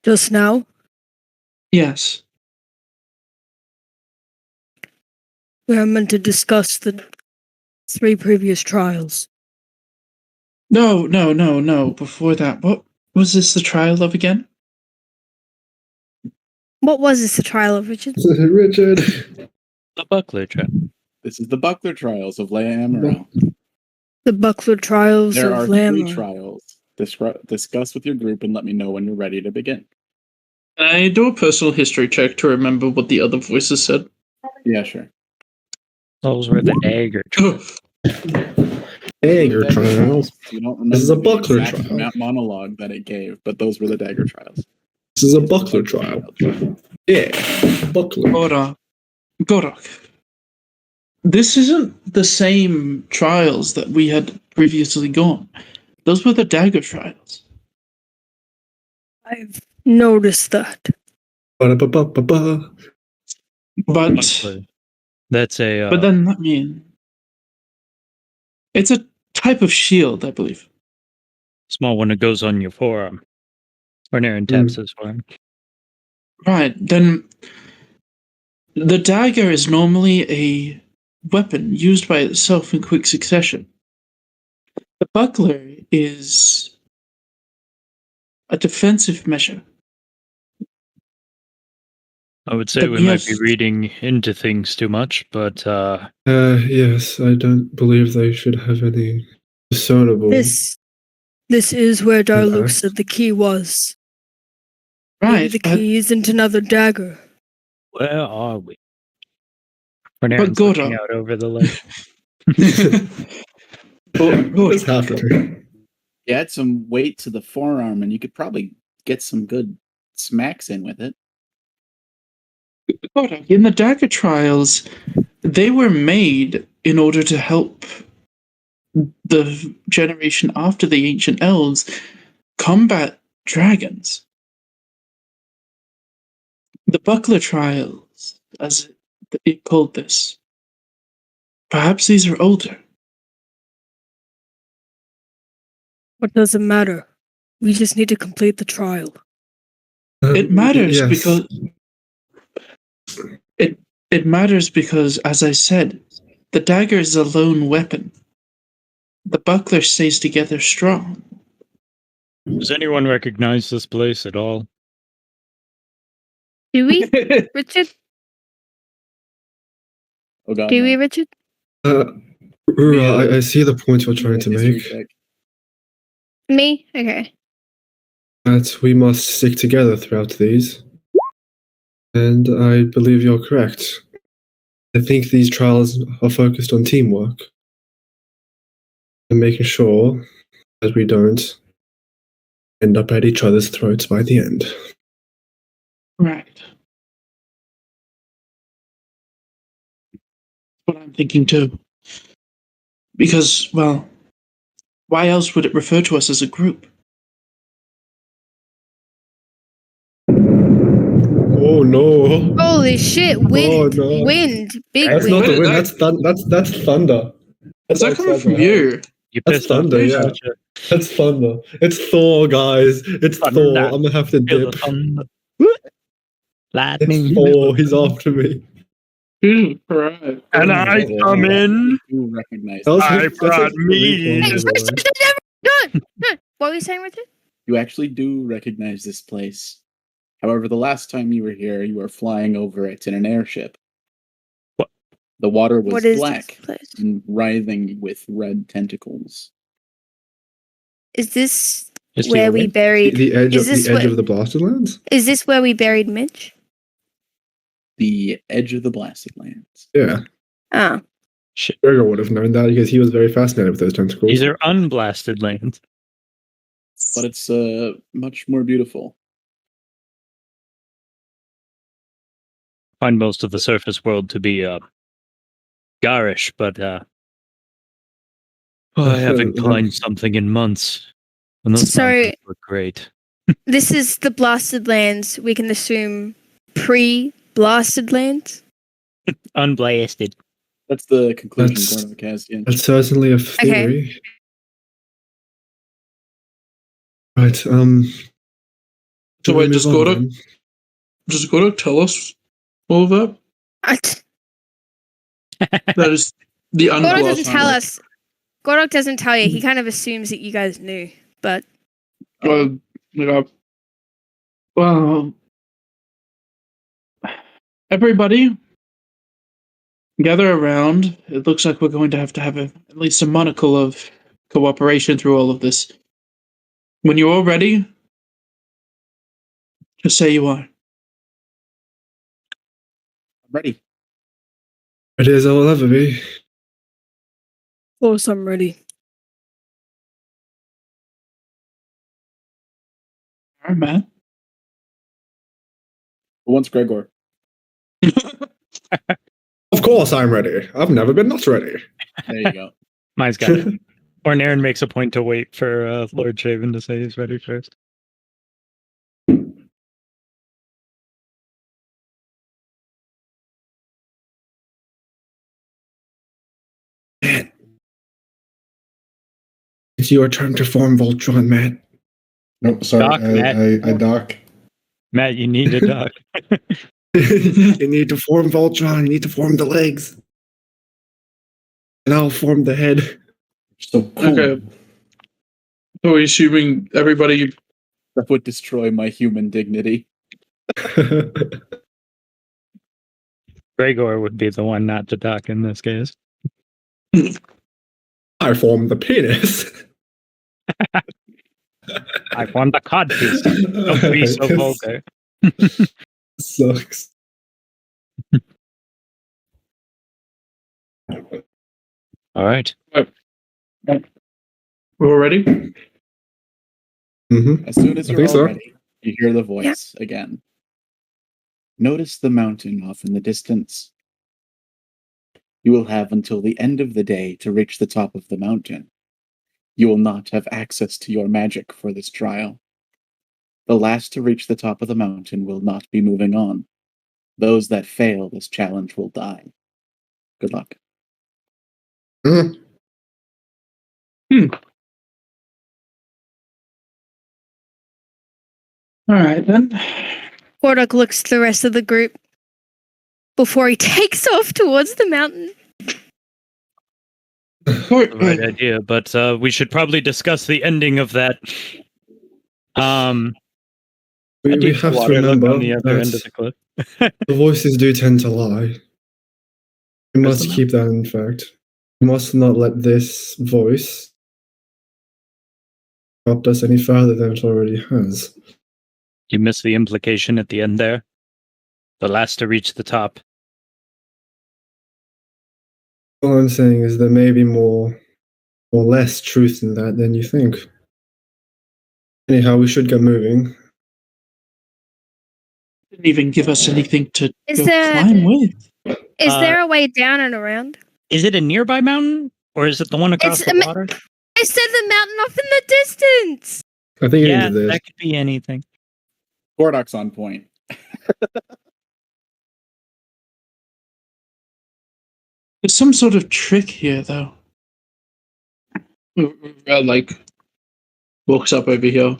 Just now, Yes. we are meant to discuss the 3 previous trials. No. Before that, what was this the trial of again? What was this, the trial of Richard? Richard. The Buckler trial. This is the Buckler Trials of Leia Emerald. The Buckler Trials There of are 3 Lammer. trials. Discuss with your group and let me know when you're ready to begin. I do a personal history check to remember what the other voices said. Yeah, sure. Those were the dagger trials. Dagger trials. You don't remember This is a the Buckler exact trial. monologue that it gave, but those were the dagger trials. This is a buckler trial. Yeah, buckler. Godok. This isn't the same trials that we had previously gone. Those were the dagger trials. I've noticed that. Ba-da-ba-ba-ba-ba. But Buckler. That's a. but then I mean, it's a type of shield, I believe. small one that goes on your forearm. Or Naren taps his forearm. Right, then the dagger is normally a weapon used by itself in quick succession. The buckler is a defensive measure. I would say But we might yes. be reading into things too much, but Yes, I don't believe they should have any discernible. This is where Darluk Axe. said the key was. Maybe Right, the but key isn't another dagger. where are we? Or But Naren's looking Goro- out over the lake. What is happening? You add some weight to the forearm, and you could probably get some good smacks in with it. in the dagger trials, they were made in order to help the generation after the ancient elves combat dragons. The buckler trials, as it called this, perhaps these are older. What does it matter? We just need to complete the trial. It matters yes. because it matters because, as I said, the dagger is a lone weapon. The buckler stays together strong. Does anyone recognize this place at all? Do we, Richard? Oh god. Do no. we, Richard? Rura, I see the point you're trying to History make. check. Me? Okay. That we must stick together throughout these. And I believe you're correct. I think these trials are focused on teamwork and making sure that we don't end up at each other's throats by the end. Right. That's what I'm thinking too. Because, well, why else would it refer to us as a group? Oh no! Holy shit! Wind, no. wind, big That's wind. not the Wait, wind. That's thunder. Is that coming from you? You That's pissed off thunder, the yeah. Archer. That's thunder. It's Thor, guys. It's Thunder. Thor. I'm gonna have to Feel the dip. thunder. It's Lightning. Thor. He's after me. Jesus Christ. And I You come in. do recognize That was I that's brought really me. cool, Hey, by the way. What were you saying, Richard? You actually do recognize this place. However, the last time you were here, you were flying over it in an airship. What? The water was What is black this place? and writhing with red tentacles. Is this Is where we buried? The edge Is of this the edge what- of the Blasted Lands. Is this where we buried Mitch? The edge of the blasted lands. Yeah, Oh, Shit. Gregor would have known that because he was very fascinated with those tentacles. These are unblasted lands. But it's much more beautiful. Find most of the surface world to be garish, but I haven't climbed something in months. And those So- mountains look great. this is the blasted lands. We can assume pre-blasted lands. Unblasted. That's the conclusion That's- Gornok has. Yeah. That's certainly a theory. Right. So should we wait, does move on Godok then? does Godok tell us all of that? That is the Godok unblasted. doesn't tell us. Godok doesn't tell you. He kind of assumes that you guys knew. But Well, yeah. Well, everybody, gather around. It looks like we're going to have at least a monocle of cooperation through all of this. When you're all ready, just say you are. I'm ready. It is all ever be. Of course, I'm ready. All right, man. Once Gregor. Of course, I'm ready. I've never been not ready. There you go. Mine's got it. Or Naren makes a point to wait for Lord Shaven to say he's ready first. It's your turn to form Voltron, Matt. No, sorry, Doc, Matt. I dock. Matt, you need to duck. You need to form Voltron. You need to form the legs. And I'll form the head. So cool. Okay. So we're assuming everybody. That would destroy my human dignity. Gregor would be the one not to duck in this case. I form the penis. I want the codpiece. Don't be so This vulgar. Sucks. All right. We're ready. Mm-hmm. As soon as I you're think all so. ready, you hear the voice again. Notice the mountain off in the distance. You will have until the end of the day to reach the top of the mountain. You will not have access to your magic for this trial. The last to reach the top of the mountain will not be moving on. Those that fail this challenge will die. Good luck. All right then. Godok looks to the rest of the group before he takes off towards the mountain. Or- The right idea, but we should probably discuss the ending of that. We deep have to water look remember on the other end of that the cliff. the voices do tend to lie. We must Yes, keep that in fact. We must not let this voice corrupt us any further than it already has. You missed the implication at the end there. The last to reach the top. All I'm saying is there may be more or less truth in that than you think. Anyhow, we should get moving. Didn't even give us anything to Is go there- climb with. Is Uh, there a way down and around? Is it a nearby mountain? Or is it the one across It's the water? I said the mountain off in the distance. I think Yeah, into this. that could be anything. Gordok's on point. There's some sort of trick here, though. Like, walks up over here.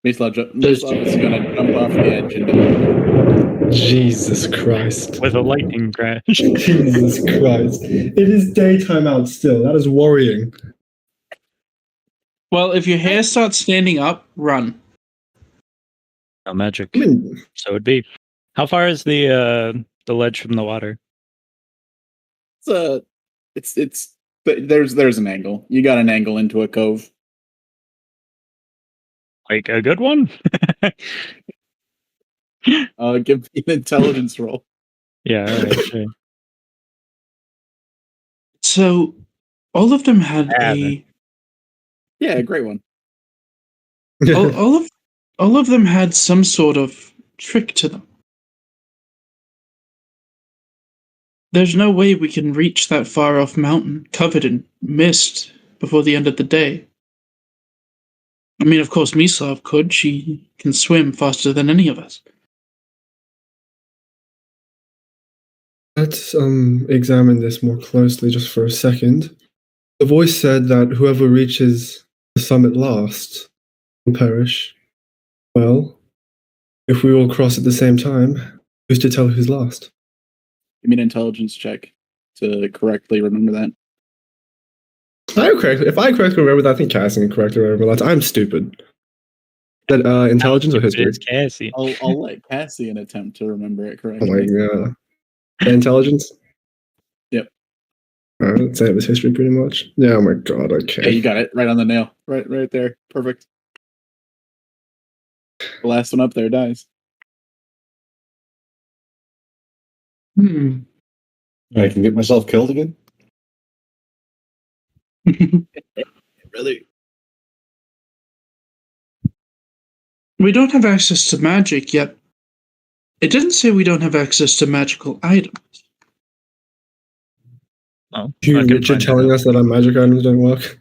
Mislav is gonna jump off the edge into the water. Jesus Christ. With a lightning crash. Jesus Christ. It is daytime out still. That is worrying. Well, if your hair starts standing up, run. No magic. I mean, So it'd be. How far is the ledge from the water? There's an angle. You got an angle into a cove. Like a good one? Give me an intelligence roll. Yeah, all right, sure. So, all of them had Yeah, Yeah, great one. all of them had some sort of trick to them. There's no way we can reach that far off mountain covered in mist before the end of the day. I mean, of course, Mislav could. She can swim faster than any of us. let's examine this more closely just for a second. The voice said that whoever reaches the summit last will perish. Well, if we all cross at the same time, who's to tell who's last? Give me an intelligence check to correctly remember that. If I correctly remember that, I think Cassie can correctly remember that. I'm stupid. That intelligence or history? It's Cassie. I'll let Cassian attempt to remember it Oh correctly. my god. Intelligence? Yep. I'd say it was history pretty much. Yeah, oh my god, okay. Yeah, you got it right on the nail. Right there. Perfect. The last one up there dies. I can get myself killed again. Really? We don't have access to magic yet. It didn't say we don't have access to magical items. Oh, You, I can Richard, find telling out. us that our magic items don't work?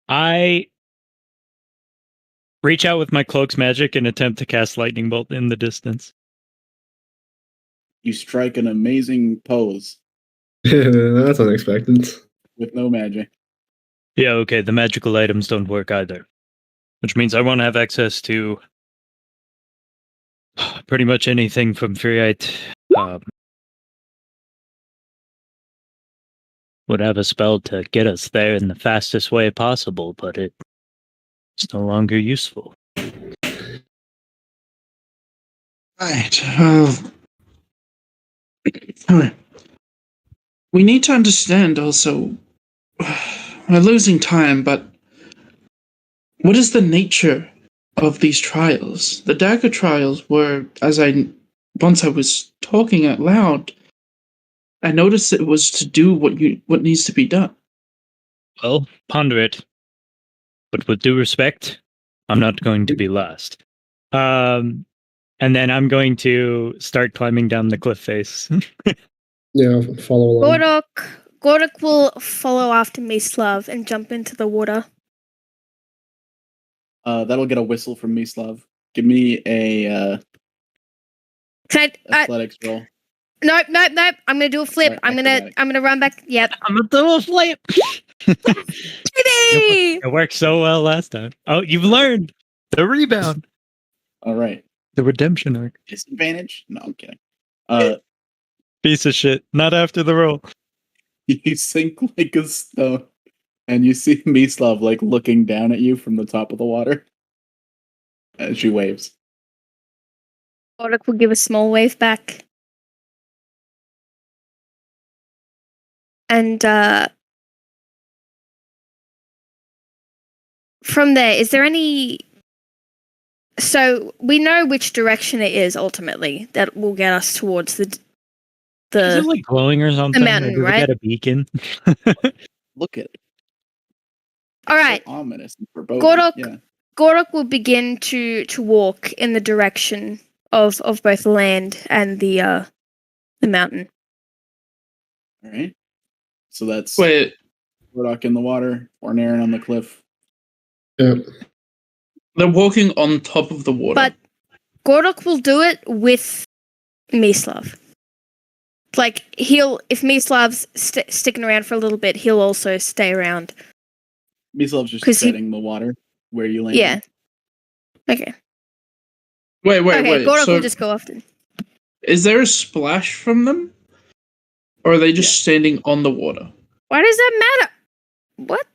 I reach out with my cloak's magic and attempt to cast lightning bolt in the distance. You strike an amazing pose That's unexpected. with no magic. Yeah, okay, the magical items don't work either. Which means I won't have access to pretty much anything from Freerite. Would have a spell to get us there in the fastest way possible, but it's no longer useful. Right. We need to understand also. We're losing time, but what is the nature of these trials? The dagger trials were, once I was talking out loud, I noticed it was to do what needs to be done. Well, ponder it. But with due respect, I'm not going to be last. And then I'm going to start climbing down the cliff face. Yeah, follow along. Gordok will follow after Mislav and jump into the water. That'll get a whistle from Mislav. Give me a Can I? athletics roll. Nope. I'm gonna do a flip. Right, I'm acrobatic. gonna run back. Yep. I'm a double flip! Baby! It worked so well last time. Oh, you've learned! The rebound! All right. The redemption arc. Disadvantage? No, I'm kidding. Piece of shit. Not after the roll. You sink like a stone, and you see Mislav like looking down at you from the top of the water. And she waves. Gordok will give a small wave back. And from there, is there any... So we know which direction it is ultimately that will get us towards Is it like glowing or something? mountain, Or does it right? get a beacon? Look at it. All right. So ominous and foreboding. Gordok. Yeah. Gordok will begin to walk in the direction of both the land and the mountain. All right. So that's Wait, Gordok in the water, Ornaren on the cliff. Yep. they're walking on top of the water. But Gordok will do it with Mislav. Like if Mislav's sticking around for a little bit, he'll also stay around Mislov's just 'Cause he- treading the water where you landed. Yeah. Okay. Wait, Okay, Gordon So will just go often. is there a splash from them? Or are they just standing on the water? Why does that matter? What?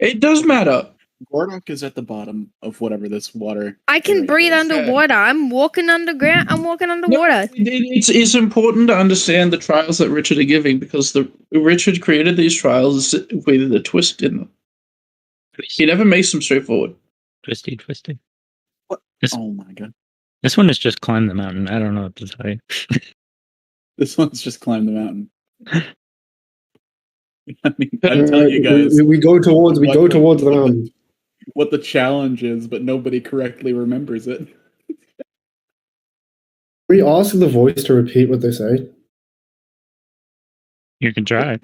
It does matter. Gordok is at the bottom of whatever this water. I can area breathe is. underwater. I'm walking underground. I'm walking underwater. It's important to understand the trials that Richard are giving because Richard created these trials with a twist in them. He never makes them straightforward. Twisty. Oh my god. This one has just climbed the mountain. I don't know what to tell you. This one's just climbed the mountain. I mean, I tell you guys we go towards what the mountain. what the challenge is, but nobody correctly remembers it. We ask the voice to repeat what they say. You can try.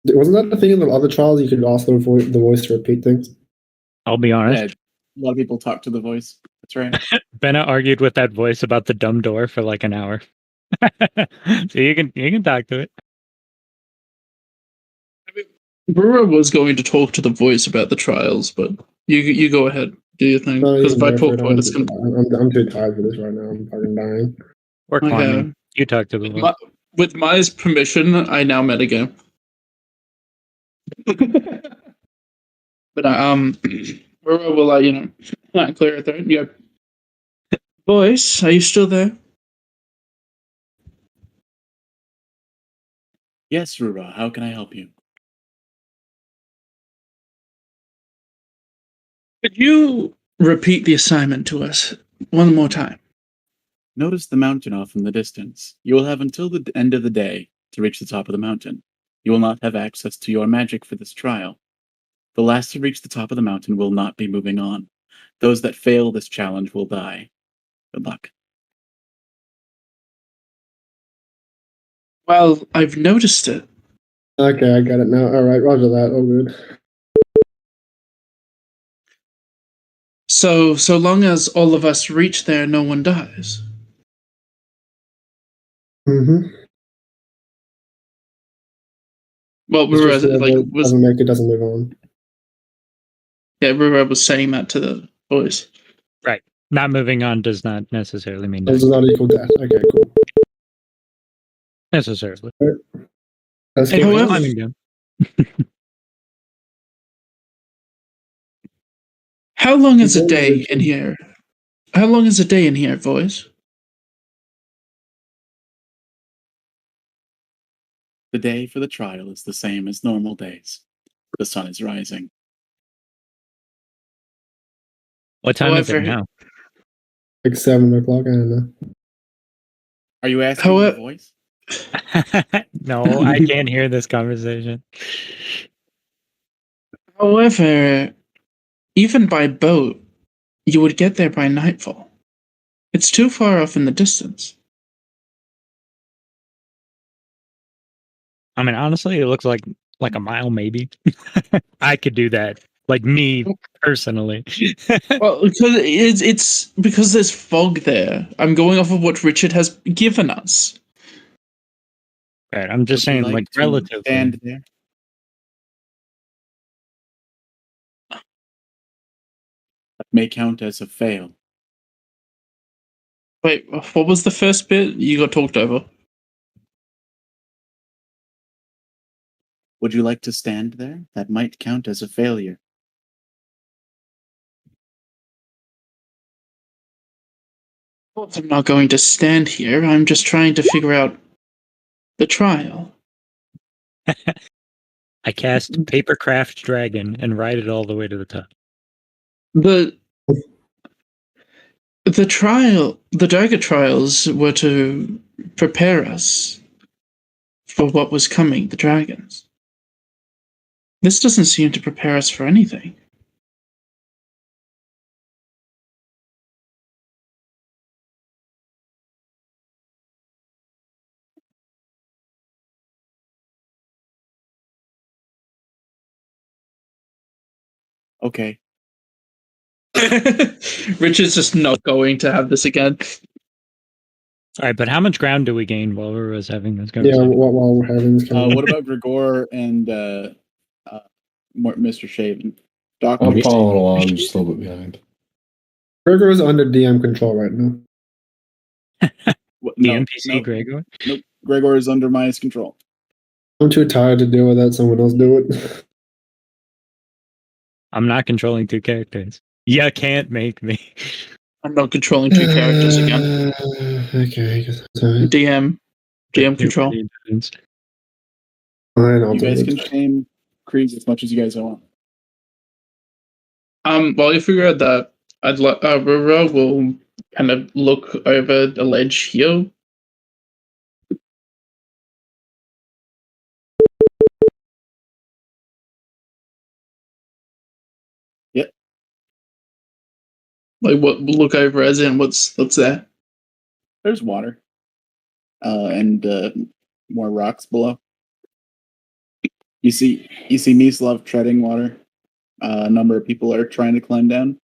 Wasn't that the thing in the other trials? You could ask the voice to repeat things. I'll be honest. Yeah, a lot of people talk to the voice. That's right. Benna argued with that voice about the dumb door for like an hour. So you can talk to it. Brewer was going to talk to the voice about the trials, but you go ahead, do your thing. Because if I talk to it, it's going to... I'm too tired for this right now. I'm fucking dying. Or climbing. You talk to the voice. With Maya's permission, I now metagame. But Brewer will let you know. Clear it there. Yeah. Voice, are you still there? Yes, Rura, how can I help you? Could you repeat the assignment to us one more time? Notice the mountain off in the distance. You will have until the end of the day to reach the top of the mountain. You will not have access to your magic for this trial. The last to reach the top of the mountain will not be moving on. Those that fail this challenge will die. Good luck. Well, I've noticed it. Okay, I got it now. All right, roger that. All good. So long as all of us reach there, no one dies. Mm-hmm. Well, Brewer doesn't make it, doesn't move on. Yeah, Brewer was saying that to the voice. Right. Not moving on does not necessarily mean Does not equal death. Okay, cool. necessarily. That's Hey, cool. however- Climbing down. How long is a day in here? How long is a day in here, voice? The day for the trial is the same as normal days. The sun is rising. What time is it However- now? Like 7 o'clock. I don't know. Are you asking However- the voice? No, I can't hear this conversation. However, even by boat, you would get there by nightfall. It's too far off in the distance. I mean, honestly, it looks like a mile, maybe. I could do that. Like me personally. Well, because it's because there's fog there. I'm going off of what Richard has given us. Right, I'm just Would you saying, like to relatively. stand there? That may count as a fail. Wait, what was the first bit? You got talked over. Would you like to stand there? That might count as a failure. I'm not going to stand here. I'm just trying to figure out the trial. I cast Papercraft Dragon and ride it all the way to the top. The Dragon trials were to prepare us for what was coming, the dragons. This doesn't seem to prepare us for anything. Okay. Richard's just not going to have this again. All right, but how much ground do we gain while we was having this Yeah, conversation? while we're having this conversation. What about Grigor and Mr. Shaven? Doctor I'm following Shaven. along, I'm just a little bit behind. Gregor is under DM control right now. What- The no, NPC no, Gregor? Nope. Gregor is under my control. I'm too tired to deal with that. Someone else do it. I'm not controlling 2 characters. You can't make me. I'm not controlling 2 characters again. Okay, I guess that's all right. DM control. Fine, I'll You do guys it. can shame Krieg as much as you guys want. While you figure out that, I'd like Aurora will kind of look over the ledge here. Yep. Like what? Look over as in what's there? There's water. And more rocks below. You see Mislav treading water. A number of people are trying to climb down.